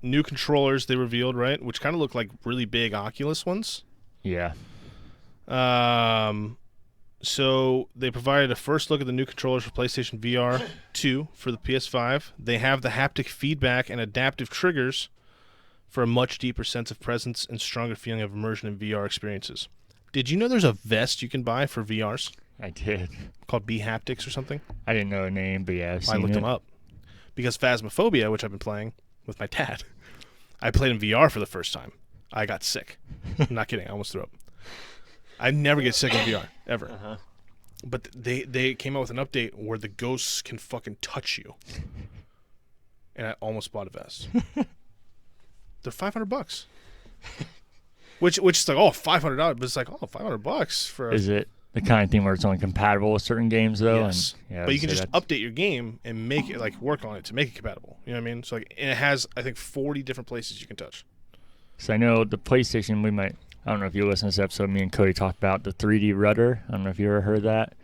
New controllers they revealed, right? Which kind of look like really big Oculus ones. Yeah. So they provided a first look at the new controllers for PlayStation VR 2 for the PS5. They have the haptic feedback and adaptive triggers for a much deeper sense of presence and stronger feeling of immersion in VR experiences. Did you know there's a vest you can buy for VRs? I did. Called BAAACCK or something? I didn't know the name, but yeah, I looked them up. Because Phasmophobia, which I've been playing with my dad, I played in VR for the first time. I got sick. I'm not kidding. I almost threw up. I never get sick in VR, ever. But they came out with an update where the ghosts can fucking touch you. And I almost bought a vest. They're $500. Which is like, $500, but it's like, $500 for Is it the kind of thing where it's only compatible with certain games though? Yes. And, but you can just update your game and make it work on it to make it compatible. You know what I mean? So and it has I think 40 different places you can touch. So I know the PlayStation I don't know if you listened to this episode, me and Cody talked about the 3D rudder. I don't know if you ever heard that.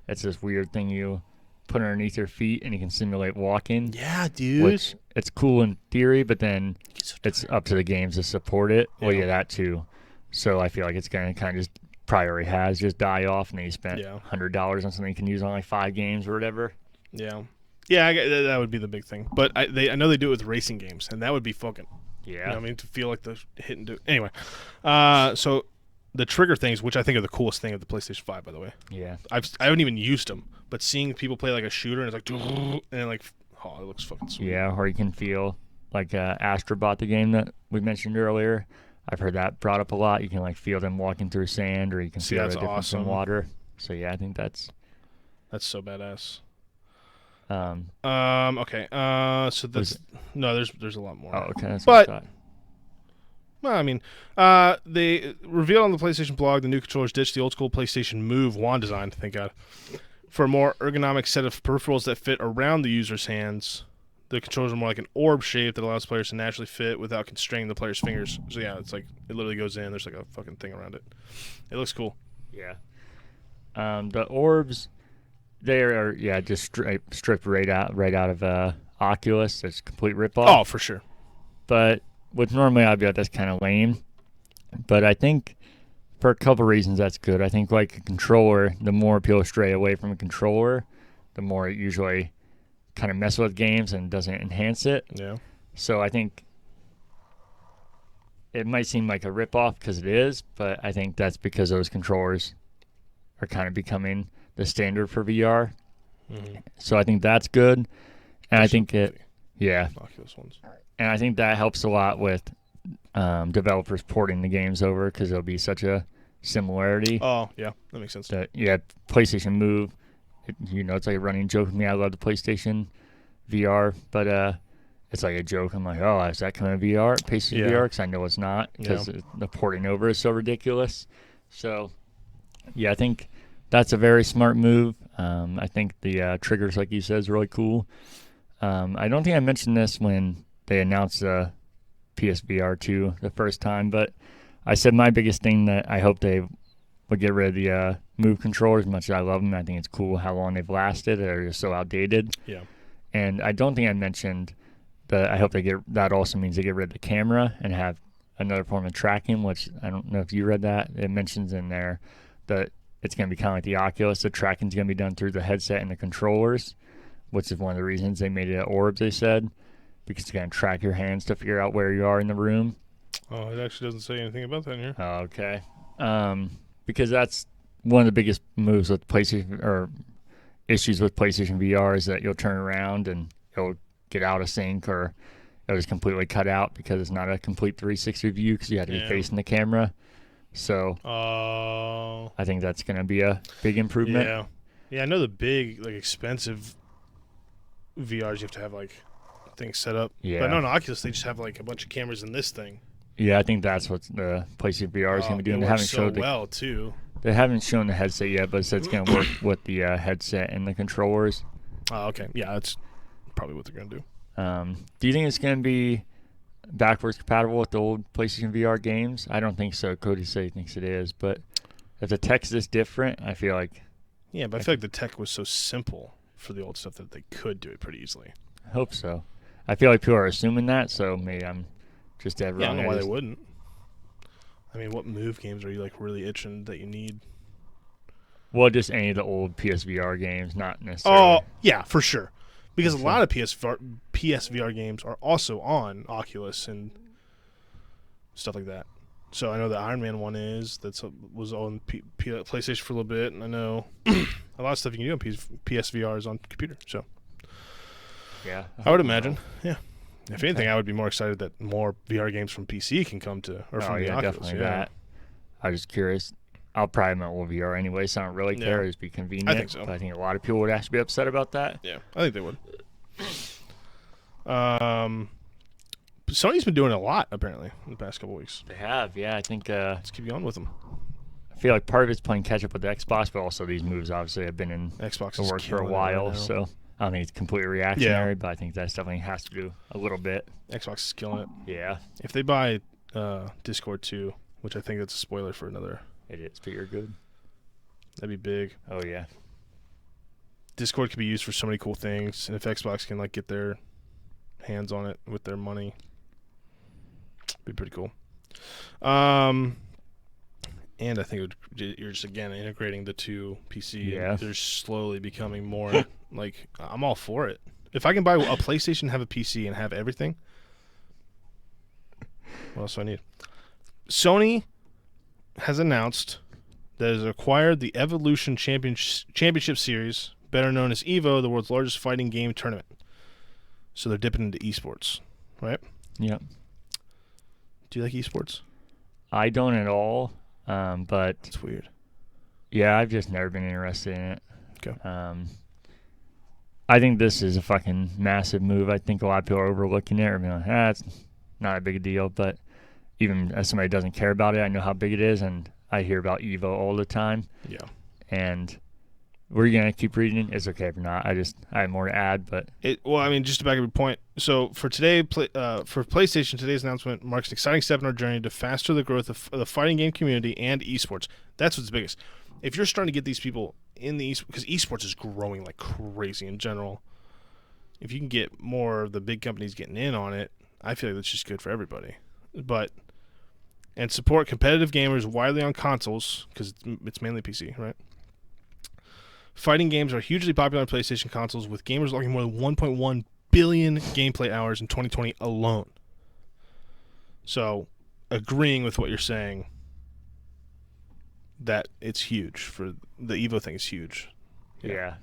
It's this weird thing you put underneath your feet and you can simulate walking. Yeah, dude. Which it's cool in theory, but then it's up to the games to support it. Yeah. Well, yeah, that too. So I feel like it's going to kind of just probably already has just die off, and then you spent $100 on something you can use on like 5 games or whatever. Yeah, that would be the big thing. But I know they do it with racing games, and that would be fucking. Yeah, you know what I mean, to feel like the hit and do. Anyway, so the trigger things, which I think are the coolest thing of the PlayStation 5, by the way. Yeah, I haven't even used them, but seeing people play like a shooter and it's like, and like, it looks fucking sweet. Yeah, or you can feel like Astrobot, the game that we mentioned earlier. I've heard that brought up a lot. You can like feel them walking through sand, or you can feel the difference in water. So yeah, I think that's so badass. Okay. So there's a lot more. Oh, okay. That's but what I thought. Well, I mean, they revealed on the PlayStation blog the new controllers ditch the old school PlayStation Move wand design. Thank God. For a more ergonomic set of peripherals that fit around the user's hands. The controllers are more like an orb shape that allows players to naturally fit without constraining the player's fingers. So yeah, it's like it literally goes in. There's like a fucking thing around it. It looks cool. Yeah. The orbs, They are just stripped right out of Oculus. It's a complete ripoff. Oh, for sure. But with normally I'd be like, that's kind of lame. But I think for a couple reasons that's good. I think like a controller, the more people stray away from a controller, the more it usually kind of messes with games and doesn't enhance it. Yeah. So I think it might seem like a ripoff because it is, but I think that's because those controllers are kind of becoming the standard for VR. Mm-hmm. So I think that's good. And I think Oculus ones. And I think that helps a lot with developers porting the games over because there'll be such a similarity. Oh, yeah. That makes sense. That, PlayStation Move, it's like a running joke with me. I love the PlayStation VR, but it's like a joke. I'm like, oh, is that coming to VR? PlayStation VR? Because I know it's not because the porting over is so ridiculous. So, I think that's a very smart move. I think the triggers, like you said, is really cool. I don't think I mentioned this when they announced the PSVR 2 the first time, but I said my biggest thing that I hope they would get rid of the Move controllers. As much as I love them, I think it's cool how long they've lasted. They're just so outdated. Yeah. And I don't think I mentioned that I hope that also means they get rid of the camera and have another form of tracking, which I don't know if you read that. It mentions in there that it's going to be kind of like the Oculus. The tracking's going to be done through the headset and the controllers, which is one of the reasons they made it at Orbs, they said, because it's going to track your hands to figure out where you are in the room. Oh, it actually doesn't say anything about that in here. Oh, okay. Because that's one of the biggest moves with PlayStation, or issues with PlayStation VR, is that you'll turn around and it'll get out of sync, or it'll just completely cut out because it's not a complete 360 view because you have to be facing the camera. So I think that's going to be a big improvement. Yeah, I know the big, like, expensive VRs, you have to have, like, things set up. Yeah. But no, in Oculus, they just have, like, a bunch of cameras in this thing. Yeah, I think that's what the PlayStation VR is going to be doing. They haven't showed too. They haven't shown the headset yet, but it said it's going to work with the headset and the controllers. Oh, okay. Yeah, that's probably what they're going to do. Do you think it's going to be backwards compatible with the old PlayStation VR games? I don't think so. Cody said he thinks it is, but if the text is different, I feel like... Yeah, but I feel like the tech was so simple for the old stuff that they could do it pretty easily. I hope so. I feel like people are assuming that, so maybe I'm just dead wrong. Yeah, I don't know why they wouldn't. I mean, what Move games are you, like, really itching that you need? Well, just any of the old PSVR games, not necessarily. Oh, yeah, for sure. Because a lot of PSVR games are also on Oculus and stuff like that. So I know the Iron Man one was on PlayStation for a little bit, and I know a lot of stuff you can do on PSVR is on computer. So yeah, I would imagine. Yeah. If anything, I would be more excited that more VR games from PC can come to, or from the Oculus. Definitely that. I was just curious. I'll probably have my old VR anyway, so I don't really care. It'd be convenient. I think so. But I think a lot of people would actually be upset about that. Yeah, I think they would. Sony's been doing a lot, apparently, in the past couple weeks. They have, yeah. I think... let's keep going with them. I feel like part of it's playing catch-up with the Xbox, but also these moves obviously have been in Xbox the works for a while, so I don't think it's completely reactionary, but I think that definitely has to do a little bit. Xbox is killing it. Yeah. If they buy Discord 2, which I think that's a spoiler for another... It is, but you're good. That'd be big. Oh, yeah. Discord could be used for so many cool things, and if Xbox can, like, get their hands on it with their money, it'd be pretty cool. And I think you're just, again, integrating the two PC. Yeah. They're slowly becoming more, like, I'm all for it. If I can buy a PlayStation, have a PC, and have everything, what else do I need? Sony has announced that it has acquired the Evolution Championship Series, better known as EVO, the world's largest fighting game tournament. So they're dipping into esports, right? Yep. Do you like esports? I don't at all, but... It's weird. Yeah, I've just never been interested in it. Okay. I think this is a fucking massive move. I think a lot of people are overlooking it or being like, it's not a big deal, but even as somebody who doesn't care about it, I know how big it is, and I hear about EVO all the time. Yeah. And were you going to keep reading? It's okay if not. I have more to add, but... Well, I mean, just to back up your point, so for today, for PlayStation, today's announcement marks an exciting step in our journey to foster the growth of the fighting game community and esports. That's what's biggest. if you're starting to get these people in the because esports is growing like crazy in general. If you can get more of the big companies getting in on it, I feel like that's just good for everybody. And support competitive gamers widely on consoles because it's mainly PC, right? Fighting games are hugely popular on PlayStation consoles, with gamers logging more than 1.1 billion gameplay hours in 2020 alone. So, agreeing with what you're saying, that it's huge for the Evo thing is huge. Yeah.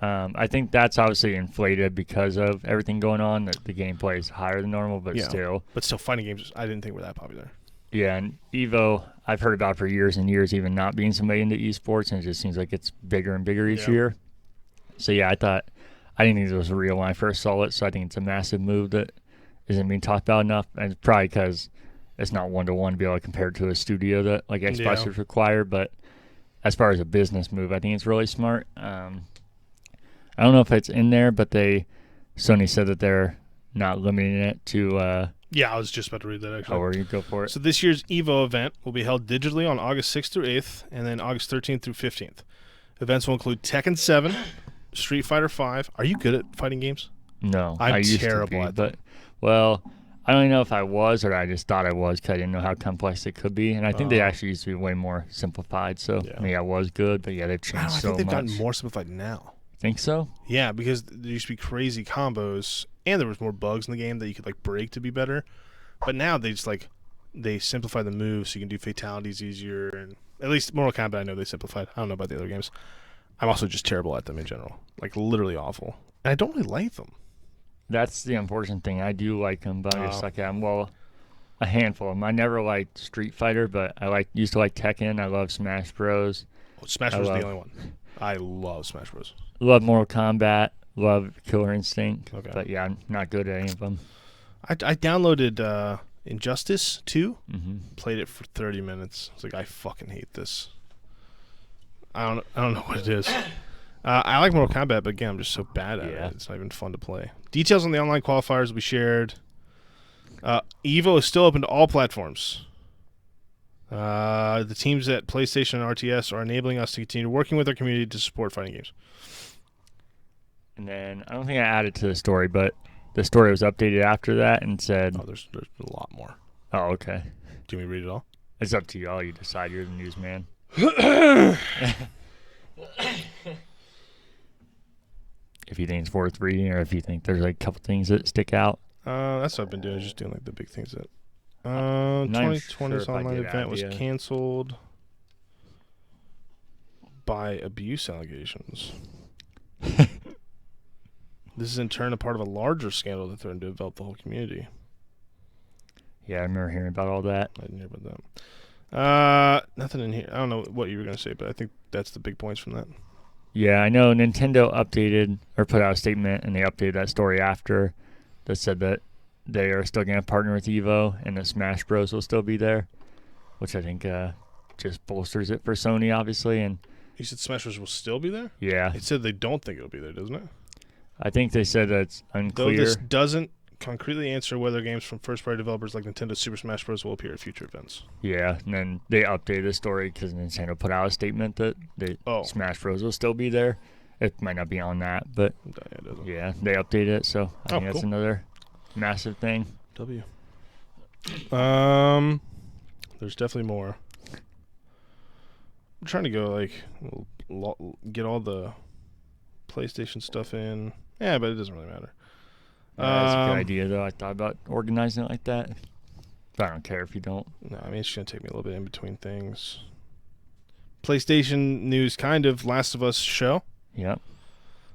I think that's obviously inflated because of everything going on. That the gameplay is higher than normal, but still. But still, fighting games, I didn't think were that popular. Yeah, and Evo, I've heard about for years and years, even not being somebody into esports, and it just seems like it's bigger and bigger each year. So yeah, I didn't think it was real when I first saw it, so I think it's a massive move that isn't being talked about enough, and it's probably because it's not one-to-one to be able to compare it to a studio that like Xbox would require, but as far as a business move, I think it's really smart. I don't know if it's in there, but Sony said that they're not limiting it to... yeah, I was just about to read that, actually. Oh, where you go for it. So this year's EVO event will be held digitally on August 6th through 8th, and then August 13th through 15th. Events will include Tekken 7, Street Fighter 5. Are you good at fighting games? No, I'm I used terrible to be, at them. But, well, I don't even know if I was or I just thought I was because I didn't know how complex it could be. And I think they actually used to be way more simplified. So maybe I was good, but yeah, they've changed so much. I think they've gotten more simplified now. Think so? Yeah, because there used to be crazy combos, and there was more bugs in the game that you could like break to be better. But now they just they simplify the moves so you can do fatalities easier. And at least Mortal Kombat, I know they simplified. I don't know about the other games. I'm also just terrible at them in general, like literally awful. And I don't really like them. That's the unfortunate thing. I do like them, but I just suck at them. Well, a handful of them. I never liked Street Fighter, but I used to like Tekken. I love Smash Bros. Well, Smash Bros is the only one. I love Smash Bros. Love Mortal Kombat. Love Killer Instinct. Okay. But yeah, I'm not good at any of them. I downloaded Injustice 2. Mm-hmm. Played it for 30 minutes. I was like, I fucking hate this. I don't know what it is. I like Mortal Kombat, but again, I'm just so bad at it. It's not even fun to play. Details on the online qualifiers will be shared. EVO is still open to all platforms. The teams at PlayStation and RTS are enabling us to continue working with our community to support fighting games. And then, I don't think I added to the story, but the story was updated after that and said... Oh, there's a lot more. Oh, okay. Do you want me to read it all? It's up to you all. You decide. You're the newsman. If you think it's worth reading, or if you think there's like a couple things that stick out. That's what I've been doing. Just doing like the big things that. 2020's online event was canceled by abuse allegations. This is in turn a part of a larger scandal that threatened to envelop the whole community. Yeah, I remember hearing about all that. I didn't hear about that. Nothing in here. I don't know what you were going to say, but I think that's the big points from that. Yeah, I know Nintendo updated or put out a statement, and they updated that story after that said that they are still going to partner with EVO and that Smash Bros. Will still be there, which I think just bolsters it for Sony, obviously. And you said Smash Bros. Will still be there? Yeah. It said they don't think it'll be there, doesn't it? I think they said that it's unclear. Though this doesn't concretely answer whether games from first-party developers like Nintendo Super Smash Bros. Will appear at future events. Yeah, and then they updated the story because Nintendo put out a statement that Smash Bros. Will still be there. It might not be on that, but yeah, they updated it, so I think that's another massive thing. There's definitely more. I'm trying to go get all the PlayStation stuff in. Yeah, but it doesn't really matter. That's a good idea, though. I thought about organizing it like that. But I don't care if you don't. No, I mean, it's going to take me a little bit in between things. PlayStation news, kind of. Last of Us show. Yep.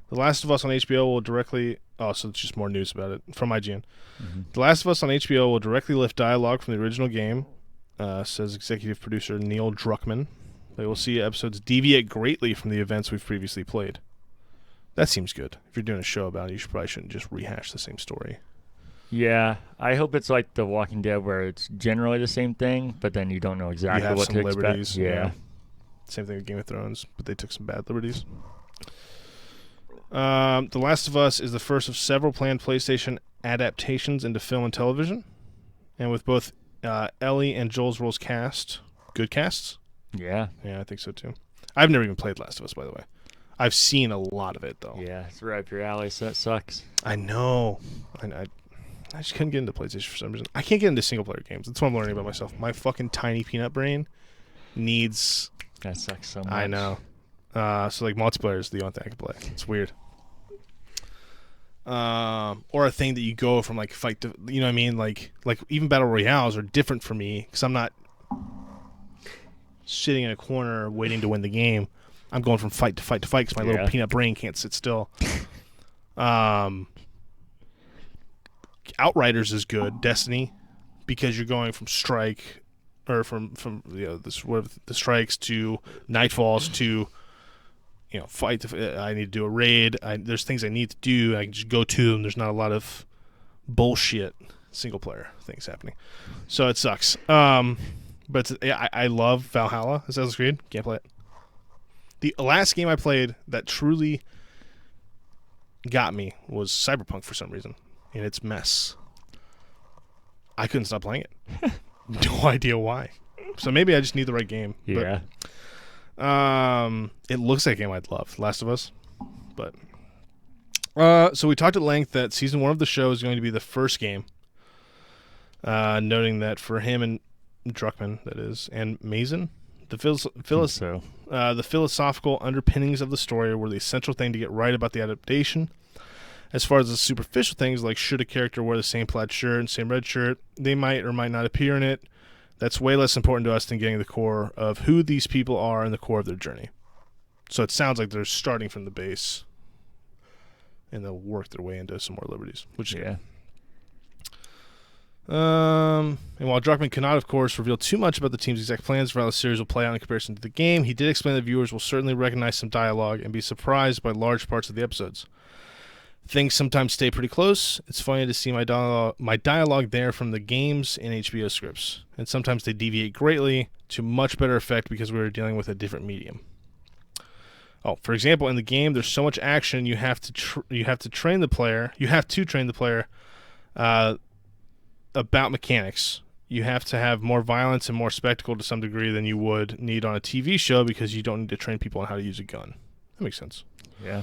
The Last of Us on HBO will directly... Oh, so it's just more news about it from IGN. Mm-hmm. The Last of Us on HBO will directly lift dialogue from the original game, says executive producer Neil Druckmann. They will see episodes deviate greatly from the events we've previously played. That seems good. If you're doing a show about it, you probably shouldn't just rehash the same story. Yeah, I hope it's like The Walking Dead, where it's generally the same thing, but then you don't know exactly what to expect. Yeah. Same thing with Game of Thrones, but they took some bad liberties. The Last of Us is the first of several planned PlayStation adaptations into film and television, and with both Ellie and Joel's roles cast, good casts. Yeah, I think so too. I've never even played Last of Us, by the way. I've seen a lot of it, though. Yeah, it's right up your alley, so that sucks. I know. I just couldn't get into PlayStation for some reason. I can't get into single-player games. That's what I'm learning about myself. My fucking tiny peanut brain needs... That sucks so much. I know. So, like, multiplayer is the only thing I can play. It's weird. Or a thing that you go from, like, fight to... You know what I mean? Like even Battle Royales are different for me because I'm not sitting in a corner waiting to win the game. I'm going from fight to fight to fight because my little peanut brain can't sit still. Outriders is good, Destiny, because you're going from strike or from the strikes to nightfalls to fight. I need to do a raid. There's things I need to do. I can just go to them. There's not a lot of bullshit single player things happening, so it sucks. But I love Valhalla, Assassin's Creed. Can't play it. The last game I played that truly got me was Cyberpunk for some reason, and its mess. I couldn't stop playing it. No idea why. So maybe I just need the right game. Yeah. But, it looks like a game I'd love, Last of Us. But so we talked at length that season 1 of the show is going to be the first game. Noting that for him and Druckmann, that is, and Mason, the philosophical underpinnings of the story were the essential thing to get right about the adaptation. As far as the superficial things, like should a character wear the same plaid shirt and same red shirt, they might or might not appear in it. That's way less important to us than getting the core of who these people are and the core of their journey. So it sounds like they're starting from the base, and they'll work their way into some more liberties, which is good. And while Druckmann cannot, of course, reveal too much about the team's exact plans for how the series will play out in comparison to the game, he did explain that viewers will certainly recognize some dialogue and be surprised by large parts of the episodes. Things sometimes stay pretty close. It's funny to see my dialogue there from the games and HBO scripts, and sometimes they deviate greatly to much better effect because we were dealing with a different medium. Oh, for example, in the game, there's so much action you have to train the player. You have to train the player about mechanics. You have to have more violence and more spectacle to some degree than you would need on a TV show because you don't need to train people on how to use a gun. That makes sense. Yeah.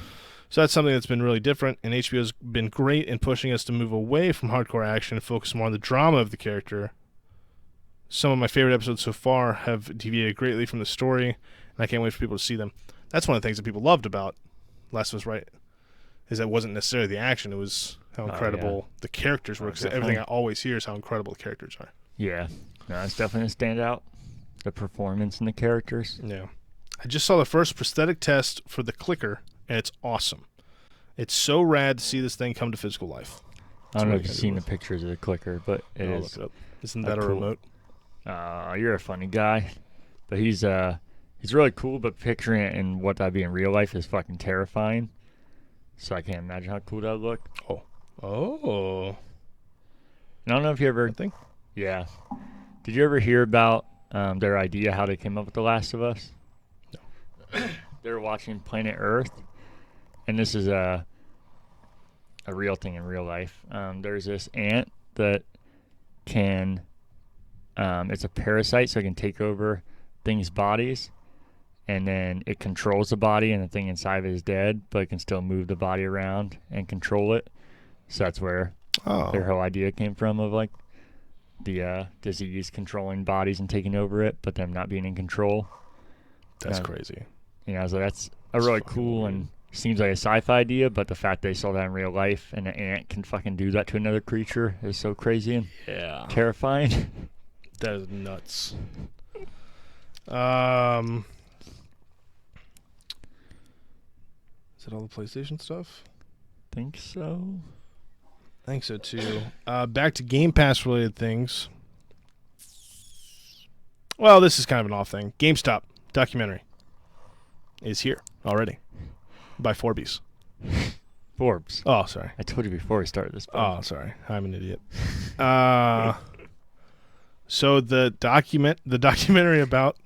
So that's something that's been really different, and HBO's been great in pushing us to move away from hardcore action and focus more on the drama of the character. Some of my favorite episodes so far have deviated greatly from the story, and I can't wait for people to see them. That's one of the things that people loved about Last of Us, right? Is that it wasn't necessarily the action, it was how incredible the characters were. Because everything I always hear is how incredible the characters are. Yeah. No, it's definitely a standout. The performance and the characters. Yeah. I just saw the first prosthetic test for the clicker, and it's awesome. It's so rad to see this thing come to physical life. I don't know if you've seen the pictures of the clicker, but I'll look it up. Isn't that a remote? You're a funny guy. But he's really cool, but picturing it in what that'd be in real life is fucking terrifying. So I can't imagine how cool that would look. Oh. And I don't know if you ever... Think? Yeah. Did you ever hear about their idea, how they came up with The Last of Us? No. They were watching Planet Earth, and this is a real thing in real life. There's this ant that can... it's a parasite, so it can take over things' bodies, and then it controls the body, and the thing inside of it is dead, but it can still move the body around and control it. So that's where their whole idea came from, of like the disease controlling bodies and taking over it, but them not being in control. That's crazy. So that's a really cool and seems like a sci-fi idea, but the fact they saw that in real life and an ant can fucking do that to another creature is so crazy and terrifying. That is nuts. Is it all the PlayStation stuff? Think so. I think so too. Back to Game Pass related things. Well, this is kind of an off thing. GameStop documentary is here already by Forbes. Forbes. Oh, sorry. I told you before we started this. Oh, sorry. I'm an idiot. So the documentary about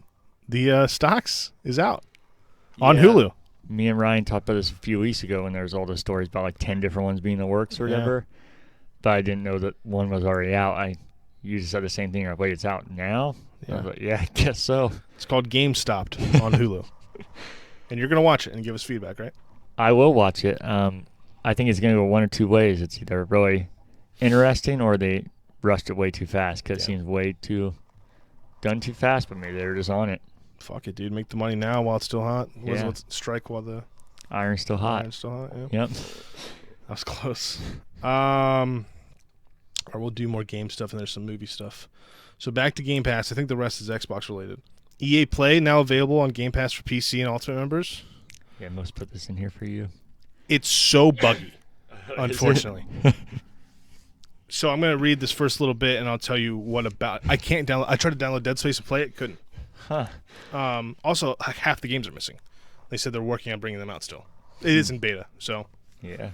the stocks is out on Hulu. Me and Ryan talked about this a few weeks ago when there was all the stories about like 10 different ones being in the works or whatever. But I didn't know that one was already out. You just said the same thing. Like, wait, it's out now? Yeah. I was like, yeah, I guess so. It's called GameStop on Hulu. And you're going to watch it and give us feedback, right? I will watch it. I think it's going to go one or two ways. It's either really interesting or they rushed it way too fast because it seems way too done too fast, but maybe they're just on it. Fuck it, dude. Make the money now while it's still hot. Yeah. Strike while the Iron's still hot. iron's still hot. Yeah. Yep. That was close. Or we'll do more game stuff and there's some movie stuff. So back to Game Pass. I think the rest is Xbox related. EA Play now available on Game Pass for PC and Ultimate members. Yeah, most put this in here for you. It's so buggy, unfortunately. So I'm going to read this first little bit and I'll tell you what about. I can't download. I tried to download Dead Space and play it. Couldn't. Huh. Also, half the games are missing. They said they're working on bringing them out still. It is in beta, so. Yeah.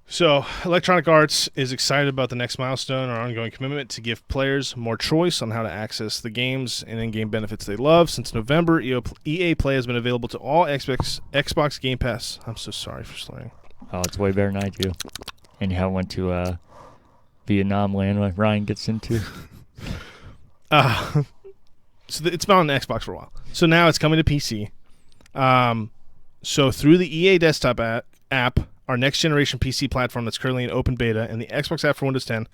So, Electronic Arts is excited about the next milestone, our ongoing commitment to give players more choice on how to access the games and in-game benefits they love. Since November, EA Play has been available to all Xbox Game Pass. I'm so sorry for slurring. Oh, it's way better than I do. And you haven't went to Vietnam land like Ryan gets into. So it's been on Xbox for a while. So now it's coming to PC. So through the EA Desktop app, our next-generation PC platform that's currently in open beta, and the Xbox app for Windows 10,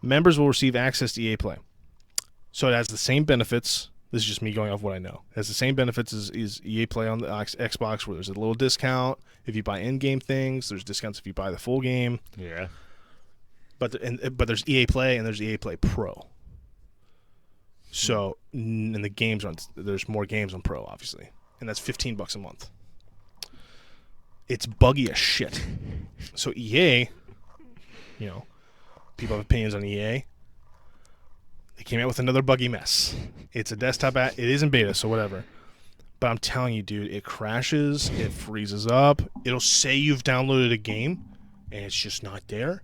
members will receive access to EA Play. So it has the same benefits. This is just me going off what I know. It has the same benefits as EA Play on the Xbox, where there's a little discount if you buy in-game things. There's discounts if you buy the full game. Yeah. But there's EA Play and there's EA Play Pro. So in the games, there's more games on Pro, obviously, and that's $15 a month. It's buggy as shit. So EA, people have opinions on EA. They came out with another buggy mess. It's a desktop app. It is in beta, so whatever. But I'm telling you, dude, it crashes. It freezes up. It'll say you've downloaded a game, and it's just not there.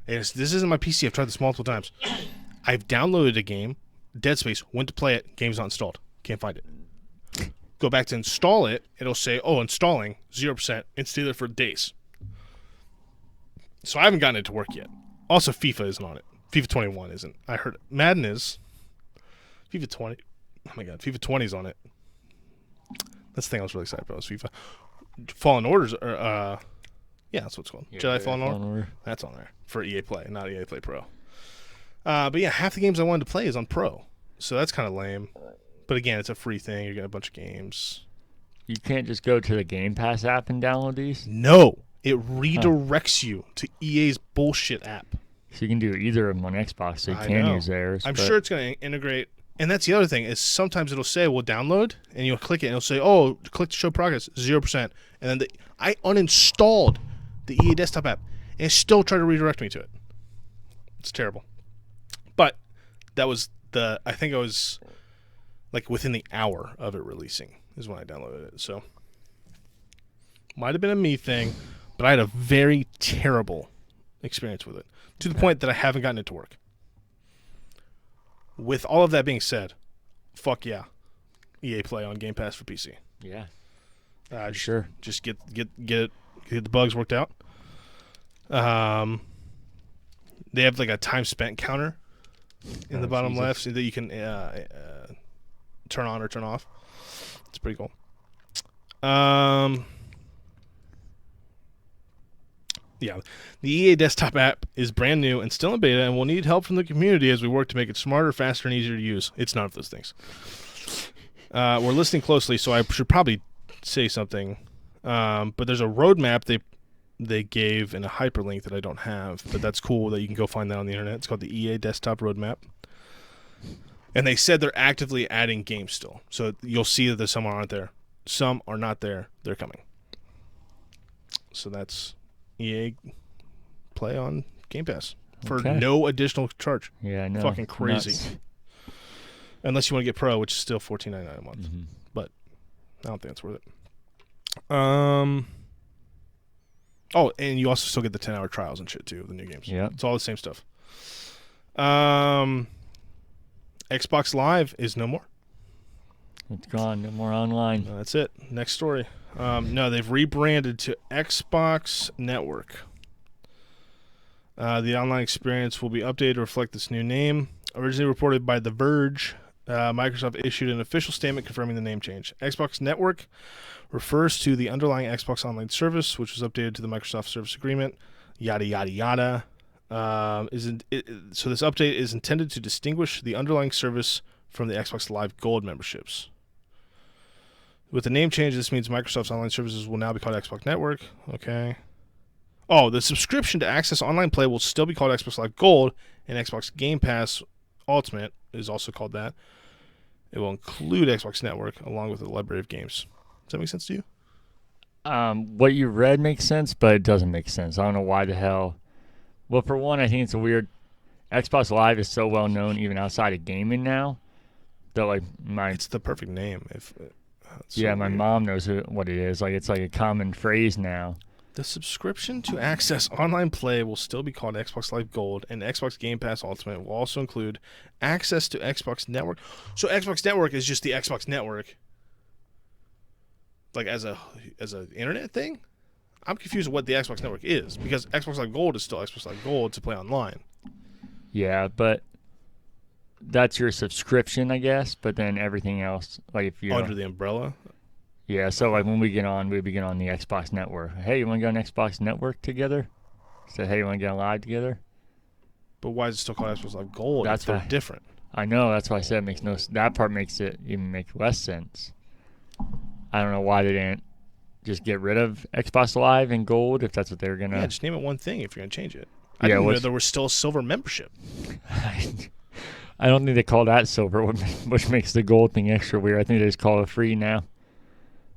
And this isn't my PC. I've tried this multiple times. I've downloaded a game, Dead Space, went to play it, game's not installed. Can't find it. Go back to install it, it'll say, installing, 0%, and stay there for days. So I haven't gotten it to work yet. Also, FIFA isn't on it. FIFA 21 isn't. I heard it. Madden is. FIFA 20. Oh my god, FIFA 20 is on it. That's the thing I was really excited about was FIFA. Fallen Orders, yeah, that's what it's called. Yeah, Jedi Fallen Order. That's on there for EA Play, not EA Play Pro. But yeah, half the games I wanted to play is on Pro. So that's kind of lame. But again, it's a free thing. You're getting a bunch of games. You can't just go to the Game Pass app and download these? No. It redirects you to EA's bullshit app. So you can do either of them on Xbox, so you can use theirs. I'm sure it's going to integrate. And that's the other thing, is sometimes it'll say, well, download, and you'll click it, and it'll say, click to show progress, 0%. And then I uninstalled the EA desktop app, and it still tried to redirect me to it. It's terrible. But that was I think it was like within the hour of it releasing is when I downloaded it. So might have been a me thing, but I had a very terrible experience with it to the point that I haven't gotten it to work. With all of that being said, fuck yeah, EA Play on Game Pass for PC. Yeah, sure. Just get the bugs worked out. They have like a time spent counter in the bottom left, so that you can turn on or turn off. It's pretty cool. Yeah, the EA desktop app is brand new and still in beta, and will need help from the community as we work to make it smarter, faster, and easier to use. It's none of those things. We're listening closely, so I should probably say something. But there's a roadmap they gave in a hyperlink that I don't have, but that's cool that you can go find that on the internet. It's called the EA Desktop Roadmap. And they said they're actively adding games still. So you'll see that there's some aren't there. Some are not there. They're coming. So that's EA Play on Game Pass for no additional charge. Yeah, I know. Fucking crazy. Nuts. Unless you want to get Pro, which is still $14.99 a month. Mm-hmm. But I don't think it's worth it. Oh, and you also still get the 10-hour trials and shit too of the new games. Yeah, it's all the same stuff. Xbox Live is no more. It's gone. No more online. That's it. Next story. No, they've rebranded to Xbox Network. The online experience will be updated to reflect this new name. Originally reported by The Verge, Microsoft issued an official statement confirming the name change. Xbox Network refers to the underlying Xbox Online service, which was updated to the Microsoft Service Agreement. Yada yada yada. So this update is intended to distinguish the underlying service from the Xbox Live Gold memberships. With the name change, this means Microsoft's online services will now be called Xbox Network. Okay. Oh, the subscription to access online play will still be called Xbox Live Gold, and Xbox Game Pass Ultimate is also called that. It will include Xbox Network along with a library of games. Does that make sense to you? What you read makes sense, but it doesn't make sense. I don't know why the hell. Well, for one, I think it's a weird. Xbox Live is so well known even outside of gaming now that like it's the perfect name. My mom knows what it is. Like it's like a common phrase now. The subscription to access online play will still be called Xbox Live Gold, and Xbox Game Pass Ultimate will also include access to Xbox Network. So Xbox Network is just the Xbox Network, like as a internet thing. I'm confused with what the Xbox Network is, because Xbox Live Gold is still Xbox Live Gold to play online. Yeah, but that's your subscription, I guess. But then everything else, like if you under the umbrella. Yeah, so like when we get on the Xbox Network. Hey, you want to go on Xbox Network together? So hey, you want to get on live together? But why is it still called Xbox Live Gold? That's different. I know. That's why I said it makes no. That part makes it even make less sense. I don't know why they didn't just get rid of Xbox Live and Gold if that's what they were gonna. Yeah, just name it one thing if you're gonna change it. I didn't know there was still a silver membership. I don't think they call that silver, which makes the gold thing extra weird. I think they just call it free now.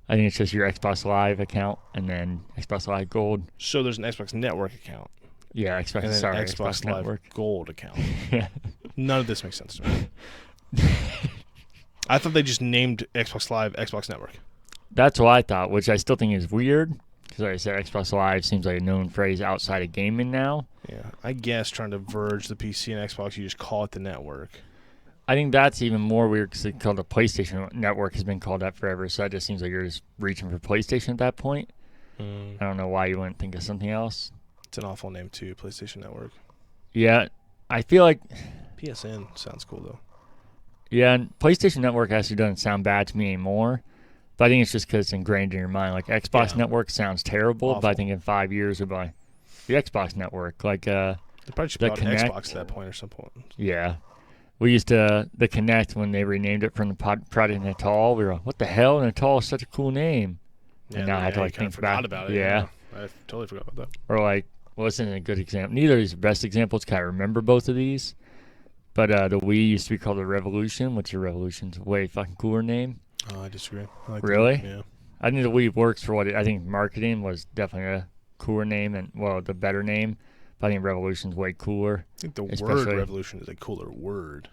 I think it's just your Xbox Live account and then Xbox Live Gold. So there's an Xbox Network account. Yeah, Xbox Live Network Gold account. Yeah. None of this makes sense to me. I thought they just named Xbox Live Xbox Network. That's what I thought, which I still think is weird. Because like I said, Xbox Live seems like a known phrase outside of gaming now. Yeah, I guess trying to verge the PC and Xbox, you just call it the network. I think that's even more weird because it's called the PlayStation Network has been called that forever. So that just seems like you're just reaching for PlayStation at that point. I don't know why you wouldn't think of something else. It's an awful name too, PlayStation Network. Yeah, I feel like PSN sounds cool though. Yeah, and PlayStation Network actually doesn't sound bad to me anymore. But I think it's just because it's ingrained in your mind. Like Xbox Network sounds terrible, awful. But I think in 5 years it'll be like the Xbox Network. Like they probably should call it Xbox at that point or some point. Yeah. We used to, the Kinect, when they renamed it from the Project Natal, we were like, what the hell? Natal is such a cool name. Yeah, and now I had to like think about it. Yeah. I totally forgot about that. Or like, well, this isn't a good example. Neither of these are best examples. Kind of remember both of these. But the Wii used to be called the Revolution, which the Revolution's a way fucking cooler name. Oh, I disagree. I like really? Yeah. I think the Wii works for what I think marketing was definitely a cooler name and, well, the better name. But I think Revolution's way cooler. I think the word Revolution is a cooler word.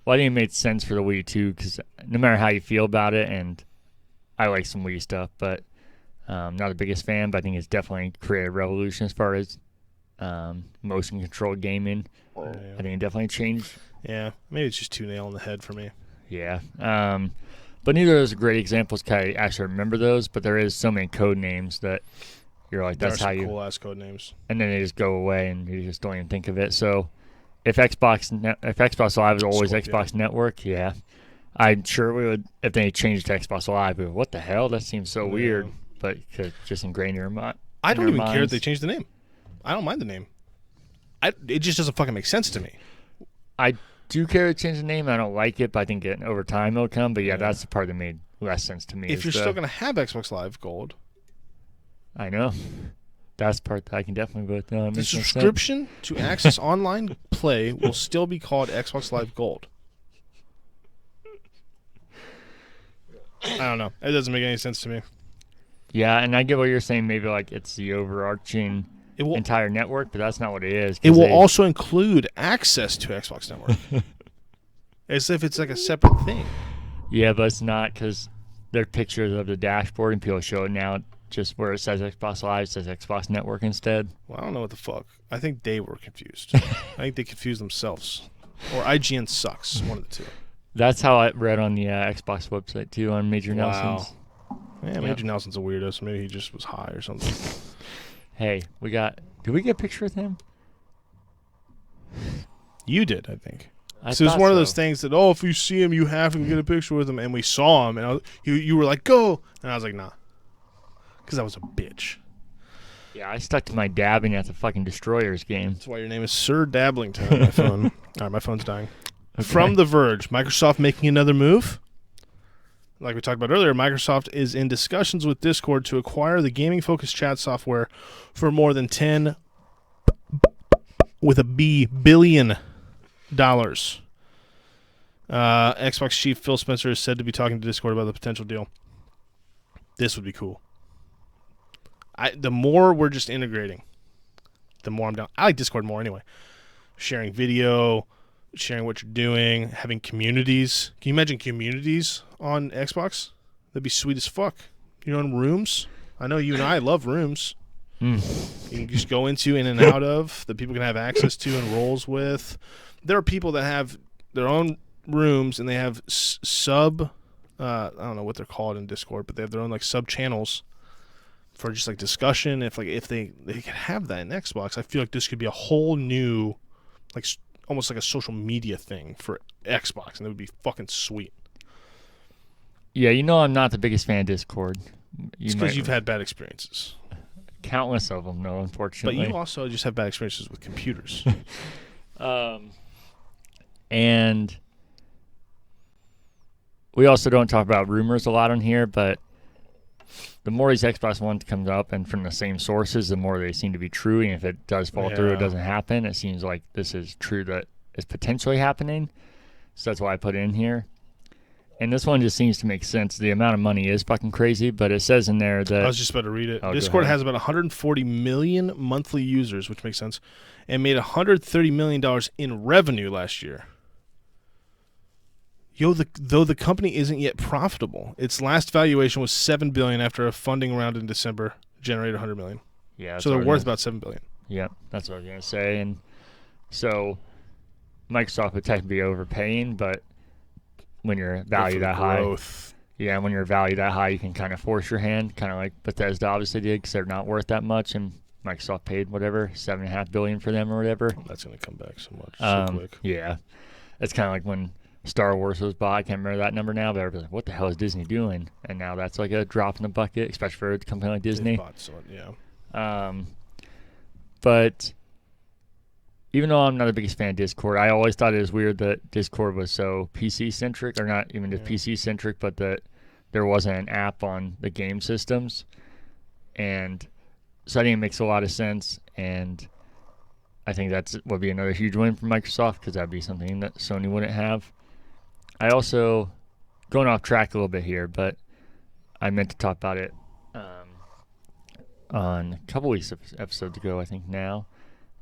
Well, I think it made sense for the Wii, too, because no matter how you feel about it, and I like some Wii stuff, but not the biggest fan, but I think it's definitely created a revolution as far as motion-controlled gaming. Yeah. I think it definitely changed. Yeah, maybe it's just too nail on the head for me. Yeah. But neither of those are great examples. I actually remember those, but there is so many code names that you're like, that's how you... cool-ass code names. And then they just go away, and you just don't even think of it. So if Xbox Live was always Xbox Network, yeah, I'm sure we would, if they changed to Xbox Live, we would, what the hell? That seems so weird. But just ingrained in your mind. I don't even care if they change the name. I don't mind the name. It just doesn't fucking make sense to me. I do care to change the name. I don't like it, but I think over time it'll come. But yeah, that's the part that made less sense to me. If you're still going to have Xbox Live Gold. I know. That's the part that I can definitely vote on. The subscription to access online play will still be called Xbox Live Gold. I don't know. It doesn't make any sense to me. Yeah, and I get what you're saying. Maybe like it's the overarching entire network, but that's not what it is. It will also include access to Xbox Network. As if it's like a separate thing. Yeah, but it's not, because there are pictures of the dashboard and people show it now just where it says Xbox Live, it says Xbox Network instead. Well, I don't know what the fuck. I think they were confused. I think they confused themselves. Or IGN sucks. One of the two. That's how I read on the Xbox website too, on Major Nelson's. Yeah, Major Nelson's a weirdo, so maybe he just was high or something. Hey, did we get a picture with him? You did, I think. So it's one of those things that, if you see him, you have to get a picture with him. And we saw him, and you were like, go. And I was like, nah. Because I was a bitch. Yeah, I stuck to my dabbing at the fucking Destroyers game. That's why your name is Sir Dabblington on my phone. All right, my phone's dying. Okay. From The Verge, Microsoft making another move. Like we talked about earlier, Microsoft is in discussions with Discord to acquire the gaming-focused chat software for more than $10 billion. Xbox chief Phil Spencer is said to be talking to Discord about the potential deal. This would be cool. The more we're just integrating, the more I'm down. I like Discord more anyway. Sharing video, sharing what you're doing, having communities. Can you imagine communities on Xbox? That'd be sweet as fuck. Your own rooms. I know you and I love rooms. You can just go into, in and out of, that people can have access to and roles with. There are people that have their own rooms and they have I don't know what they're called in Discord, but they have their own like sub channels for just like discussion. If they could have that in Xbox, I feel like this could be a whole new, like almost like a social media thing for Xbox, and it would be fucking sweet. Yeah, I'm not the biggest fan of Discord. It's because you've had bad experiences. Countless of them, no, unfortunately. But you also just have bad experiences with computers. And we also don't talk about rumors a lot on here, but the more these Xbox Ones comes up and from the same sources, the more they seem to be true. And if it does fall through, it doesn't happen. It seems like this is true that it's potentially happening. So that's why I put it in here. And this one just seems to make sense. The amount of money is fucking crazy, but it says in there that... I was just about to read it. Discord has about 140 million monthly users, which makes sense, and made $130 million in revenue last year. Though the company isn't yet profitable, its last valuation was $7 billion after a funding round in December generated $100 million. Yeah, so they're worth about $7 billion. Yeah, that's what I was going to say. And so Microsoft would technically be overpaying, but when you're valued that high, when you're valued that high, you can kind of force your hand, kind of like Bethesda obviously did, because they're not worth that much, and Microsoft paid whatever $7.5 billion for them or whatever. That's going to come back so much so quick. Yeah, it's kind of like when Star Wars was bought. I can't remember that number now, but everybody's like, what the hell is Disney doing? And now that's like a drop in the bucket, especially for a company like Disney. But even though I'm not the biggest fan of Discord, I always thought it was weird that Discord was so PC-centric, or not even just PC-centric, but that there wasn't an app on the game systems. And so I think it makes a lot of sense, and I think that would be another huge win for Microsoft, because that would be something that Sony wouldn't have. I also, going off track a little bit here, but I meant to talk about it on a couple weeks episodes ago, I think now,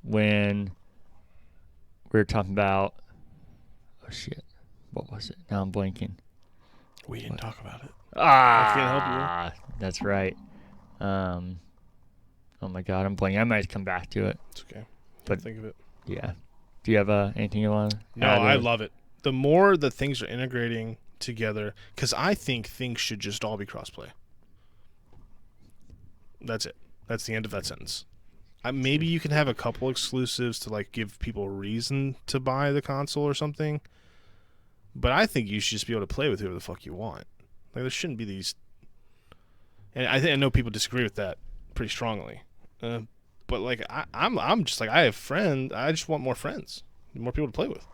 when we were talking about, what was it? Now I'm blanking. We didn't talk about it. I can't help you. That's right. Oh my God, I'm blanking. I might come back to it. It's okay. But think of it. Yeah. Do you have anything you want to No, I love it. The more that things are integrating together, because I think things should just all be crossplay. That's it. That's the end of that sentence. Maybe you can have a couple exclusives to like give people a reason to buy the console or something. But I think you should just be able to play with whoever the fuck you want. Like there shouldn't be these. And I know people disagree with that pretty strongly. But like I'm just like, I have friends. I just want more friends, more people to play with.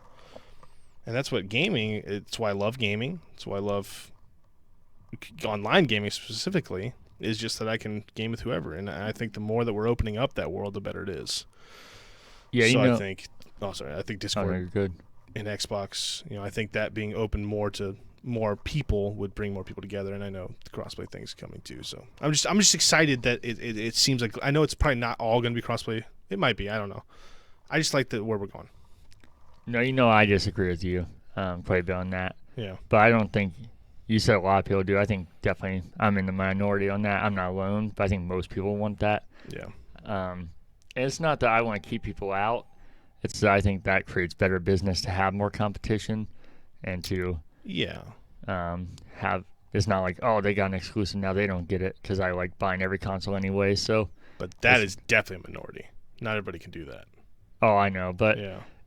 And that's what gaming. It's why I love gaming. It's why I love online gaming specifically. Is just that I can game with whoever, and I think the more that we're opening up that world, the better it is. Yeah, so I think. I think Discord good. and Xbox. I think that being open more to more people would bring more people together, and I know the crossplay thing is coming too. So I'm just excited that it seems like, I know it's probably not all going to be crossplay. It might be. I don't know. I just like where we're going. No, I disagree with you quite a bit on that. Yeah, but I don't think. You said a lot of people do. I think definitely I'm in the minority on that. I'm not alone, but I think most people want that. Yeah. And it's not that I want to keep people out. It's that I think that creates better business to have more competition and to have. It's not like, oh, they got an exclusive, now they don't get it because I like buying every console anyway. So, but that is definitely a minority. Not everybody can do that. Oh, I know, but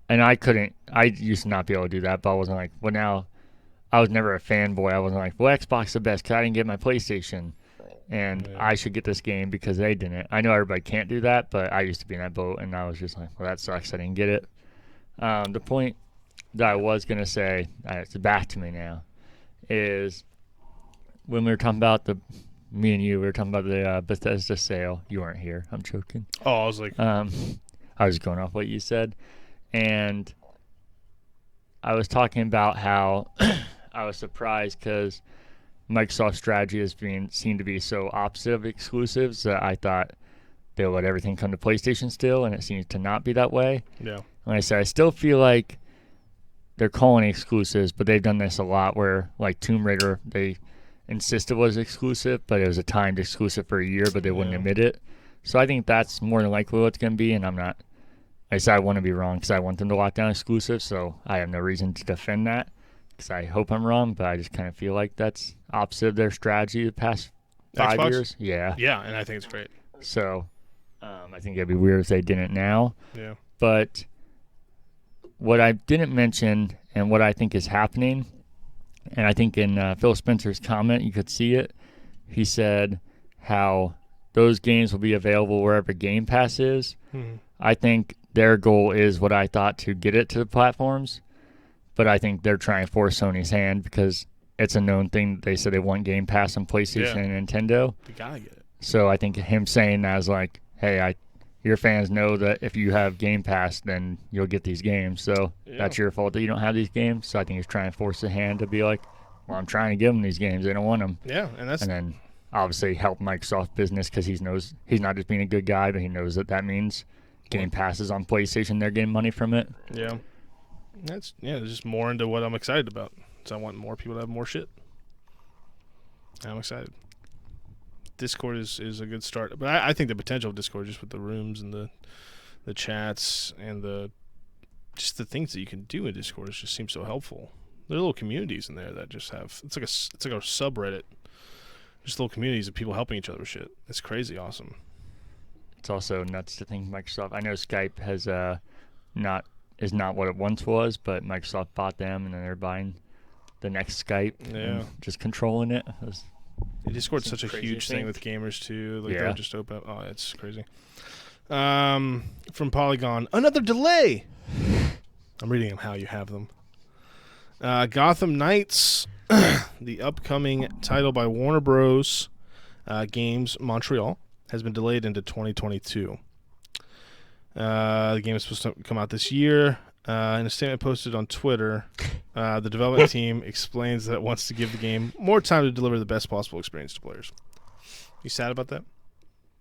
and I couldn't. I used to not be able to do that, but I wasn't like, well, now I was never a fanboy. I wasn't like, well, Xbox is the best because I didn't get my PlayStation, and Yeah. I should get this game because they didn't. I know everybody can't do that, but I used to be in that boat, and I was just like, well, that sucks. I didn't get it. The point that I was gonna say, it's back to me now, is when we were talking about me and you, we were talking about the Bethesda sale. You weren't here. I'm joking. Oh, I was like, I was going off what you said, and I was talking about how I was surprised because Microsoft's strategy is being seen to be so opposite of exclusives that I thought they'll let everything come to PlayStation still, and it seems to not be that way. yeah. Like I said, I still feel like they're calling exclusives, but they've done this a lot where, like Tomb Raider, they insisted it was exclusive, but it was a timed exclusive for a year, but they wouldn't admit it. So I think that's more than likely what it's going to be, and I'm not. I said I want to be wrong because I want them to lock down exclusives, so I have no reason to defend that because I hope I'm wrong, but I just kind of feel like that's opposite of their strategy the past 5 Xbox? years. Yeah. Yeah, and I think it's great. So I think it'd be weird if they didn't now. Yeah. But what I didn't mention and what I think is happening, and I think in Phil Spencer's comment you could see it, he said how those games will be available wherever Game Pass is. I think their goal is what I thought to get it to the platforms, but I think they're trying to force Sony's hand because it's a known thing that they said they want Game Pass on PlayStation and Nintendo. You gotta get it. So I think him saying that is like, hey, your fans know that if you have Game Pass, then you'll get these games. So that's your fault that you don't have these games. So I think he's trying to force the hand to be like, well, I'm trying to give them these games. They don't want them. Yeah, and then obviously help Microsoft business because he knows he's not just being a good guy, but he knows that means Game Pass is on PlayStation. They're getting money from it. Yeah. There's just more into what I'm excited about. So I want more people to have more shit. I'm excited. Discord is a good start, but I think the potential of Discord, just with the rooms and the chats and the things that you can do in Discord, just seems so helpful. There are little communities in there that just have it's like a subreddit, just little communities of people helping each other with shit. It's crazy awesome. It's also nuts to think Microsoft. I know Skype has is not what it once was, but Microsoft bought them, and then they're buying the next Skype. Yeah, and just controlling it. Discord's such a huge thing with gamers too. Like they'll just open up. Oh, it's crazy. From Polygon, another delay. I'm reading them how you have them. Gotham Knights, the upcoming title by Warner Bros. Games Montreal, has been delayed into 2022. The game is supposed to come out this year. In a statement posted on Twitter, the development team explains that it wants to give the game more time to deliver the best possible experience to players. You sad about that?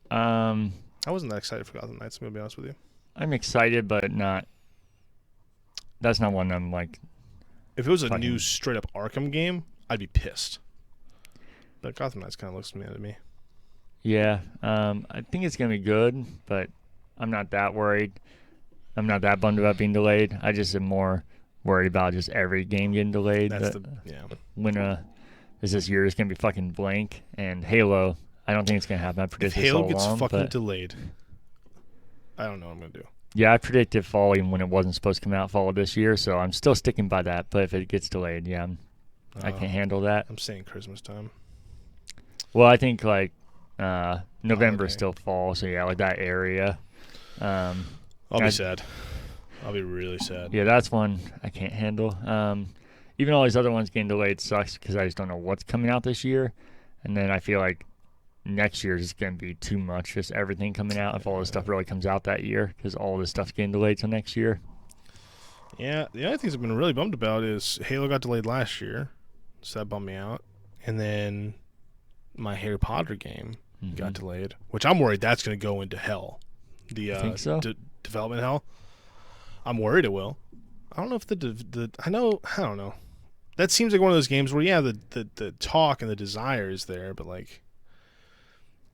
I wasn't that excited for Gotham Knights, I'm going to be honest with you. I'm excited, but not. That's not one I'm like. If it was a new straight-up Arkham game, I'd be pissed. But Gotham Knights kind of looks mad at me. Yeah, I think it's going to be good, but I'm not that worried. I'm not that bummed about being delayed. I just am more worried about just every game getting delayed. When this year is going to be fucking blank. And Halo, I don't think it's going to happen. I predict if this all Halo gets along, fucking delayed, I don't know what I'm going to do. Yeah, I predicted fall even when it wasn't supposed to come out fall of this year, so I'm still sticking by that. But if it gets delayed, I can't handle that. I'm saying Christmas time. Well, I think like November is still fall, so like that area. I'll be sad. I'll be really sad. Yeah, that's one I can't handle. Even all these other ones getting delayed sucks because I just don't know what's coming out this year. And then I feel like next year is going to be too much, just everything coming out if all this stuff really comes out that year because all this stuff's getting delayed till next year. Yeah, the other things I've been really bummed about is Halo got delayed last year, so that bummed me out. And then my Harry Potter game got delayed, which I'm worried that's going to go into hell. The think so? Development hell. I'm worried it will. I don't know if I don't know. That seems like one of those games where the talk and the desire is there, but like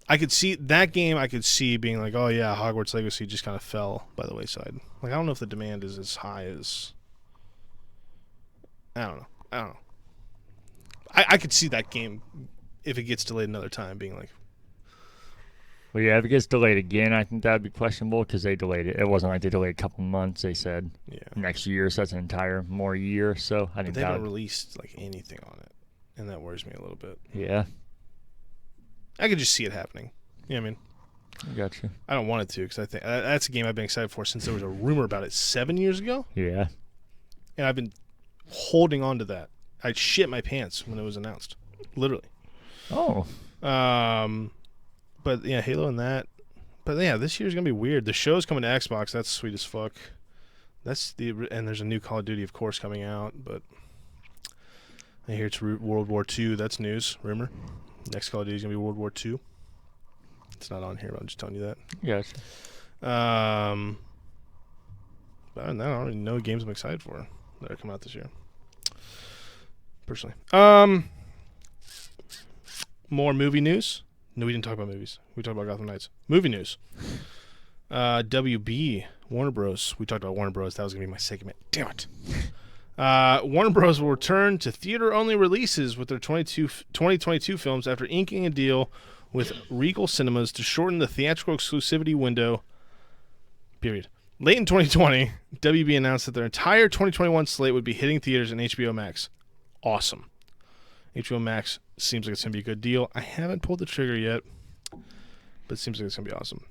I could see that game. I could see being like, oh yeah, Hogwarts Legacy just kind of fell by the wayside. Like I don't know if the demand is as high as. I don't know. I could see that game if it gets delayed another time being like, Well, yeah, if it gets delayed again, I think that would be questionable because they delayed it. It wasn't like they delayed a couple months. They said next year, so that's an entire more year. So I But think they that haven't would, released like anything on it, and that worries me a little bit. yeah, I could just see it happening. You know what I mean? I got you. I don't want it to because I think that's a game I've been excited for since there was a rumor about it 7 years ago, Yeah, and I've been holding on to that. I shit my pants when it was announced, literally. oh, But yeah, Halo and that. But yeah, this year's gonna be weird. The show's coming to Xbox. That's sweet as fuck. And there's a new Call of Duty, of course, coming out. But I hear it's World War II. That's news, rumor. Next Call of Duty is gonna be World War II. It's not on here, but I'm just telling you that. gotcha. But other than that, I don't really know games I'm excited for that are coming out this year. Personally. More movie news. No, we didn't talk about movies. We talked about Gotham Knights. Movie news. WB, Warner Bros. We talked about Warner Bros. That was going to be my segment. Damn it. Warner Bros. Will return to theater-only releases with their 2022 films after inking a deal with Regal Cinemas to shorten the theatrical exclusivity window. Period. Late in 2020, WB announced that their entire 2021 slate would be hitting theaters and HBO Max. Awesome. HBO Max seems like it's going to be a good deal. I haven't pulled the trigger yet, but it seems like it's going to be awesome.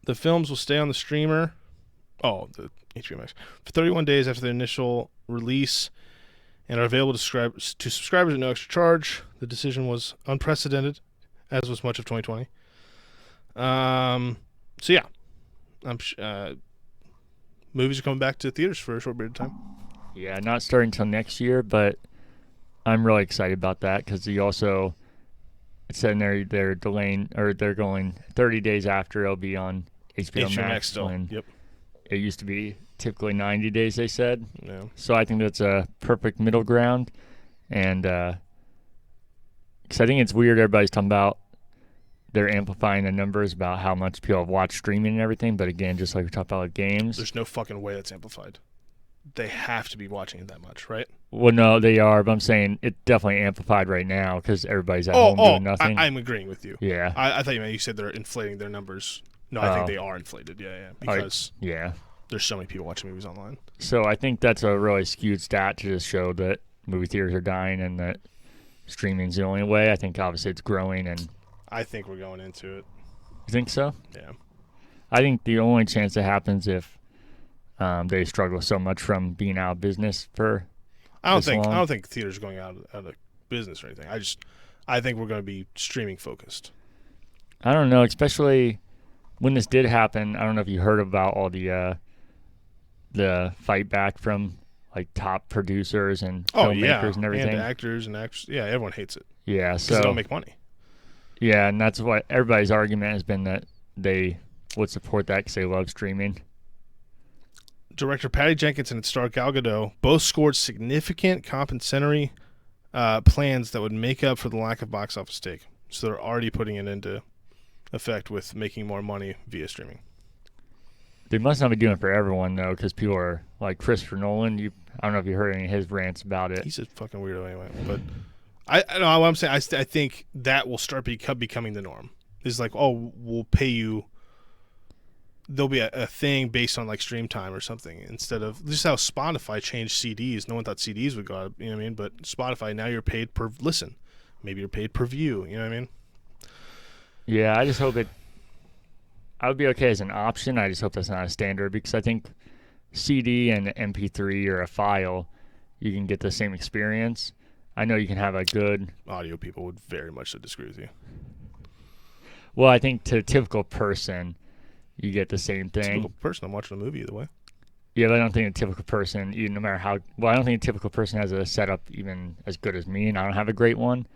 The films will stay on the streamer, the HBO Max, for 31 days after their initial release and are available to subscribers at no extra charge. The decision was unprecedented, as was much of 2020. So yeah, movies are coming back to theaters for a short period of time. Yeah, not starting until next year, but I'm really excited about that because you also said they're delaying or they're going 30 days after it'll be on HBO Max still. Yep. It used to be typically 90 days, they said. Yeah. So I think that's a perfect middle ground. And because I think it's weird, everybody's talking about they're amplifying the numbers about how much people have watched streaming and everything. But again, just like we talked about with games. There's no fucking way that's amplified. They have to be watching it that much, right? Well, no, they are, but I'm saying it's definitely amplified right now because everybody's at home doing nothing. I'm agreeing with you. Yeah. I thought you said they're inflating their numbers. No, I think they are inflated. Yeah. Because there's so many people watching movies online. So I think that's a really skewed stat to just show that movie theaters are dying and that streaming's the only way. I think obviously it's growing, and I think we're going into it. You think so? Yeah. I think the only chance that happens if they struggle so much from being out of business for. I don't think theaters are going out of business or anything. I think we're going to be streaming focused. I don't know, especially when this did happen. I don't know if you heard about all the fight back from like top producers and filmmakers and everything, and actors and actors. Yeah, everyone hates it. Yeah, so they don't make money. Yeah, and that's what everybody's argument has been, that they would support that because they love streaming. Director Patty Jenkins and its star Gal Gadot both scored significant compensatory plans that would make up for the lack of box office take. So they're already putting it into effect with making more money via streaming. They must not be doing it for everyone, though, because people are like Christopher Nolan. I don't know if you heard any of his rants about it. He's a fucking weirdo anyway. But I know what I'm saying. I think that will start becoming the norm. It's like, we'll pay you. There'll be a thing based on like stream time or something, instead of just how Spotify changed CDs. No one thought CDs would go out, you know what I mean? But Spotify, now you're paid per listen. Maybe you're paid per view, you know what I mean? Yeah, I just hope I would be okay as an option. I just hope that's not a standard, because I think CD and MP3 or a file, you can get the same experience. I know you can have a good audio. People would very much so disagree with you. Well, I think to a typical person, you get the same thing. Typical person, I'm watching a movie either way. Yeah, but I don't think a typical person, even no matter how well, I don't think a typical person has a setup even as good as me, and I don't have a great one.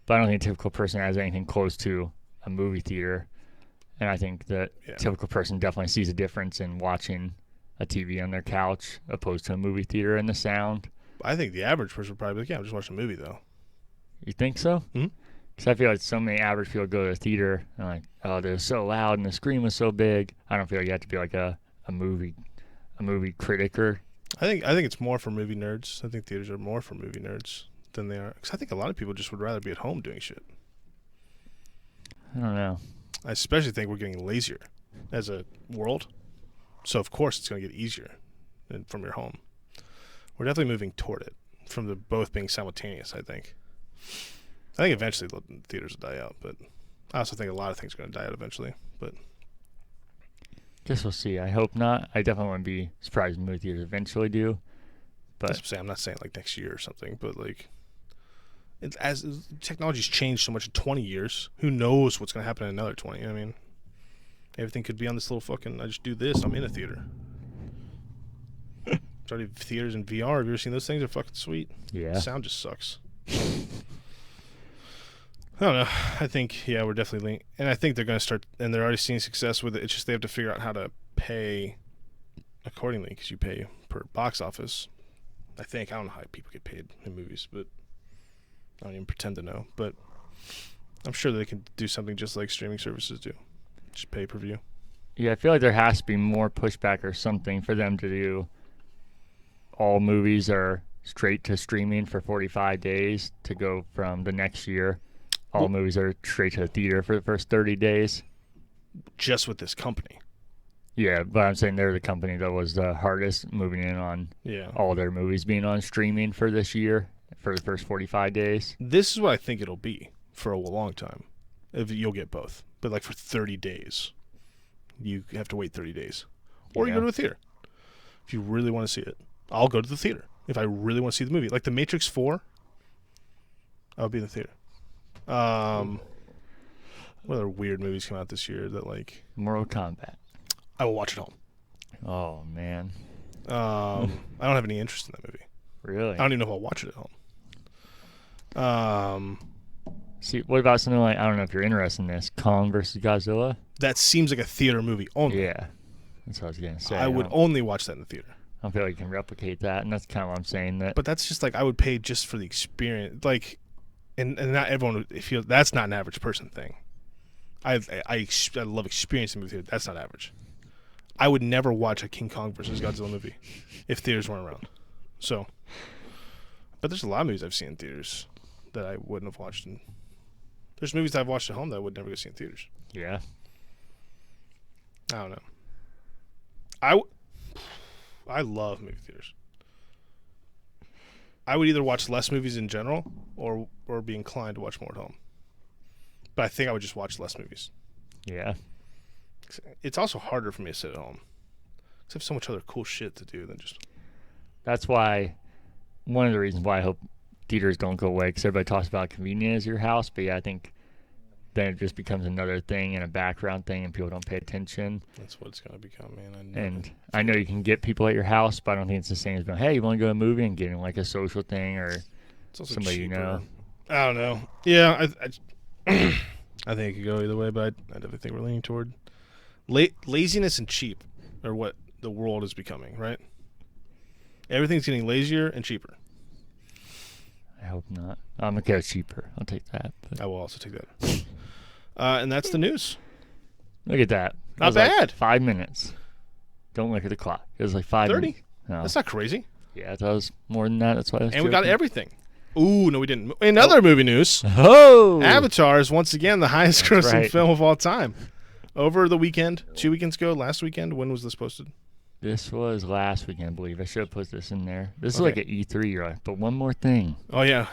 But I don't think a typical person has anything close to a movie theater. And I think that a typical person definitely sees a difference in watching a TV on their couch opposed to a movie theater and the sound. I think the average person would probably be like, I'm just watching a movie, though. You think so? Mm-hmm. Because I feel like so many average people go to the theater and like, oh, they're so loud and the screen was so big. I don't feel like you have to be like a movie critic or. I think it's more for movie nerds. I think theaters are more for movie nerds than they are. Because I think a lot of people just would rather be at home doing shit. I don't know. I especially think we're getting lazier as a world. So, of course, it's going to get easier from your home. We're definitely moving toward it from the both being simultaneous, I think. I think eventually the theaters will die out, but I also think a lot of things are going to die out eventually. But Guess we'll see. I hope not. I definitely wouldn't be surprised if movie theaters eventually do. But I'm not saying like next year or something, but like as technology's changed so much in 20 years, who knows what's going to happen in another 20? You know what I mean? Everything could be on this little fucking, I just do this, I'm in a theater. It's already theaters in VR. Have you ever seen those things? They're fucking sweet. yeah. The sound just sucks. I don't know. I think, yeah, we're definitely, and I think they're going to start, and they're already seeing success with it. It's just they have to figure out how to pay accordingly, because you pay per box office. I think. I don't know how people get paid in movies, but I don't even pretend to know. But I'm sure they can do something just like streaming services do. Just pay per view. Yeah, I feel like there has to be more pushback or something for them to do. All movies are straight to streaming for 45 days to go from the next year. All movies are straight to the theater for the first 30 days. Just with this company. Yeah, but I'm saying they're the company that was the hardest moving in on all their movies being on streaming for this year for the first 45 days. This is what I think it'll be for a long time. If you'll get both. But like for 30 days. You have to wait 30 days. Or you go to a theater. If you really want to see it. I'll go to the theater. If I really want to see the movie. Like The Matrix 4, I'll be in the theater. What other weird movies come out this year that like... Mortal Kombat. I will watch it home. Oh, man. I don't have any interest in that movie. Really? I don't even know if I'll watch it at home. See, what about something like, I don't know if you're interested in this, Kong versus Godzilla? That seems like a theater movie only. Yeah. That's what I was going to say. I would only watch that in the theater. I don't feel like you can replicate that, and that's kind of what I'm saying. That. But that's just like, I would pay just for the experience. Like, and not everyone would feel, that's not an average person thing. I love experiencing movie theater. That's not average. I would never watch a King Kong versus Godzilla movie if theaters weren't around. So, but there's a lot of movies I've seen in theaters that I wouldn't have watched. There's movies I've watched at home that I would never go see in theaters. Yeah. I don't know. I love movie theaters. I would either watch less movies in general or be inclined to watch more at home. But I think I would just watch less movies. Yeah. It's also harder for me to sit at home. Because I have so much other cool shit to do than just... That's why, one of the reasons why I hope theaters don't go away, because everybody talks about convenience as your house, but yeah, I think then it just becomes another thing and a background thing and people don't pay attention. That's what it's going to become, man. I know you can get people at your house, but I don't think it's the same as going, hey, you want to go to a movie and getting like a social thing or somebody cheaper. You know. I don't know. Yeah, I think it could go either way, but I definitely think we're leaning toward laziness and cheap are what the world is becoming, right? Everything's getting lazier and cheaper. I hope not. I'm okay with cheaper. I'll take that. But. I will also take that. And that's the news. Look at that. Not bad. Like 5 minutes. Don't look at the clock. It was like 5 30? minutes. No. That's not crazy. Yeah, that was more than that. That's why I was And we joking. got everything. Ooh, no, we didn't. In other movie news, Avatar is once again the highest grossing film of all time. Over the weekend, 2 weekends ago, last weekend, when was this posted? This was last weekend, I believe. I should have put this in there. This is like an E3, right? But one more thing. Oh, yeah.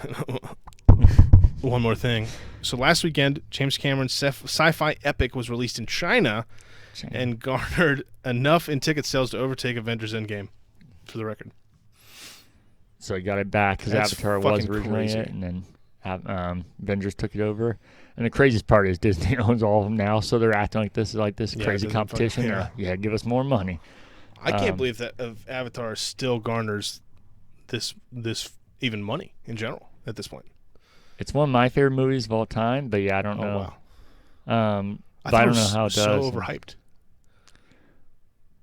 One more thing. So last weekend, James Cameron's sci-fi epic was released in China and garnered enough in ticket sales to overtake Avengers Endgame, for the record. So he got it back because Avatar was originally it, and then Avengers took it over. And the craziest part is Disney owns all of them now, so they're acting like this is like this crazy competition. Give us more money. I can't believe that Avatar still garners this even money in general at this point. It's one of my favorite movies of all time, but yeah, I don't know. Wow. But I don't know how it does. So overhyped.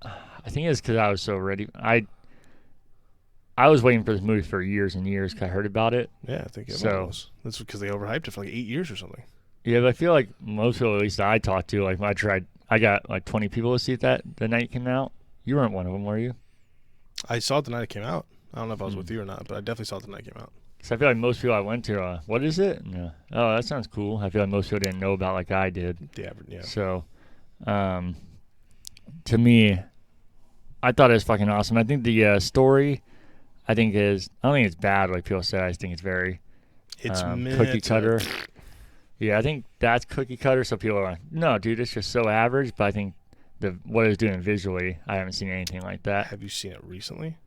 I think it's because I was so ready. I was waiting for this movie for years and years because I heard about it. Yeah, I think everyone was. That's because they overhyped it for like 8 years or something. Yeah, but I feel like most people, at least I talked to, like I got like 20 people to see it the night it came out. You weren't one of them, were you? I saw it the night it came out. I don't know if I was with you or not, but I definitely saw it the night it came out. Because I feel like most people I went to, what is it? No. Oh, that sounds cool. I feel like most people didn't know about like I did. Yeah. So, to me, I thought it was fucking awesome. I think the story, I don't think it's bad like people say. I just think it's very It's cookie cutter. Yeah, I think that's cookie cutter. So people are like, no, dude, it's just so average. But I think what it's doing visually, I haven't seen anything like that. Have you seen it recently?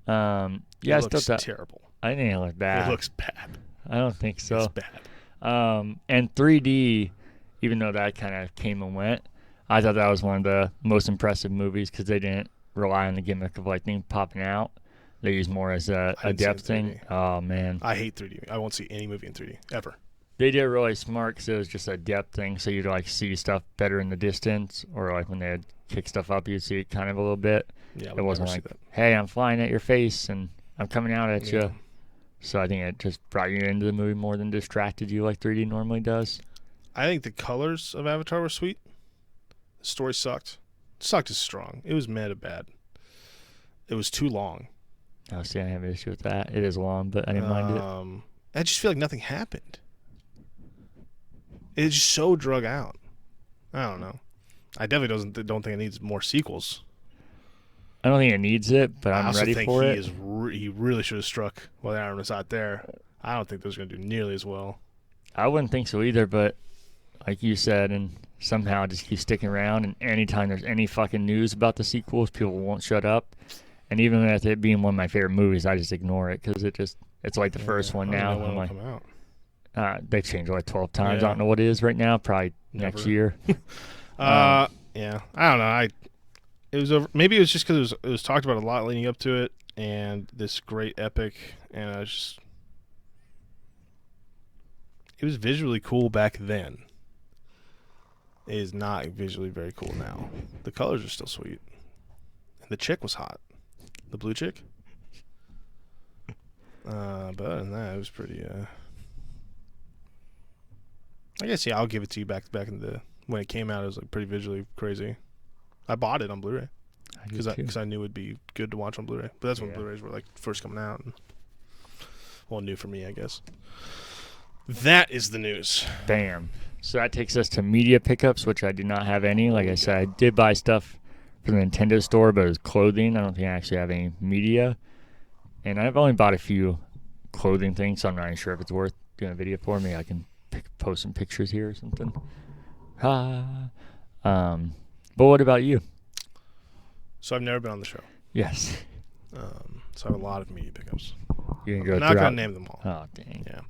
Yeah, it looks terrible. I think it looks bad. It looks bad. I don't think so. It's bad. And 3D, even though that kind of came and went, I thought that was one of the most impressive movies because they didn't rely on the gimmick of like things popping out. They used more as a depth thing. Oh man, I hate 3D. I won't see any movie in 3D ever. They did really smart because it was just a depth thing, so you'd like see stuff better in the distance, or like when they had kick stuff up, you'd see it kind of a little bit. Yeah, it wasn't like, hey, I'm flying at your face and I'm coming out at you. So I think it just brought you into the movie more than distracted you like 3D normally does. I think the colors of Avatar were sweet. The story sucked. Sucked is strong. It was meta bad. It was too long. Oh, see, I have an issue with that. It is long, but I didn't mind it. I just feel like nothing happened. It's just so drug out. I don't know. I definitely don't think it needs more sequels. I don't think it needs it, but I'm ready for it. He really should have struck while Aaron was out there. I don't think those are going to do nearly as well. I wouldn't think so either, but like you said, and somehow just keep sticking around, and anytime there's any fucking news about the sequels, people won't shut up. And even with it being one of my favorite movies, I just ignore it because it's like the first one now. I'm like, they've changed it like 12 times. Yeah. I don't know what it is right now. Probably next year. Yeah, I don't know. It was over. Maybe it was just because it was talked about a lot leading up to it, and this great epic, and it was visually cool back then. It is not visually very cool now. The colors are still sweet, and the chick was hot, the blue chick. But other than that, it was pretty. I guess I'll give it to you back in when it came out. It was like pretty visually crazy. I bought it on Blu-ray because I knew it'd be good to watch on Blu-ray. But that's when Blu-rays were like first coming out. Well, new for me, I guess. That is the news. Bam. So that takes us to media pickups, which I do not have any. Like I said, I did buy stuff from the Nintendo store, but it was clothing. I don't think I actually have any media. And I've only bought a few clothing things, so I'm not even sure if it's worth doing a video for me. I can post some pictures here or something. But what about you? So I've never been on the show. Yes. So I have a lot of media pickups. I'm not going to name them all. Oh, dang. Yeah.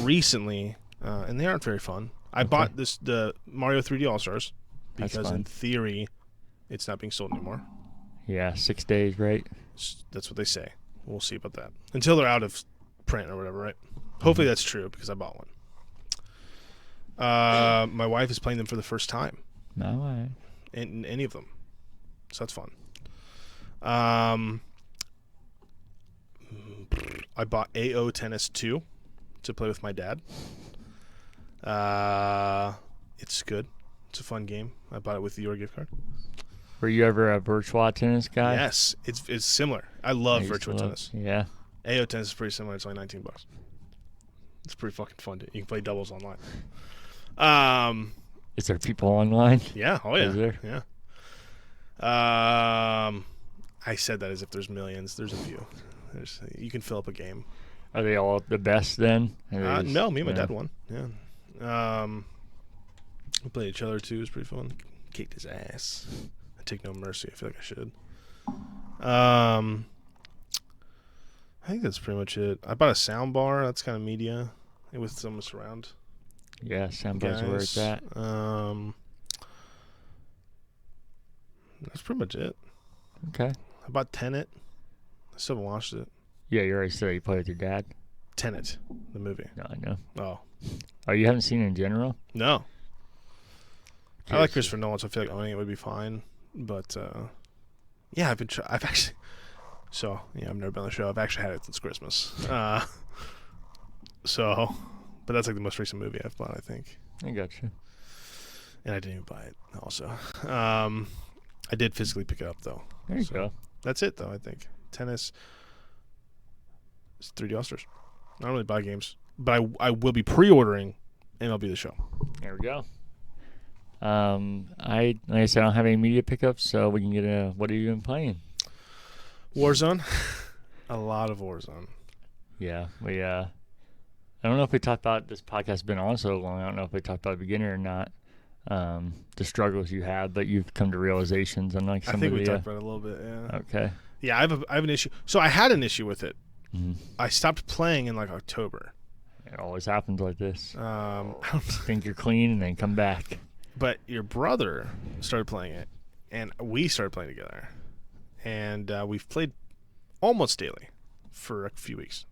Recently, and they aren't very fun, I bought the Mario 3D All-Stars because in theory it's not being sold anymore. Yeah, 6 days, right? That's what they say. We'll see about that. Until they're out of print or whatever, right? Hopefully that's true because I bought one. My wife is playing them for the first time. No way. In any of them. So that's fun. I bought AO Tennis 2 to play with my dad. It's good. It's a fun game. I bought it with your gift card. Were you ever a virtual tennis guy? Yes, it's similar. I love virtual tennis. Yeah. AO Tennis is pretty similar. It's only $19. It's pretty fucking fun. You can play doubles online. Is there people online? Yeah. Oh yeah. Is there? Yeah. I said that as if there's millions. There's a few. You can fill up a game. Are they all the best then? No, me and my dad won. Yeah. We played each other too. It was pretty fun. Kicked his ass. I take no mercy. I feel like I should. I think that's pretty much it. I bought a sound bar. That's kind of media with some surround. Yeah, sound bars where it's at. That's pretty much it. Okay. I bought Tenet. I still haven't watched it. Yeah, you already said you played with your dad. Tenet, the movie. No, I know. Oh, you haven't seen it in general? No. I like Christopher Nolan, so I feel like owning it would be fine. But yeah, I've actually. So yeah, I've never been on the show. I've actually had it since Christmas. So, but that's like the most recent movie I've bought, I think. I gotcha. And I didn't even buy it. Also, I did physically pick it up though. There you go. That's it though. I think tennis. It's 3D All-Stars. I don't really buy games, but I will be pre-ordering MLB The Show. There we go. Like I said, I don't have any media pickups, so we can get a. What have you been playing? Warzone. A lot of Warzone. Yeah, I don't know if we talked about this podcast has been on so long. I don't know if we talked about beginner or not. The struggles you had, but you've come to realizations, unlike some I think of we the. talked about it a little bit. Yeah. Okay. Yeah, I have an issue. So I had an issue with it. Mm-hmm. I stopped playing in like October. It always happens like this. Um, Think you're clean and then come back. But your brother started playing it, and we started playing together, and we've played almost daily for a few weeks.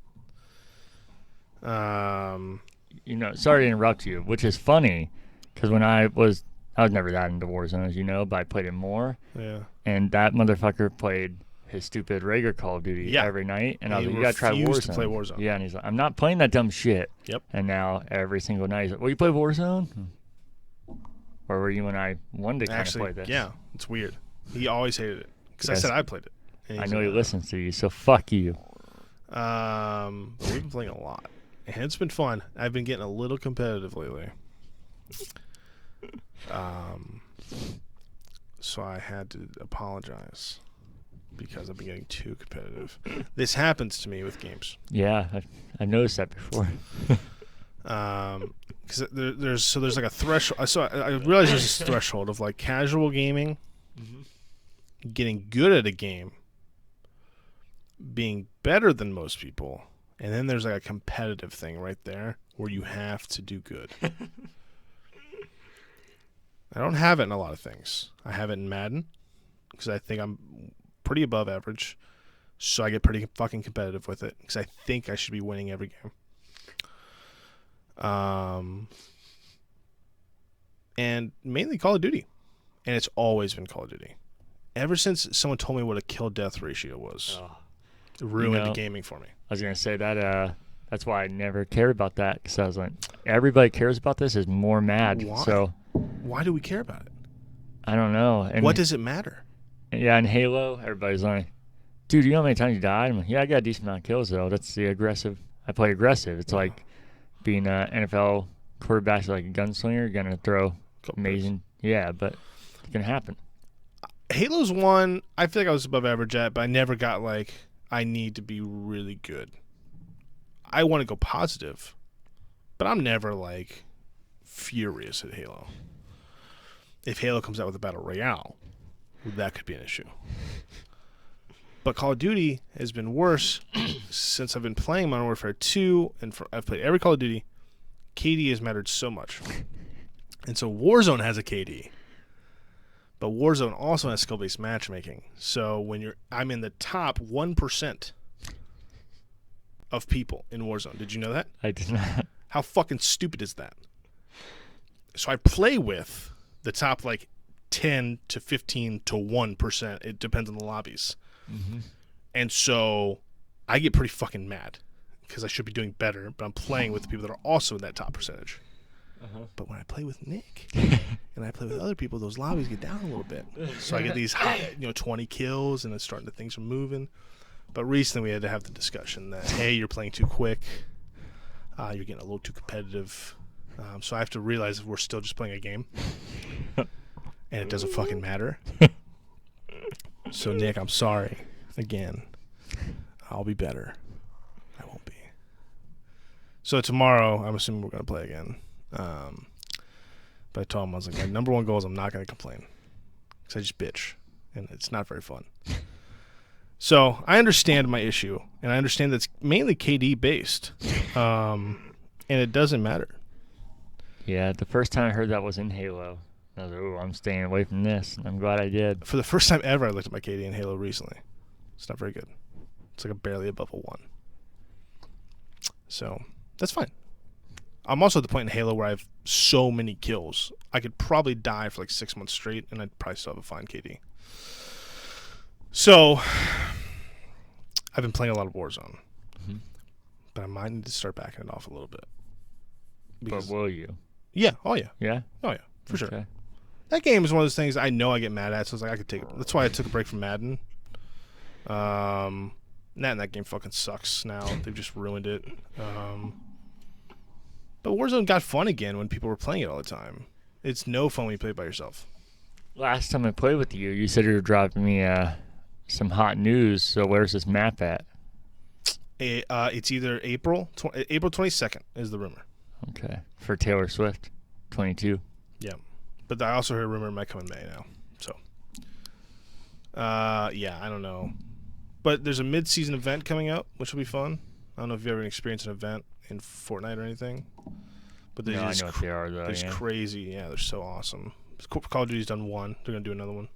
Sorry to interrupt you, which is funny, because when I was never that into Warzone, as you know, but I played it more. Yeah. And that motherfucker played his stupid regular Call of Duty every night, and I was like, "You gotta try Warzone." To play Warzone. Yeah, and he's like, "I'm not playing that dumb shit." Yep. And now every single night he's like, "Well, you play Warzone?" Or were you and I one day kind of play this? Yeah, it's weird. He always hated it because I Yes. said I played it. I know he listens to you, so fuck you. But we've been playing a lot, and it's been fun. I've been getting a little competitive lately. So I had to apologize because I've been getting too competitive. This happens to me with games. Yeah, I've noticed that before. Because there's like a threshold. So I realize there's this threshold of like casual gaming, getting good at a game, being better than most people, and then there's like a competitive thing right there where you have to do good. I don't have it in a lot of things. I have it in Madden because I think I'm pretty above average, so I get pretty fucking competitive with it because I think I should be winning every game. And mainly Call of Duty, and it's always been Call of Duty. Ever since someone told me what a kill-death ratio was, it ruined gaming for me. I was gonna say that. That's why I never cared about that, because I was like, everybody cares about this is more mad. Why? So why do we care about it? I don't know. And what does it matter? Yeah, in Halo, everybody's like, dude, you know how many times you died? I'm like, yeah, I got a decent amount of kills though. That's the aggressive. I play aggressive. It's like being an NFL quarterback, like a gunslinger. You're gonna throw amazing. Yeah, but it's gonna happen. Halo's one I feel like I was above average at, but I never got like I need to be really good. I want to go positive, but I'm never like furious at Halo. If Halo comes out with a battle royale, that could be an issue. But Call of Duty has been worse since I've been playing Modern Warfare 2, and I've played every Call of Duty. KD has mattered so much. And so Warzone has a KD. But Warzone also has skill-based matchmaking. So when I'm in the top 1% of people in Warzone. Did you know that? I did not. How fucking stupid is that? So I play with the top like 10 to 15 to 1%. It depends on the lobbies. Mm-hmm. And so I get pretty fucking mad because I should be doing better, but I'm playing with the people that are also in that top percentage. Uh-huh. But when I play with Nick and I play with other people, those lobbies get down a little bit. So I get these high, 20 kills, and it's starting to things are moving. But recently we had to have the discussion that, hey, you're playing too quick. You're getting a little too competitive. So I have to realize we're still just playing a game. And it doesn't fucking matter. So, Nick, I'm sorry. Again, I'll be better. I won't be. So tomorrow, I'm assuming we're going to play again. But I told him, I was like, my number one goal is I'm not going to complain. Because I just bitch. And it's not very fun. So I understand my issue. And I understand that it's mainly KD based. And it doesn't matter. Yeah, the first time I heard that was in Halo. I was like, oh, I'm staying away from this. And I'm glad I did. For the first time ever, I looked at my KD in Halo recently. It's not very good. It's like barely above a 1. So that's fine. I'm also at the point in Halo where I have so many kills. I could probably die for like 6 months straight, and I'd probably still have a fine KD. So I've been playing a lot of Warzone. Mm-hmm. But I might need to start backing it off a little bit. But will you? Yeah. Oh, yeah. Yeah? Oh, yeah. For sure. That game is one of those things I know I get mad at, so I was like, I could take it. That's why I took a break from Madden. That game fucking sucks now. They've just ruined it. But Warzone got fun again when people were playing it all the time. It's no fun when you play it by yourself. Last time I played with you, you said you were dropping me some hot news. So where's this map at? It's either April 22nd is the rumor. Okay. For Taylor Swift, 22. Yeah. But I also heard a rumor it might come in May now. So, yeah, I don't know. But there's a mid-season event coming up, which will be fun. I don't know if you've ever experienced an event in Fortnite or anything. But No, I know what they are, though. They're just crazy. Yeah, they're so awesome. Call of Duty's done one. They're going to do another one.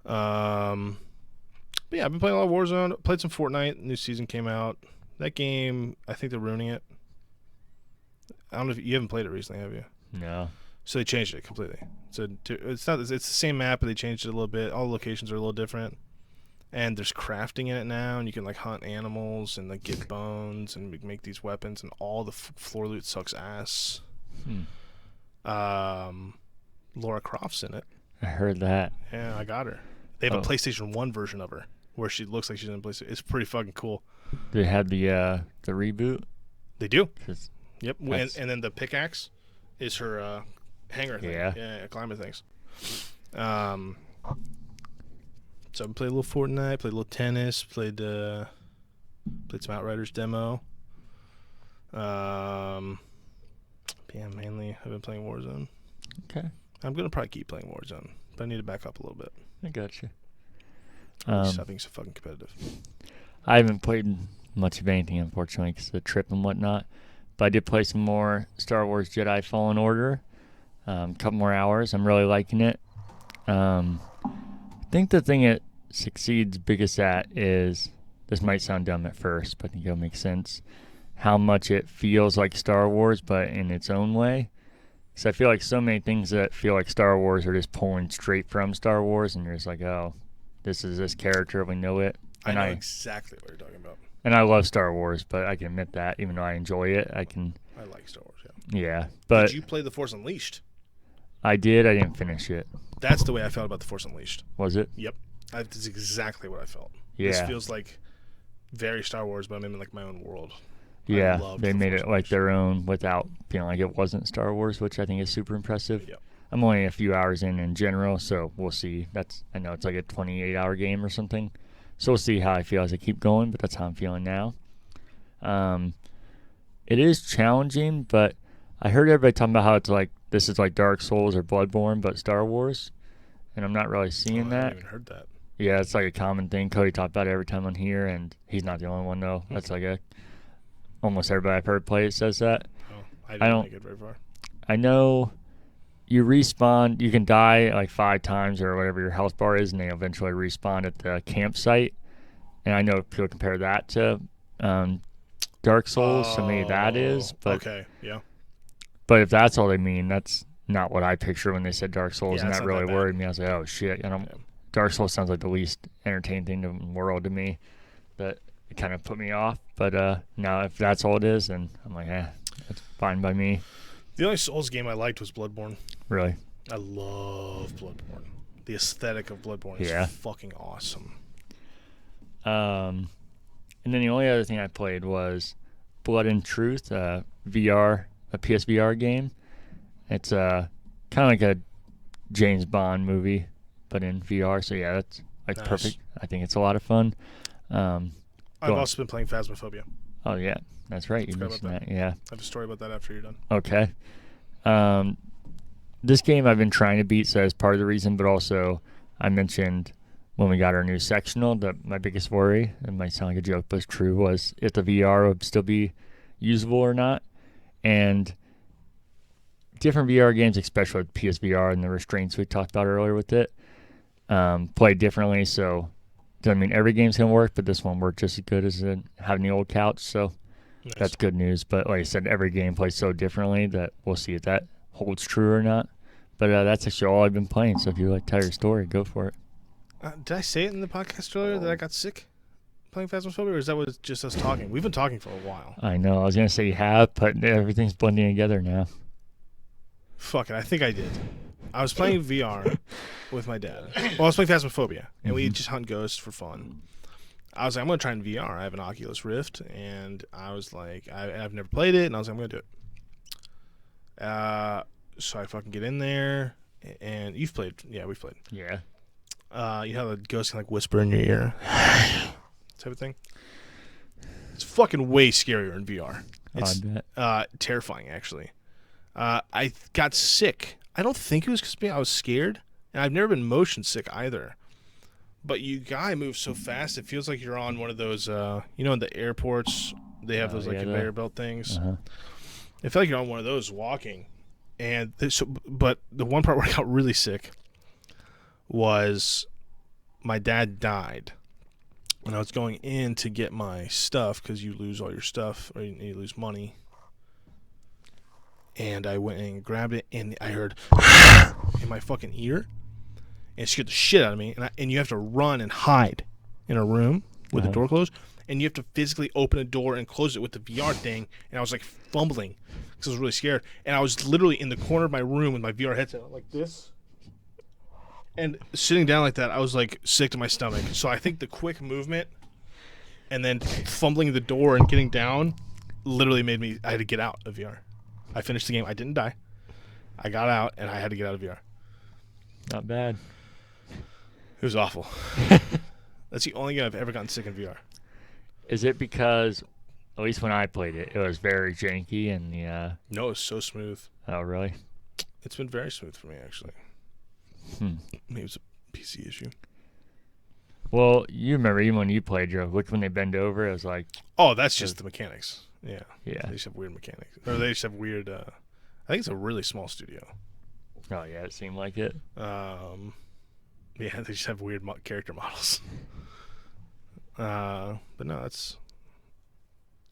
But yeah, I've been playing a lot of Warzone. Played some Fortnite. New season came out. That game, I think they're ruining it. I don't know if you haven't played it recently, have you? No. So they changed it completely. So it's the same map, but they changed it a little bit. All the locations are a little different. And there's crafting in it now, and you can like hunt animals and like get bones and make these weapons, and all the floor loot sucks ass. Laura Croft's in it. I heard that. Yeah, I got her. They have a PlayStation 1 version of her where she looks like she's in a PlayStation. It's pretty fucking cool. They had the reboot. They do. Yep. And then the pickaxe is her hanger thing. Yeah, climber things. So I played a little Fortnite, played a little tennis, played some Outriders demo. Yeah, mainly I've been playing Warzone. Okay. I'm gonna probably keep playing Warzone, but I need to back up a little bit. I got you. Stop being so fucking competitive. I haven't played much of anything, unfortunately, because of the trip and whatnot. But I did play some more Star Wars Jedi Fallen Order. A couple more hours. I'm really liking it. I think the thing it succeeds biggest at is, this might sound dumb at first, but I think it'll make sense, how much it feels like Star Wars, but in its own way. Because I feel like so many things that feel like Star Wars are just pulling straight from Star Wars, and you're just like, oh, this is this character, we know it. And I know exactly what you're talking about. And I love Star Wars, but I can admit that, even though I enjoy it, I like Star Wars, yeah. Yeah, but... Did you play The Force Unleashed? I did. I didn't finish it. That's the way I felt about The Force Unleashed. Was it? Yep. That's exactly what I felt. Yeah. This feels like very Star Wars, but I'm in like my own world. Yeah, they made it like their own without feeling like it wasn't Star Wars, which I think is super impressive. Yep. I'm only a few hours in general, so we'll see. I know it's like a 28-hour game or something. So we'll see how I feel as I keep going, but that's how I'm feeling now. It is challenging, but I heard everybody talking about how it's like, this is like Dark Souls or Bloodborne, but Star Wars, and I'm not really seeing that. I haven't even heard that. Yeah, it's like a common thing. Cody talked about it every time on here, and he's not the only one, though. That's like almost everybody I've heard play it says that. Oh, I didn't make it very far. I know you respawn, you can die like 5 times or whatever your health bar is, and they eventually respawn at the campsite. And I know people compare that to Dark Souls, so maybe that is. But, okay, yeah. But if that's all they mean, that's not what I picture when they said Dark Souls, and that really worried me. I was like, oh shit. Dark Souls sounds like the least entertaining thing in the world to me. That it kind of put me off. But now if that's all it is, then I'm like, that's fine by me. The only Souls game I liked was Bloodborne. Really? I love Bloodborne. The aesthetic of Bloodborne is fucking awesome. And then the only other thing I played was Blood and Truth, VR, a PSVR game. It's kind of like a James Bond movie, but in VR. So yeah, that's like perfect. I think it's a lot of fun. I've also been playing Phasmophobia. Oh yeah, that's right. You mentioned that. Yeah. I have a story about that after you're done. Okay. This game I've been trying to beat, so that's part of the reason. But also, I mentioned when we got our new sectional that my biggest worry, it might sound like a joke, but it's true, was if the VR would still be usable or not. And different VR games, especially with PSVR and the restraints we talked about earlier with it, play differently. So doesn't mean every game's gonna work, but this one worked just as good as having the old couch. So that's good news. But like I said, every game plays so differently that we'll see if that holds true or not. But that's actually all I've been playing. So if you like tell your story, go for it. Did I say it in the podcast earlier that I got sick playing Phasmophobia, or is that just us talking? We've been talking for a while. I know. I was gonna say you have, but everything's blending together now. Fuck it. I think I did. I was playing VR with my dad. Well, I was playing Phasmophobia, and we just hunt ghosts for fun. I was like, I'm going to try in VR. I have an Oculus Rift, and I was like, I've never played it, and I was like, I'm going to do it. So I fucking get in there, and you've played. Yeah, we've played. Yeah. You know how the ghost can like whisper in your ear, type of thing. It's fucking way scarier in VR. It's terrifying, actually. I got sick. I don't think it was because I was scared, and I've never been motion sick either. But you guy moves so fast, it feels like you're on one of those, in the airports, they have those conveyor belt things. Uh-huh. It felt like you're on one of those walking. And but the one part where I got really sick was my dad died. And I was going in to get my stuff because you lose all your stuff or you lose money. And I went and grabbed it, and I heard in my fucking ear. And it scared the shit out of me. And you have to run and hide in a room with the door closed. And you have to physically open a door and close it with the VR thing. And I was like fumbling because I was really scared. And I was literally in the corner of my room with my VR headset on, like this. And sitting down like that, I was like sick to my stomach. So I think the quick movement and then fumbling the door and getting down literally made me, I had to get out of VR. I finished the game. I didn't die. I got out and I had to get out of VR. Not bad. It was awful. That's the only game I've ever gotten sick in VR. Is it because, at least when I played it, it was very janky and the... No, it was so smooth. Oh, really? It's been very smooth for me, actually. Maybe it's a PC issue. Well, you remember even when you played, Joe, look when they bend over, it was like... Oh, that's just the mechanics. Yeah. Yeah. They just have weird mechanics. Or they just have weird... I think it's a really small studio. Oh, yeah, it seemed like it. Yeah, they just have weird character models. But no, that's...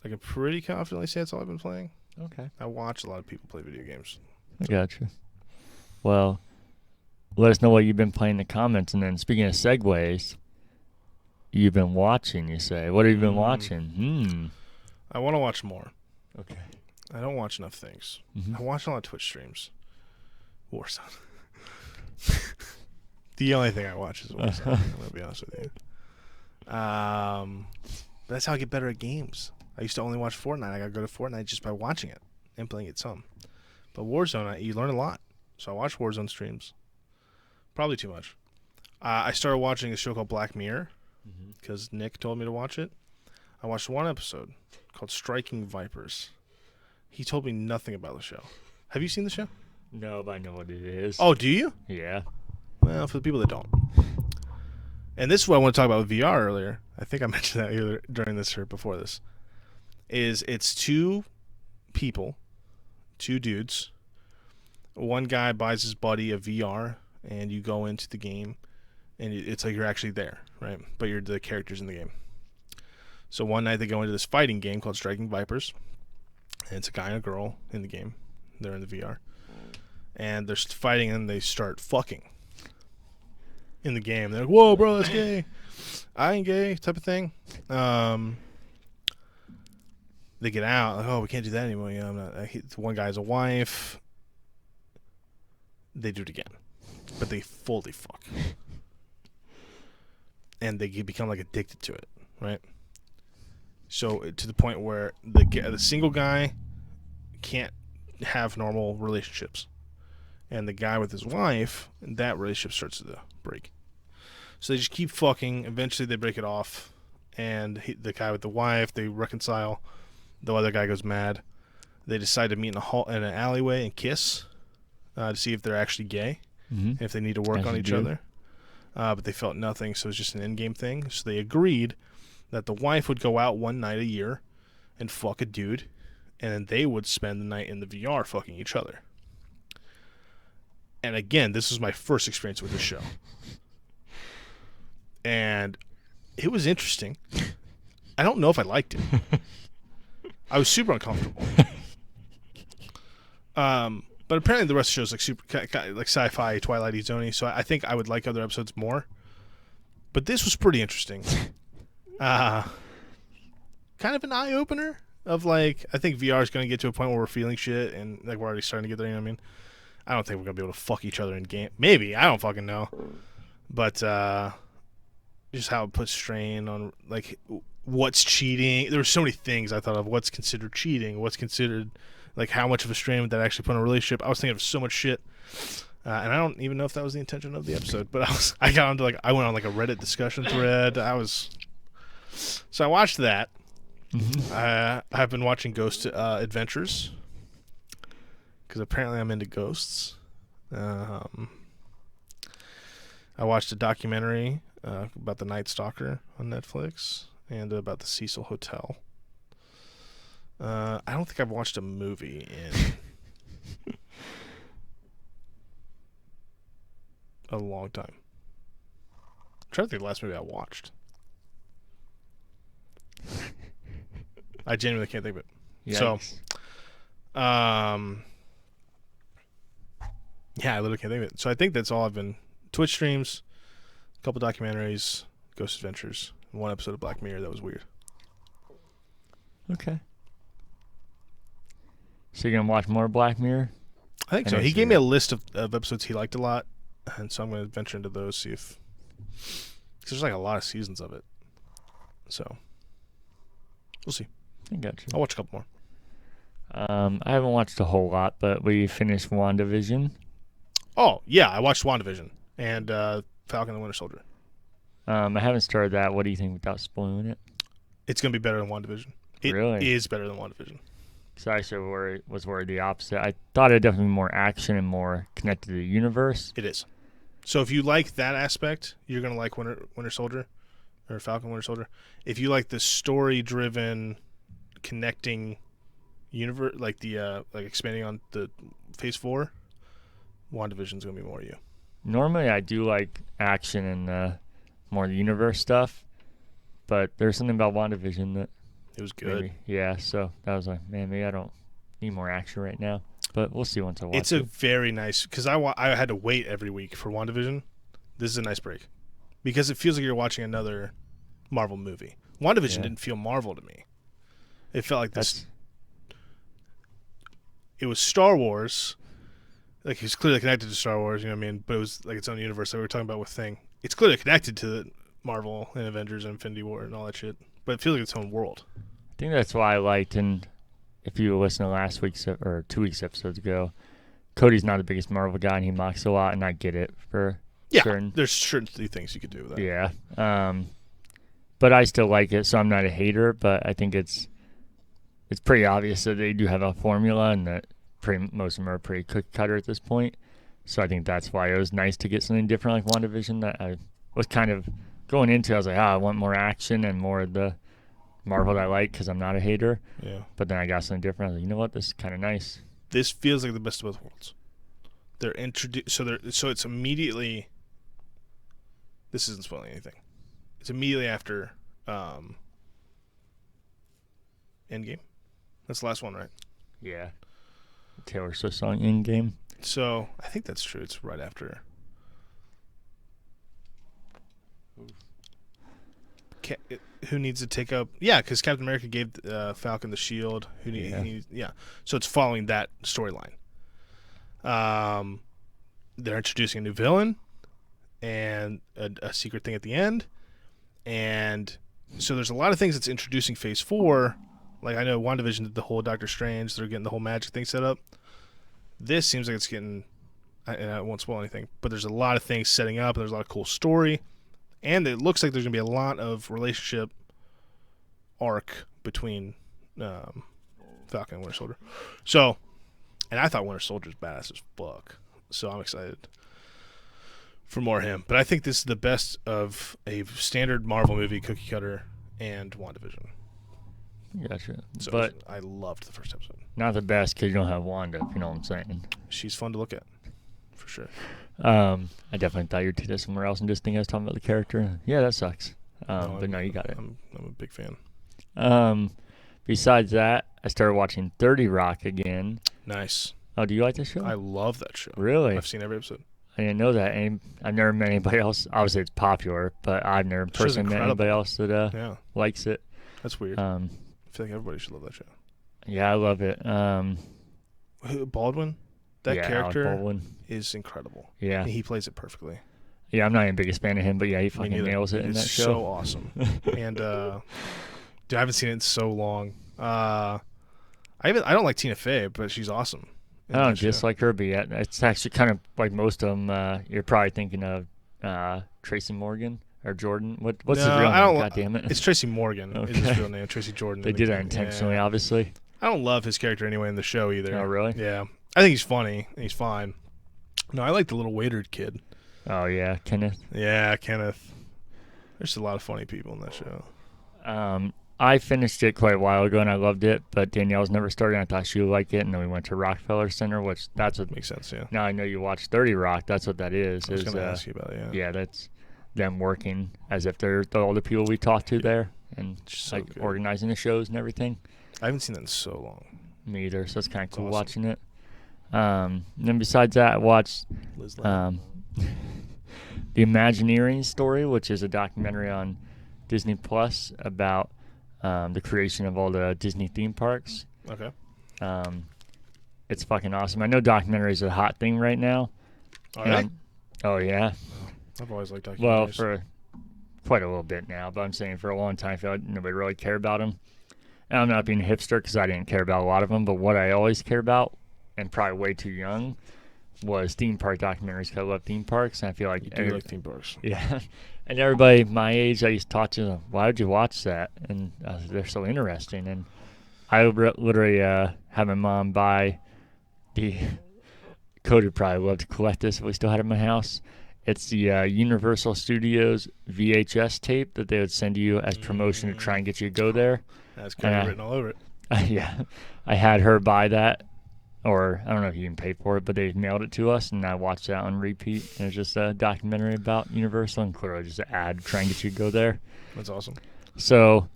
I can pretty confidently say that's all I've been playing. Okay. I watch a lot of people play video games. I gotcha. Well, let us know what you've been playing in the comments. And then speaking of segues, you've been watching, you say. What have you been watching? I want to watch more. Okay. I don't watch enough things. I watch a lot of Twitch streams. Warzone. The only thing I watch is Warzone. I'm going to be honest with you. That's how I get better at games. I used to only watch Fortnite. I got to go to Fortnite just by watching it and playing it some. But Warzone, you learn a lot. So I watch Warzone streams. Probably too much. I started watching a show called Black Mirror because Nick told me to watch it. I watched one episode called Striking Vipers. He told me nothing about the show. Have you seen the show? No, but I know what it is. Oh, do you? Yeah. Well, for the people that don't. And this is what I want to talk about with VR earlier. I think I mentioned that either during this or before this. It's two people, two dudes. One guy buys his buddy a VR, and you go into the game, and it's like you're actually there, right? But you're the characters in the game. So one night they go into this fighting game called Striking Vipers, and it's a guy and a girl in the game. They're in the VR. And they're fighting, and they start fucking in the game. They're like, whoa, bro, that's gay. I ain't gay, type of thing. They get out, like, oh, we can't do that anymore. You know, I'm not. One guy has a wife. They do it again, but they fully fuck, and they become like addicted to it, right? So to the point where the single guy can't have normal relationships, and the guy with his wife, that relationship starts to break. So they just keep fucking. Eventually, they break it off, and the guy with the wife, they reconcile. The other guy goes mad. They decide to meet in an alleyway and kiss to see if they're actually gay, and if they need to work on each other. But they felt nothing, so it was just an in-game thing. So they agreed that the wife would go out one night a year and fuck a dude, and then they would spend the night in the VR fucking each other. And again, this was my first experience with the show. And it was interesting. I don't know if I liked it. I was super uncomfortable. But apparently the rest of the show is like super like sci-fi, Twilight Zone-y, so I think I would like other episodes more. But this was pretty interesting. Kind of an eye-opener of like, I think VR is going to get to a point where we're feeling shit, and like we're already starting to get there, you know what I mean? I don't think we're going to be able to fuck each other in game. Maybe, I don't fucking know. But just how it puts strain on like what's cheating. There were so many things I thought of. What's considered cheating? What's considered like how much of a strain would that actually put on a relationship? I was thinking of so much shit. And I don't even know if that was the intention of the episode, but I went on like a Reddit discussion thread. So I watched that. Mm-hmm. I've been watching Ghost Adventures because apparently I'm into ghosts. I watched a documentary about the Night Stalker on Netflix and about the Cecil Hotel. I don't think I've watched a movie in a long time. I'm trying to think of the last movie I watched. I genuinely can't think of it. Yikes. So, yeah, I literally can't think of it. So I think that's all I've been. Twitch streams, a couple documentaries, Ghost Adventures, and one episode of Black Mirror that was weird. Okay. So you're gonna watch more Black Mirror? I think so. He gave me a list of episodes he liked a lot, and so I'm going to venture into those, see if... Because there's like a lot of seasons of it. So, we'll see. I got you. I'll watch a couple more. I haven't watched a whole lot, but we finished WandaVision. Oh, yeah, I watched WandaVision and Falcon and the Winter Soldier. I haven't started that. What do you think without spoiling it? It's going to be better than WandaVision. It Really? is better than WandaVision. Because I actually was worried the opposite. I thought it'd definitely be more action and more connected to the universe. It is. So if you like that aspect, you're going to like Winter Soldier or Falcon Winter Soldier. If you like the story-driven, connecting universe, like the like expanding on the Phase 4, WandaVision's going to be more you. Normally, I do like action and more the universe stuff, but there's something about WandaVision that It was good. maybe, yeah. So that was like, man, maybe I don't need more action right now. But we'll see once I watch it. It's a very nice, because I had to wait every week for WandaVision. This is a nice break because it feels like you're watching another Marvel movie. WandaVision didn't feel Marvel to me. It felt like this. It was Star Wars. Like, it was clearly connected to Star Wars, you know what I mean? But it was like its own universe that we were talking about with Thing. It's clearly connected to Marvel and Avengers and Infinity War and all that shit. But it feels like its own world. I think that's why I liked, and if you listen to last week's or 2 weeks episodes ago, Cody's not the biggest Marvel guy, and he mocks a lot, and I get it for certain. There's certain things you could do with that. Yeah. But I still like it, so I'm not a hater, but I think it's pretty obvious that they do have a formula and that most of them are pretty cookie cutter at this point. So I think that's why it was nice to get something different like WandaVision that I was kind of going into. I was like, I want more action and more of the Marvel that I like because I'm not a hater. Yeah. But then I got something different. I was like, you know what? This is kind of nice. This feels like the best of both worlds. They're introduced, so it's immediately. This isn't spoiling anything. It's immediately after Endgame. That's the last one, right? Yeah. Taylor Swift song Endgame. So I think that's true. It's right after. Who needs to take up? Yeah, because Captain America gave Falcon the shield. So it's following that storyline. They're introducing a new villain and a secret thing at the end, and so there's a lot of things that's introducing Phase 4. Like, I know WandaVision did the whole Doctor Strange. They're getting the whole magic thing set up. This seems like it's getting, and I won't spoil anything, but there's a lot of things setting up, and there's a lot of cool story. And it looks like there's going to be a lot of relationship arc between Falcon and Winter Soldier. So, and I thought Winter Soldier's badass as fuck. So I'm excited for more of him. But I think this is the best of a standard Marvel movie, cookie cutter, and WandaVision. Gotcha. So but I loved the first episode. Not the best because you don't have Wanda, if you know what I'm saying. She's fun to look at, for sure. I definitely thought you were taking it somewhere else and just thinking I was talking about the character. Yeah, that sucks. But no, you got it. I'm a big fan. Besides that, I started watching 30 Rock again. Nice. Oh, do you like this show? I love that show. Really? I've seen every episode. I didn't know that, and I've never met anybody else. Obviously, it's popular, but I've never personally met anybody else that likes it. That's weird. I feel like everybody should love that show. Yeah, I love it. Baldwin? That character Baldwin is incredible. Yeah. And he plays it perfectly. Yeah, I'm not even the biggest fan of him, but yeah, he Me fucking neither. nails it in It's that show. so awesome. And dude, I haven't seen it in so long. I don't like Tina Fey, but she's awesome. in I that don't show. dislike her, but yeah, it's actually kind of like most of them. You're probably thinking of Tracy Morgan or Jordan. What's his No, real I name? don't. God damn it. It's Tracy Morgan. Is his Okay. real name? Tracy Jordan. They in the did that game. intentionally, Yeah. obviously. I don't love his character anyway in the show either. Oh, really? Yeah, I think he's funny. And he's fine. No, I like the little waiter kid. Oh, yeah, Kenneth. Yeah, Kenneth. There's a lot of funny people in that show. I finished it quite a while ago and I loved it, but Danielle's never started. And I thought she would like it, and then we went to Rockefeller Center, which that's what. Makes sense, yeah. Now I know you watched 30 Rock. That's what that is. I was going to ask you about it, yeah. Yeah, that's them working as if they're all the people we talked to there and So like good. organizing the shows and everything. I haven't seen that in so long. Me either, so it's kind of cool awesome. watching it. And then besides that, I watched Liz Lemon. The Imagineering Story, which is a documentary on Disney Plus about the creation of all the Disney theme parks. Okay. It's fucking awesome. I know documentaries are a hot thing right now. All right. Oh, yeah. I've always liked documentaries. Well, for quite a little bit now, but I'm saying for a long time, I feel like nobody really cared about them. And I'm not being a hipster because I didn't care about a lot of them, but what I always care about, and probably way too young, was theme park documentaries because I love theme parks, and I feel like you do like theme parks. yeah. And everybody my age, I used to talk to them, why would you watch that? And they're so interesting. And I literally had my mom buy the Cody would probably love to collect this if we still had it in my house. It's the Universal Studios VHS tape that they would send you as promotion to try and get you to go there. That's kind of written all over it. Yeah. I had her buy that, or I don't know if you can pay for it, but they mailed it to us, and I watched that on repeat. And it's just a documentary about Universal, and clearly just an ad trying to get you to go there. That's awesome. So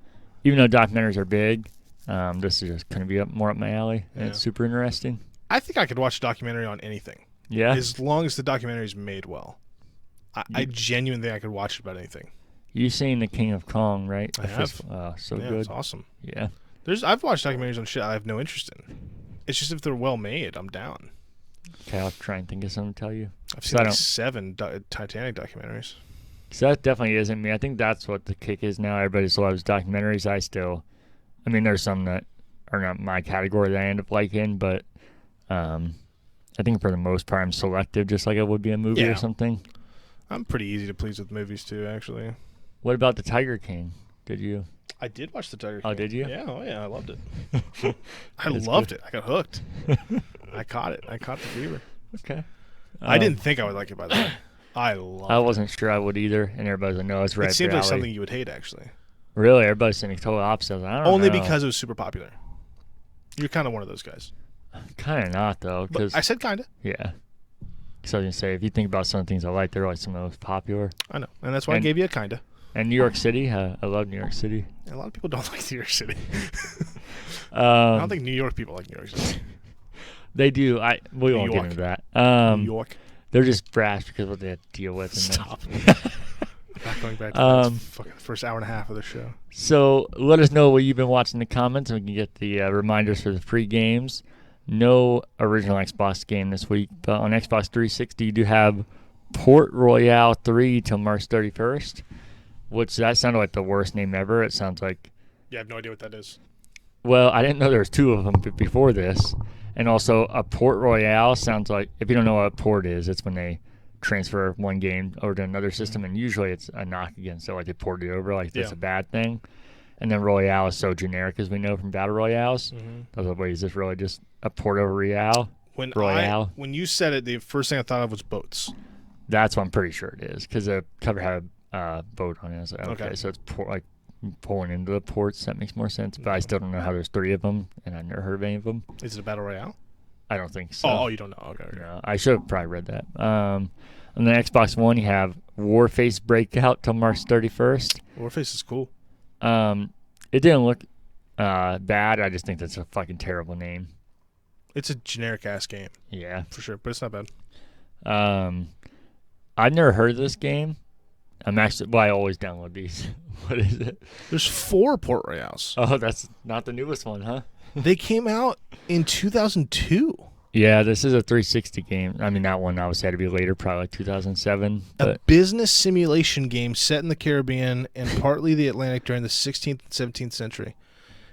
even though documentaries are big, this is just going to be more up my alley, and Yeah. it's super interesting. I think I could watch a documentary on anything. Yeah. As long as the documentary is made well. I genuinely think I could watch it about anything. You seen The King of Kong, right? I have. So Yeah, good. it's awesome. Yeah. I've watched documentaries on shit I have no interest in. It's just if they're well made, I'm down. Okay, I'll try and think of something to tell you. I've So seen I like don't- 7 Titanic documentaries. So that definitely isn't me. I think that's what the kick is now. Everybody just loves documentaries. I mean, there's some that are not my category that I end up liking, but I think for the most part, I'm selective, just like I would be a movie Yeah. or something. I'm pretty easy to please with movies too, actually. What about The Tiger King? Did you? I did watch The Tiger King. Oh, did you? Yeah, I loved it. I That's loved good. it. I got hooked. I caught it. I caught the fever. Okay. I didn't think I would like it, by the way. I loved I it. wasn't sure I would either, and everybody's like, "No, it's right." It seemed up your like alley." something you would hate, actually. Really, everybody's saying the total opposite. I was like, I don't Only know. because it was super popular. You're kind of one of those guys. Kind of not though, But because I said kind of. yeah. So I was gonna say, if you think about some of the things I like, they're always some of the most popular. I know, and that's why I And- gave you a kind of. And New York City, I love New York City. A lot of people don't like New York City. I don't Um, think New York people like New York City. they do. We New won't York. get into that. New York. They're just brash because of what they have to deal with. And Stop. Not going back to Um, that fucking first hour and a half of the show. So let us know what you've been watching in the comments, and we can get the reminders for the free games. No original Xbox game this week, but on Xbox 360 you do have Port Royale 3 till March 31st, which that sounded like the worst name ever. It sounds like, Yeah, I have no idea what that is. well, I didn't know there was two of them before this. And also a Port Royale sounds like, if you don't know what a port is, it's when they transfer one game over to another system, and usually it's a knock against it, like they ported it over, like that's Yeah. a bad thing. And then Royale is so generic, as we know from Battle Royales. I was like, wait, is this really just a port over Royale? Royale. When you said it, the first thing I thought of was boats. That's what I'm pretty sure it is, because the cover had a boat on it. I was like, okay, Okay. so it's like pulling into the ports. That makes more sense, but I still don't know how there's three of them, and I've never heard of any of them. Is it a battle royale? I don't think so. Oh, you don't know. Okay. No, I should have probably read that. On the Xbox One, you have Warface Breakout till March 31st. Warface is cool. It didn't look bad. I just think that's a fucking terrible name. It's a generic ass game Yeah. for sure, but it's not bad. I've never heard of this game. I always download these. What is it? There's 4 Port Royales. Oh, that's not the newest one, huh? They came out in 2002. Yeah, this is a 360 game. I mean, that one obviously had to be later, probably like 2007. A But business simulation game set in the Caribbean and partly the Atlantic during the 16th and 17th century.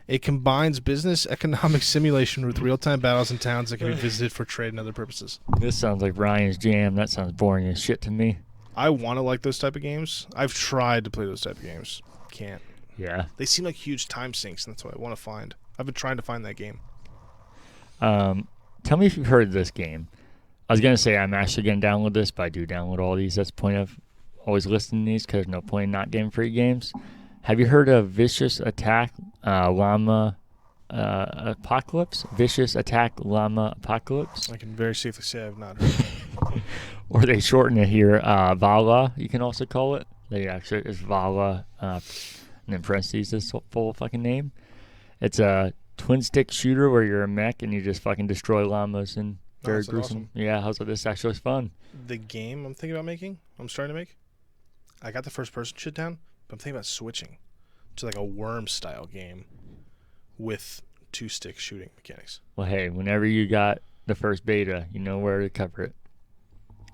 It combines business economic simulation with real-time battles in towns that can be visited for trade and other purposes. this sounds like Ryan's jam. That sounds boring as shit to me. I want to like those type of games. I've tried to play those type of games. Can't. Yeah. They seem like huge time sinks, and that's what I want to find. I've been trying to find that game. Tell me if you've heard of this game. I was going to say I'm actually going to download this, but I do download all these. That's the point of always listing these because there's no point in not getting free games. Have you heard of Vicious Attack Llama Apocalypse? Vicious Attack Llama Apocalypse? I can very safely say I've not heard of it. Or they shorten it here, Vala, you can also call it. They actually, it's Vala, and then parentheses, this full fucking name. It's a twin stick shooter where you're a mech and you just fucking destroy llamas and very gruesome. Awesome. Yeah, how's this actually fun? The game I'm thinking about making, I'm starting to make, I got the first person shit down, but I'm thinking about switching to like a worm style game with two stick shooting mechanics. Well, hey, whenever you got the first beta, you know where to cover it.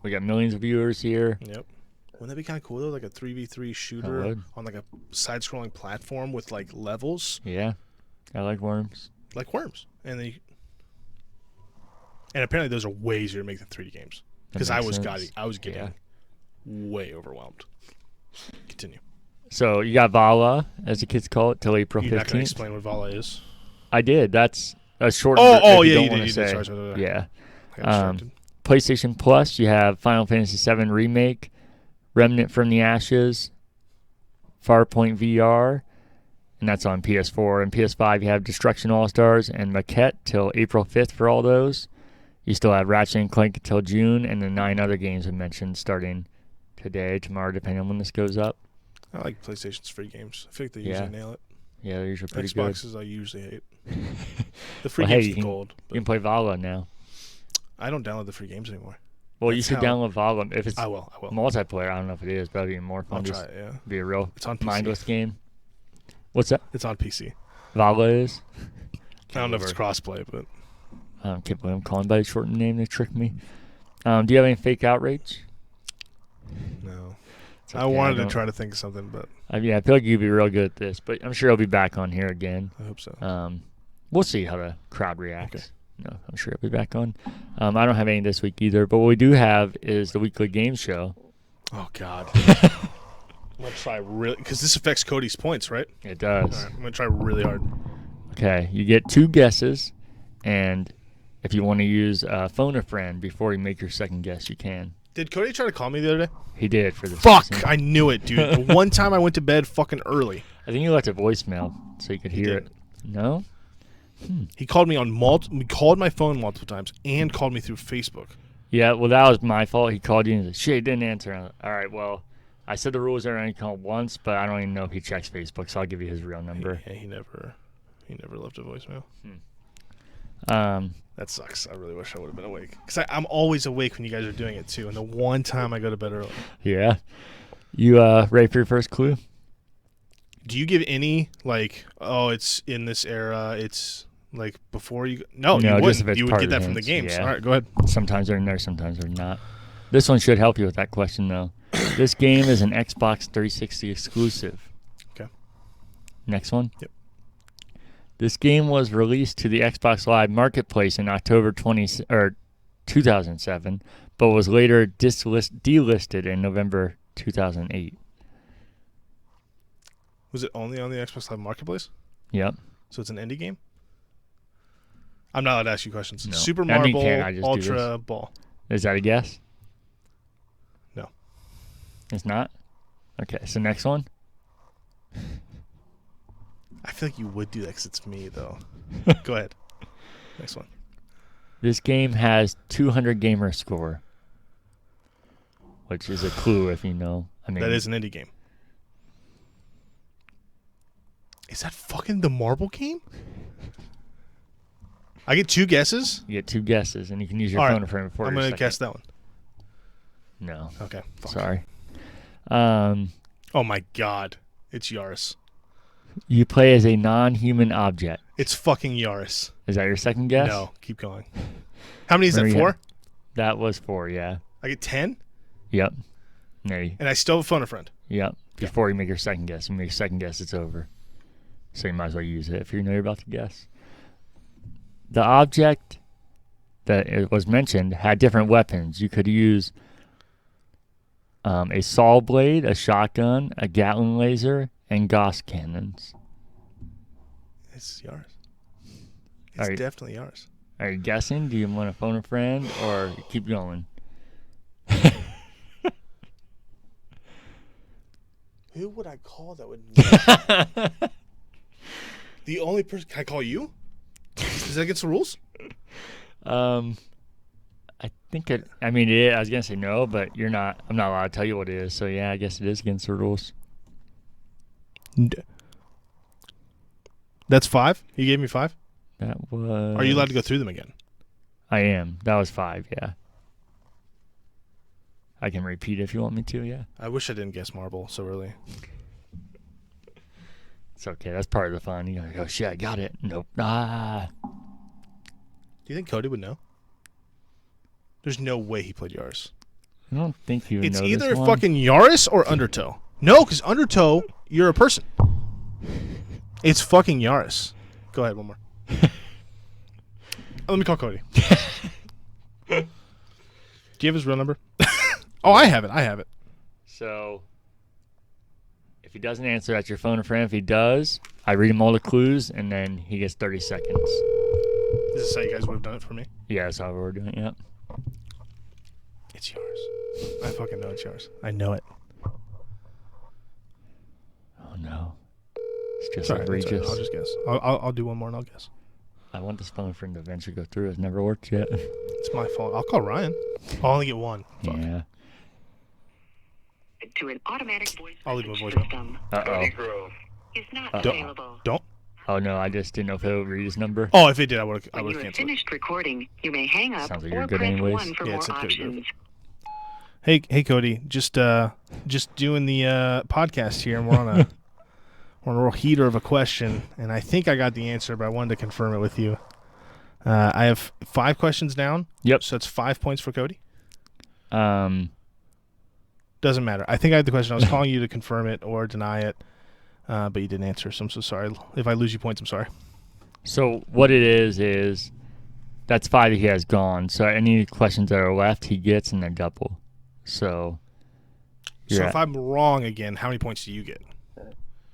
We got millions of viewers here. Yep. Wouldn't that be kind of cool though? Like a 3v3 shooter on like a side-scrolling platform with like levels. Yeah, I like worms. Like worms, and apparently those are way easier to make than 3D games. Because I was getting way overwhelmed. Continue. So you got Vala, as the kids call it, till April 15th. You're not going to explain what Vala is? I did. That's a short. Oh, yeah, you did. Sorry. Yeah. I got distracted. PlayStation Plus, you have Final Fantasy VII Remake, Remnant from the Ashes, Farpoint VR, and that's on PS4. And PS5, you have Destruction All-Stars and Maquette till April 5th for all those. You still have Ratchet & Clank until June, and the 9 other games I mentioned starting today, tomorrow, depending on when this goes up. I like PlayStation's free games. I feel like they usually nail it. Yeah, they're usually pretty good. Xboxes I usually hate. The free games are gold. You can play Vala now. I don't download the free games anymore. Well, you should download Vala. If it's I will. multiplayer, I don't know if it is, but it'll be more fun. I'll try it, yeah. Be a real it's on PC. Mindless game. What's that? It's on PC. Vala is? I don't know if it's crossplay, but... I can't believe I'm calling by a shortened name. They tricked me. Do you have any fake outrage? No. Okay, I wanted to try to think of something, but... I feel like you'd be real good at this, but I'm sure he'll be back on here again. I hope so. We'll see how the crowd reacts. Okay. No, I'm sure he'll be back on. I don't have any this week either, but what we do have is the weekly game show. Oh, God. I'm going to try really... Because this affects Cody's points, right? It does. All right, I'm going to try really hard. Okay, you get 2 guesses, and if you want to use phone a friend before you make your second guess, you can. Did Cody try to call me the other day? He did for this. Fuck! season. I knew it, dude. The one time I went to bed fucking early. I think you left a voicemail so you could hear it. No? He called me he called my phone multiple times and called me through Facebook. Yeah, well, that was my fault. He called you and said, shit, he didn't answer. I was like, all right, well, I said the rules are only called once, but I don't even know if he checks Facebook, so I'll give you his real number. He never left a voicemail. That sucks. I really wish I would have been awake. Because I'm always awake when you guys are doing it, too. And the one time I go to bed early. Yeah. You ready for your first clue? Do you give any, like, oh, it's in this era, it's, like, before you... No, you wouldn't. You would get that from the games. Yeah. All right, go ahead. Sometimes they're in there, sometimes they're not. This one should help you with that question, though. This game is an Xbox 360 exclusive. Okay. Next one? Yep. This game was released to the Xbox Live Marketplace in October 2007, but was later delisted in November 2008. Was it only on the Xbox Live Marketplace? Yep. So it's an indie game? I'm not allowed to ask you questions. No. Super Marble I Ultra Ball. Is that a guess? No. It's not? Okay, so next one. I feel like you would do that because it's me, though. Go ahead. Next one. This game has 200 gamer score, which is a clue if you know. I mean, that is an indie game. Is that fucking the marble game? I get 2 guesses? You get 2 guesses, and you can use your phone for before. I'm going to guess that one. No. Okay. Fuck. Sorry. Oh, my God. It's Yaris. You play as a non-human object. It's fucking Yaris. Is that your second guess? No. Keep going. How many is that? 4? That was 4, yeah. I get 10? Yep. Maybe. And I still have phone a friend. Yep. Before you make your second guess. You make your second guess, it's over. So you might as well use it if you know you're about to guess. The object that it was mentioned had different weapons. You could use a saw blade, a shotgun, a Gatling laser, and Gauss cannons. It's yours. It's definitely yours. Are you guessing? Do you want to phone a friend or keep going? Who would I call that would know? The only person... Can I call you? Is that against the rules? I think it... I mean, I was going to say no, but you're not... I'm not allowed to tell you what it is. So, yeah, I guess it is against the rules. That's 5? You gave me 5? That was... Are you allowed to go through them again? I am. That was 5, yeah. I can repeat if you want me to, yeah. I wish I didn't guess marble so early. It's okay. That's part of the fun. You gotta go, shit, I got it. Nope. Ah. Do you think Cody would know? There's no way he played Yaris. I don't think he would know It's either this one. fucking Yaris or Undertow. No, because Undertow, you're a person. It's fucking Yaris. Go ahead, one more. Let me call Cody. Do you have his real number? Oh, I have it. So, if he doesn't answer, that's your phone a friend. If he does, I read him all the clues, and then he gets 30 seconds. Is this how you guys would have done it for me? Yeah, that's how we're doing it, yeah. It's yours. I fucking know it's yours. I know it. Oh, no. It's just Sorry, outrageous. I'll just guess. I'll do one more and I'll guess. I want this phone friend to eventually go through. It's never worked yet. It's my fault. I'll call Ryan. I'll only get one. Fuck. Yeah. To an automatic voice I'll leave a message voicemail. system Uh-oh. is not Don't. available. Don't. Oh, no, I just didn't know if it would read his number. Oh, if it did, I would When have you have canceled it. finished recording, you may hang up Sounds like or you're good press anyways. 1 for Yeah, more it's a good options. Hey, Cody. Just doing the podcast here, and we're on a real heater of a question, and I think I got the answer, but I wanted to confirm it with you. I have 5 questions down. Yep. So it's 5 points for Cody. Um, Doesn't matter. I think I had the question. I was calling you to confirm it or deny it, but you didn't answer, so I'm so sorry. If I lose you points, I'm sorry. so what it is that's 5 that he has gone. So any questions that are left, he gets and then double. So, So if I'm wrong again, how many points do you get?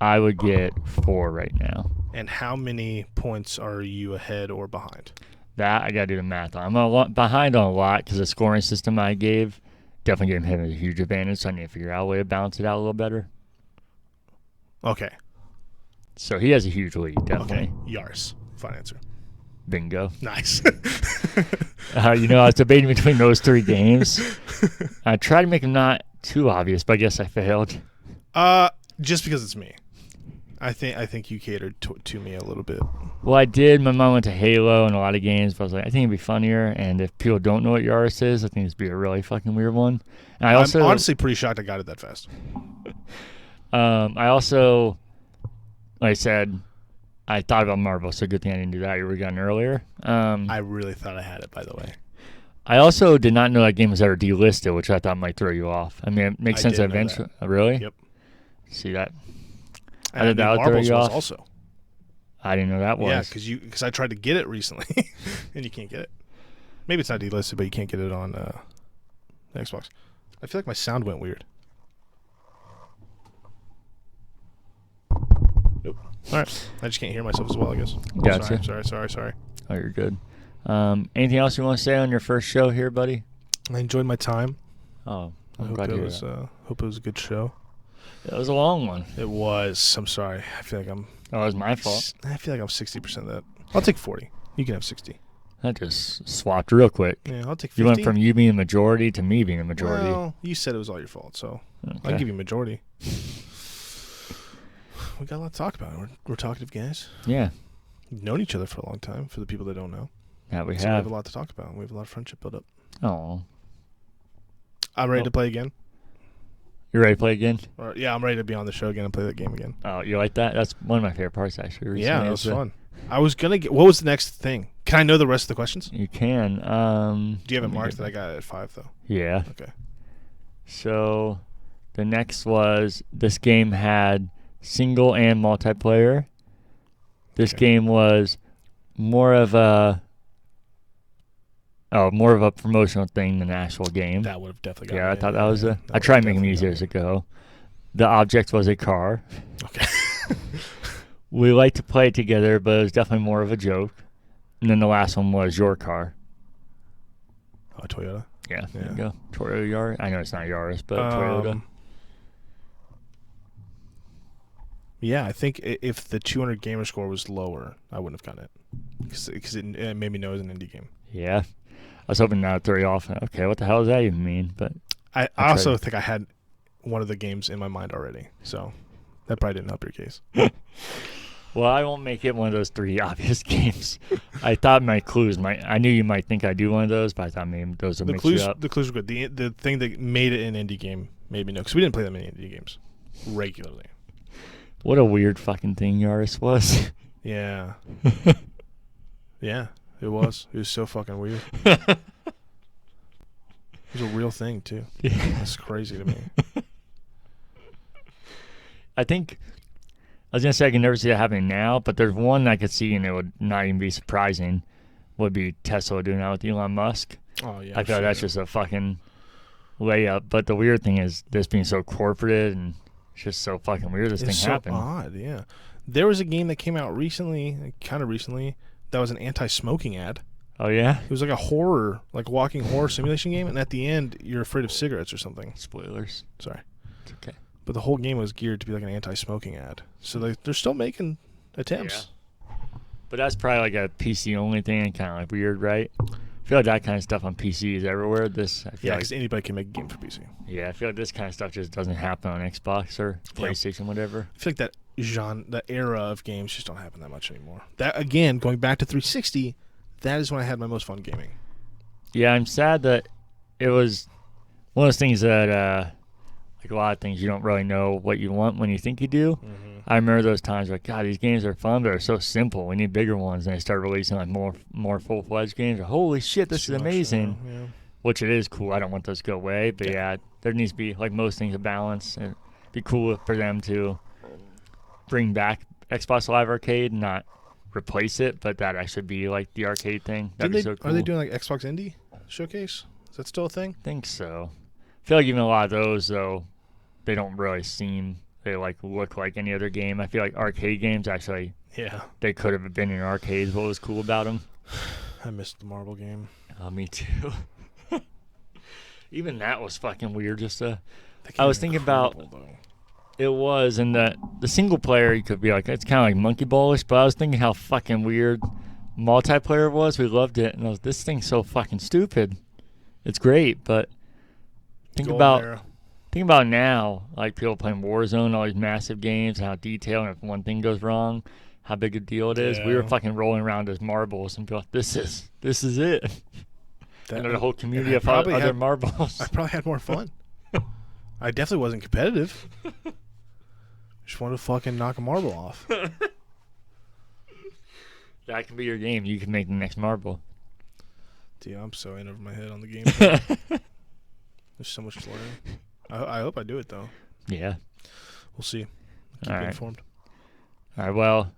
I would get 4 right now. And how many points are you ahead or behind? That I gotta do the math on. I'm a lot behind on a lot because the scoring system I gave definitely gave him a huge advantage. So I need to figure out a way to balance it out a little better. Okay. So he has a huge lead, definitely. Okay. Yaris. Fine answer. Bingo. Nice. I was debating between those 3 games. I tried to make them not too obvious, but I guess I failed. Just because it's me. I think you catered to me a little bit. Well, I did. My mom went to Halo and a lot of games, but I was like, I think it'd be funnier. And if people don't know what Yaris is, I think it'd be a really fucking weird one. And I'm honestly pretty shocked I got it that fast. I also, like I said, I thought about Marvel, so good thing I didn't do that. You were gotten earlier. I really thought I had it, by the way. I also did not know that game was ever delisted, which I thought might throw you off. I mean, it makes sense did know eventually. Really? Yep. See that? And I knew Marbles was also. I didn't know that was. Yeah, because I tried to get it recently, and you can't get it. Maybe it's not delisted, but you can't get it on the Xbox. I feel like my sound went weird. Nope. All right. I just can't hear myself as well, I guess. Gotcha. Sorry. Oh, you're good. Anything else you want to say on your first show here, buddy? I enjoyed my time. Oh, I I'm hope glad to it hear was that. hope it was a good show. It was a long one. It was. I'm sorry. I feel like I'm. Oh, it was my fault. I feel like I'm 60% of that. I'll take 40. You can have 60. That just swapped real quick. Yeah, I'll take 50. You went from you being a majority to me being a majority. Well, you said it was all your fault, so Okay. I'll give you majority. We got a lot to talk about. We're talkative guys. Yeah, We've known each other for a long time, for the people that don't know. that we So we have have. a lot to talk about. We have a lot of friendship built up. Oh, I'm ready to play again. you ready to play again? Yeah, I'm ready to be on the show again and play that game again. Oh, you like that? That's one of my favorite parts, actually. Yeah, recently, that was is the- fun. I was going to get... What was the next thing? Can I know the rest of the questions? You can. Do you have it marked that I got it at 5 though? Yeah. Okay. So the next was, this game had single and multiplayer. This game was more of a promotional thing than an actual game. That would have definitely got Yeah, me I thought in. that was Yeah, I tried making them easier definitely as it go. The object was a car. Okay. We like to play it together, but it was definitely more of a joke. And then the last one was your car. Oh, Toyota. Yeah, there you go. Toyota Yaris. I know it's not Yaris, but Toyota. Yeah, I think if the 200 gamer score was lower, I wouldn't have gotten it. Because it made me know it was an indie game. Yeah. I was hoping not to throw you off. Okay, what the hell does that even mean? But I also think I had one of the games in my mind already. So that probably didn't help your case. Well, I won't make it one of those 3 obvious games. I thought my clues I knew you might think I'd do one of those, but I thought maybe those would mix you up. The clues were good. The thing that made it an indie game made me know. Because we didn't play that many indie games regularly. What a weird fucking thing Yaris was. Yeah. Yeah, it was. It was so fucking weird. It was a real thing, too. Yeah. That's crazy to me. I think, I was going to say I can never see that happening now, but there's one I could see and it would not even be surprising, would be Tesla doing that with Elon Musk. Oh, yeah. I feel like that's just a fucking layup. But the weird thing is this being so corporate and it's just so fucking weird this thing happened. It's so odd, yeah. There was a game that came out recently, kind of recently, that was an anti-smoking ad. Oh, yeah? It was like a horror, like walking horror simulation game, and at the end, you're afraid of cigarettes or something. Spoilers. Sorry. It's okay. But the whole game was geared to be like an anti-smoking ad. So they're still making attempts. Yeah. But that's probably like a PC-only thing and kind of like weird, right? I feel like that kind of stuff on PC is everywhere. I feel Yeah, like, because anybody can make a game for PC. yeah, I feel like this kind of stuff just doesn't happen on Xbox or PlayStation, whatever. I feel like that era of games just don't happen that much anymore. That, again, going back to 360, that is when I had my most fun gaming. Yeah, I'm sad that it was one of those things that, like a lot of things, you don't really know what you want when you think you do. Mm-hmm. I remember those times like, God, these games are fun, but they're so simple. We need bigger ones. And they start releasing like more full-fledged games. Like, holy shit, this is amazing. Yeah. Which it is cool. I don't want those to go away. But yeah, there needs to be, like most things, a balance. It'd be cool for them to bring back Xbox Live Arcade, not replace it, but that actually be like the arcade thing. That'd be so cool. Are they doing like Xbox Indie Showcase? Is that still a thing? I think so. I feel like even a lot of those, though, they don't really seem, they like look like any other game. I feel like arcade games actually, they could have been in arcades. What was cool about them? I missed the marble game. Oh, me too. Even that was fucking weird. I was thinking about, it was, and the single player, you could be like, it's kind of like monkey ballish, but I was thinking how fucking weird multiplayer was. We loved it, and this thing's so fucking stupid. It's great, but think about now, like people playing Warzone, all these massive games, and how detailed, and if one thing goes wrong, how big a deal it is. Yeah. We were fucking rolling around as marbles and be like, this is it. And the whole community of other marbles. I probably had more fun. I definitely wasn't competitive. Just wanted to fucking knock a marble off. That can be your game. You can make the next marble. Dude, I'm so in over my head on the game. There's so much to learn. I hope I do it, though. Yeah. We'll see. Keep you informed. All right, well,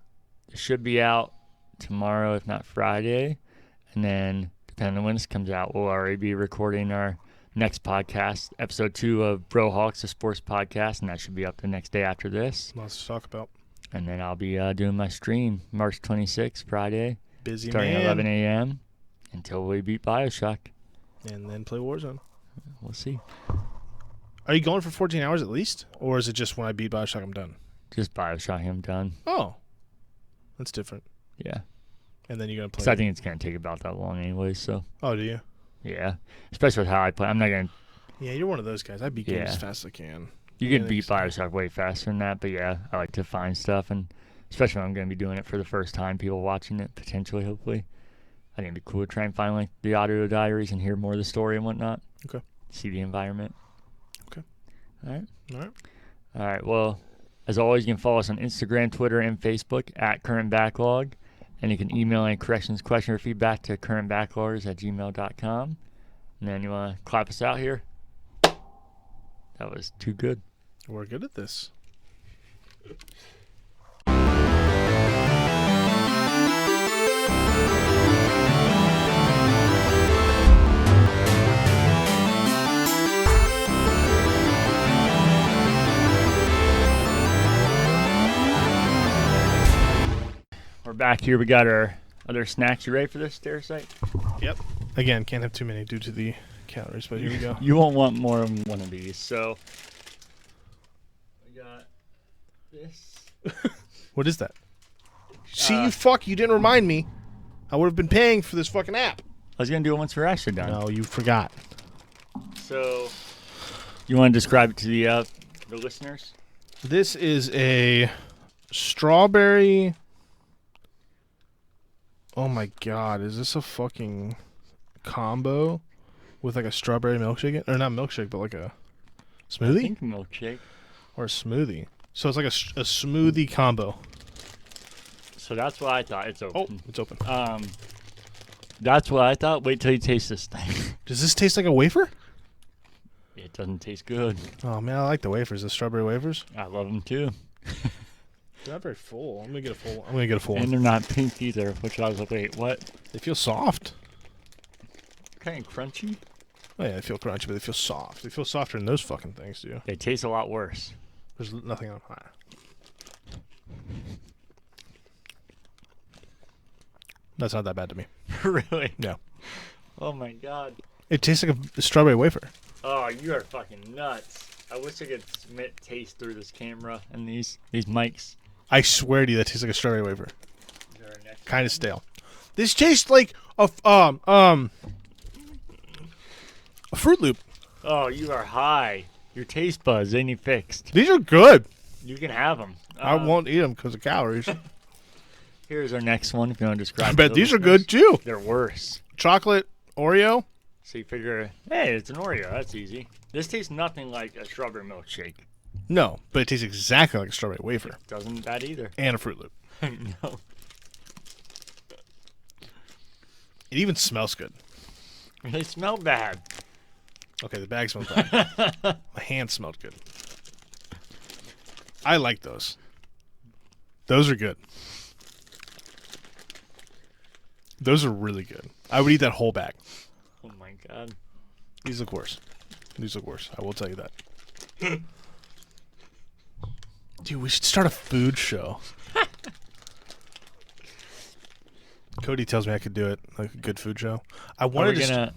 it should be out tomorrow, if not Friday. And then, depending on when this comes out, we'll already be recording our next podcast, episode 2 of Bro Hawks, the sports podcast, and that should be up the next day after this. Lots to talk about. And then I'll be doing my stream March 26th, Friday. Busy starting man. at 11 a.m. until we beat BioShock. And then play Warzone. We'll see. Are you going for 14 hours at least? Or is it just when I beat BioShock, I'm done? Just BioShock, I'm done. Oh. That's different. Yeah. And then you're going to play. Because I think it's going to take about that long anyway, so. Oh, do you? Yeah. Especially with how I play. I'm not going to. Yeah, you're one of those guys. I beat games as fast as I can. You can beat BioShock way faster than that, but yeah, I like to find stuff, and especially when I'm going to be doing it for the first time, people watching it, potentially, hopefully. I think it'd be cool to try and find like the audio diaries and hear more of the story and whatnot. Okay. See the environment. Okay. All right. Well, as always, you can follow us on Instagram, Twitter, and Facebook at currentbacklog. And you can email any corrections, question, or feedback to currentbackloggers@gmail.com. And then you want to clap us out here? That was too good. We're good at this. We're back here. We got our other snacks. You ready for this, Stair Site? Yep. Again, can't have too many due to the calories, but here we go. You won't want more than one of these. So we got this. What is that? See, you fuck, you didn't remind me. I would have been paying for this fucking app. I was going to do it once we're actually done. No, you forgot. So you want to describe it to the listeners? This is a strawberry... Oh my god, is this a fucking combo with like a strawberry milkshake? Or not milkshake, but like a smoothie? I think milkshake. Or a smoothie. So it's like a smoothie combo. So that's what I thought. It's open. Oh, it's open. That's what I thought. Wait till you taste this thing. Does this taste like a wafer? It doesn't taste good. Oh man, I like the wafers. The strawberry wafers. I love them too. They're not very full. I'm gonna get a full And one. they're not pink either, which I was like, wait, what? They feel soft. Kind of crunchy. Oh yeah, they feel crunchy, but they feel soft. They feel softer than those fucking things do. They taste a lot worse. There's nothing on fire. That's not that bad to me. Really? Yeah. Oh my god. It tastes like a strawberry wafer. Oh, you are fucking nuts. I wish I could taste through this camera and these mics. I swear to you, that tastes like a strawberry wafer. Is there a next Kind one? of stale. This tastes like a Fruit Loop. Oh, you are high. Your taste buds ain't fixed. These are good. You can have them. I won't eat them because of calories. Here's our next one. If you want to describe. I it bet to these are listeners. good too. They're worse. Chocolate Oreo. So you figure, hey, it's an Oreo. That's easy. This tastes nothing like a strawberry milkshake. No, but it tastes exactly like a strawberry wafer Doesn't that either? and a Fruit Loop. No. It even smells good. They smell bad. Okay, the bag smells bad. My hand smelled good. I like those. Those are good. Those are really good. I would eat that whole bag. Oh my god. These look worse. These look worse. I will tell you that. Dude, we should start a food show. Cody tells me I could do it, like a good food show. I wanted to.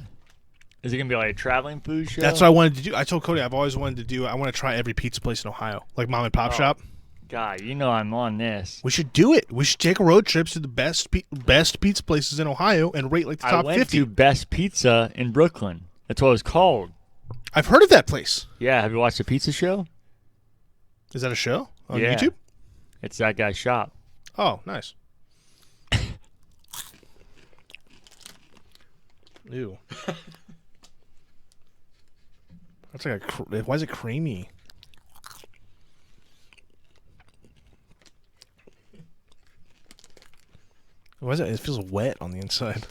Is it gonna be like a traveling food show? That's what I wanted to do. I told Cody I've always wanted to do. I want to try every pizza place in Ohio, like mom and pop shop. God, you know I'm on this. We should do it. We should take a road trip to the best pizza places in Ohio and rate like the I top went 50. to Best Pizza in Brooklyn. That's what it was called. I've heard of that place. Yeah, have you watched the pizza show? Is that a show on Yeah. YouTube? It's that guy's shop. Oh, nice. Ew. That's like why is it creamy? Why is it? It feels wet on the inside.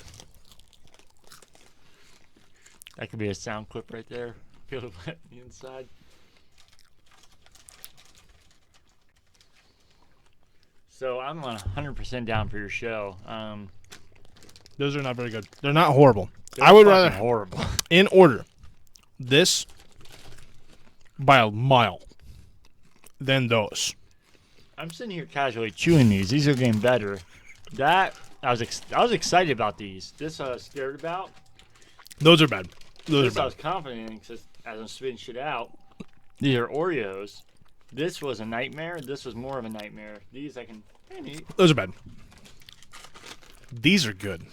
That could be a sound clip right there. Feel it wet on the inside. So I'm 100% down for your show. Those are not very good. They're not horrible. They're I would fucking rather, horrible. in order, this by a mile than those. I'm sitting here casually chewing these. These are getting better. That I was excited about these. This I was scared about. Those are bad. Those This are I bad. was confident in because as I'm spitting shit out. These are Oreos. This was a nightmare. This was more of a nightmare. These I can eat. Those are bad. These are good.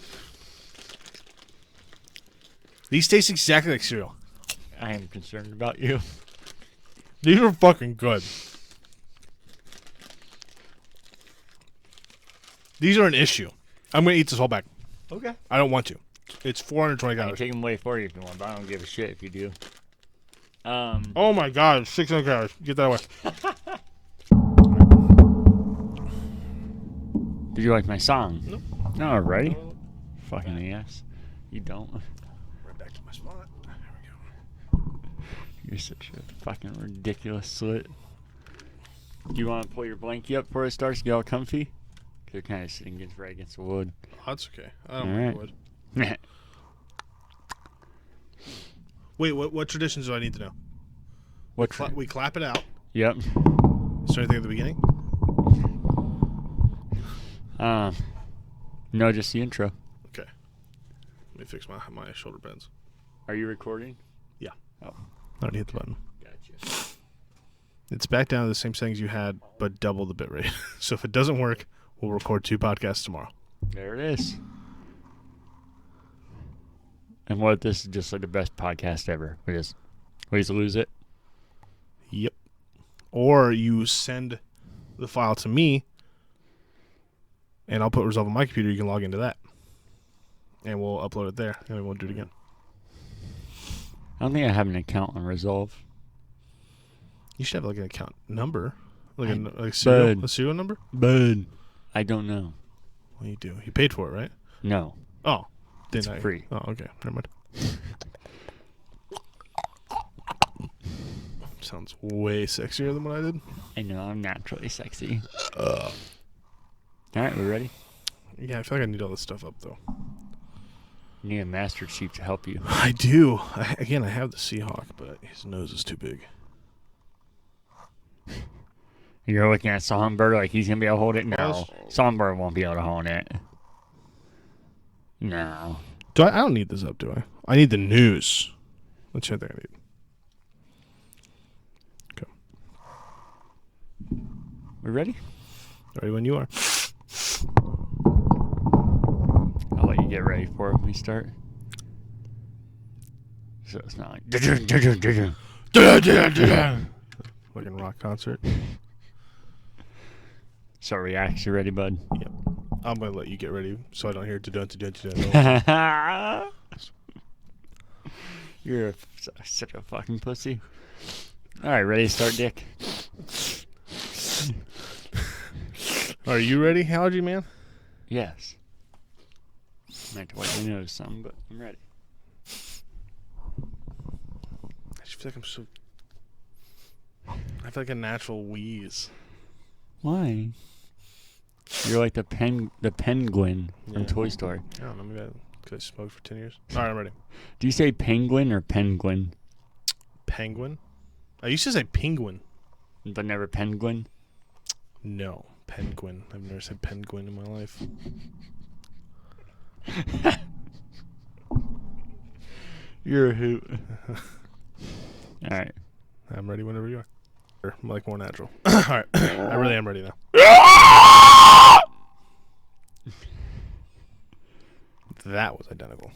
These taste exactly like cereal. I am concerned about you. These are fucking good. These are an issue. I'm going to eat this whole bag. Okay. I don't want to. It's $420. I can take them away for you if you want, but I don't give a shit if you do. Oh my god, 600 calories. Get that away. Did you like my song? Nope. No, ready? No. Fucking ass. You don't. Right back to my spot. There we go. You're such a fucking ridiculous slit. Do you want to pull your blankie up before it starts? Get all comfy? You're kind of sitting right against the wood. Oh, that's okay. I don't Alright. mind wood. Wait, what traditions do I need to know? What? We clap it out. Yep. Is there anything at the beginning? No, just the intro. Okay. Let me fix my shoulder pads. Are you recording? Yeah. Oh. I already hit the button. Gotcha. It's back down to the same settings you had, but double the bitrate. So if it doesn't work, we'll record 2 podcasts tomorrow. There it is. And what if this is just like the best podcast ever? We just lose it. Yep. Or you send the file to me, and I'll put Resolve on my computer. You can log into that. And we'll upload it there, and we won't do it again. I don't think I have an account on Resolve. You should have like an account number. Like a Bud. serial number? Bud. I don't know. Well, you do. You paid for it, right? No. Oh. It's free. Oh, okay. Never mind. Sounds way sexier than what I did. I know, I'm naturally sexy. Alright, we ready? Yeah, I feel like I need all this stuff up, though. You need a Master Chief to help you. I do. I have the Seahawk, but his nose is too big. You're looking at Songbird like he's going to be able to hold it? No. Well, Songbird won't be able to hold it. No. I don't need this up, do I? I need the news. That's the other thing I need. Okay. We ready? Ready when you are. I'll let you get ready for it when we start. So it's not like... Like in a rock concert. So reacts, you ready, bud? Yep. I'm going to let you get ready so I don't hear dun. You're such a fucking pussy. Alright, ready to start, Dick? Are you ready, Allergy Man? Yes. I might have to wipe my nose some, but I'm ready. I just feel like I'm so... I feel like a natural wheeze. Why? You're like the penguin from Yeah. Toy Story. I don't know, maybe because I smoked for 10 years. All right, I'm ready. Do you say penguin or penguin? Penguin? I used to say penguin. But never penguin? No, penguin. I've never said penguin in my life. You're a hoot. Alright. I'm ready whenever you are. I'm like more natural. All right, I really am ready now. That was identical.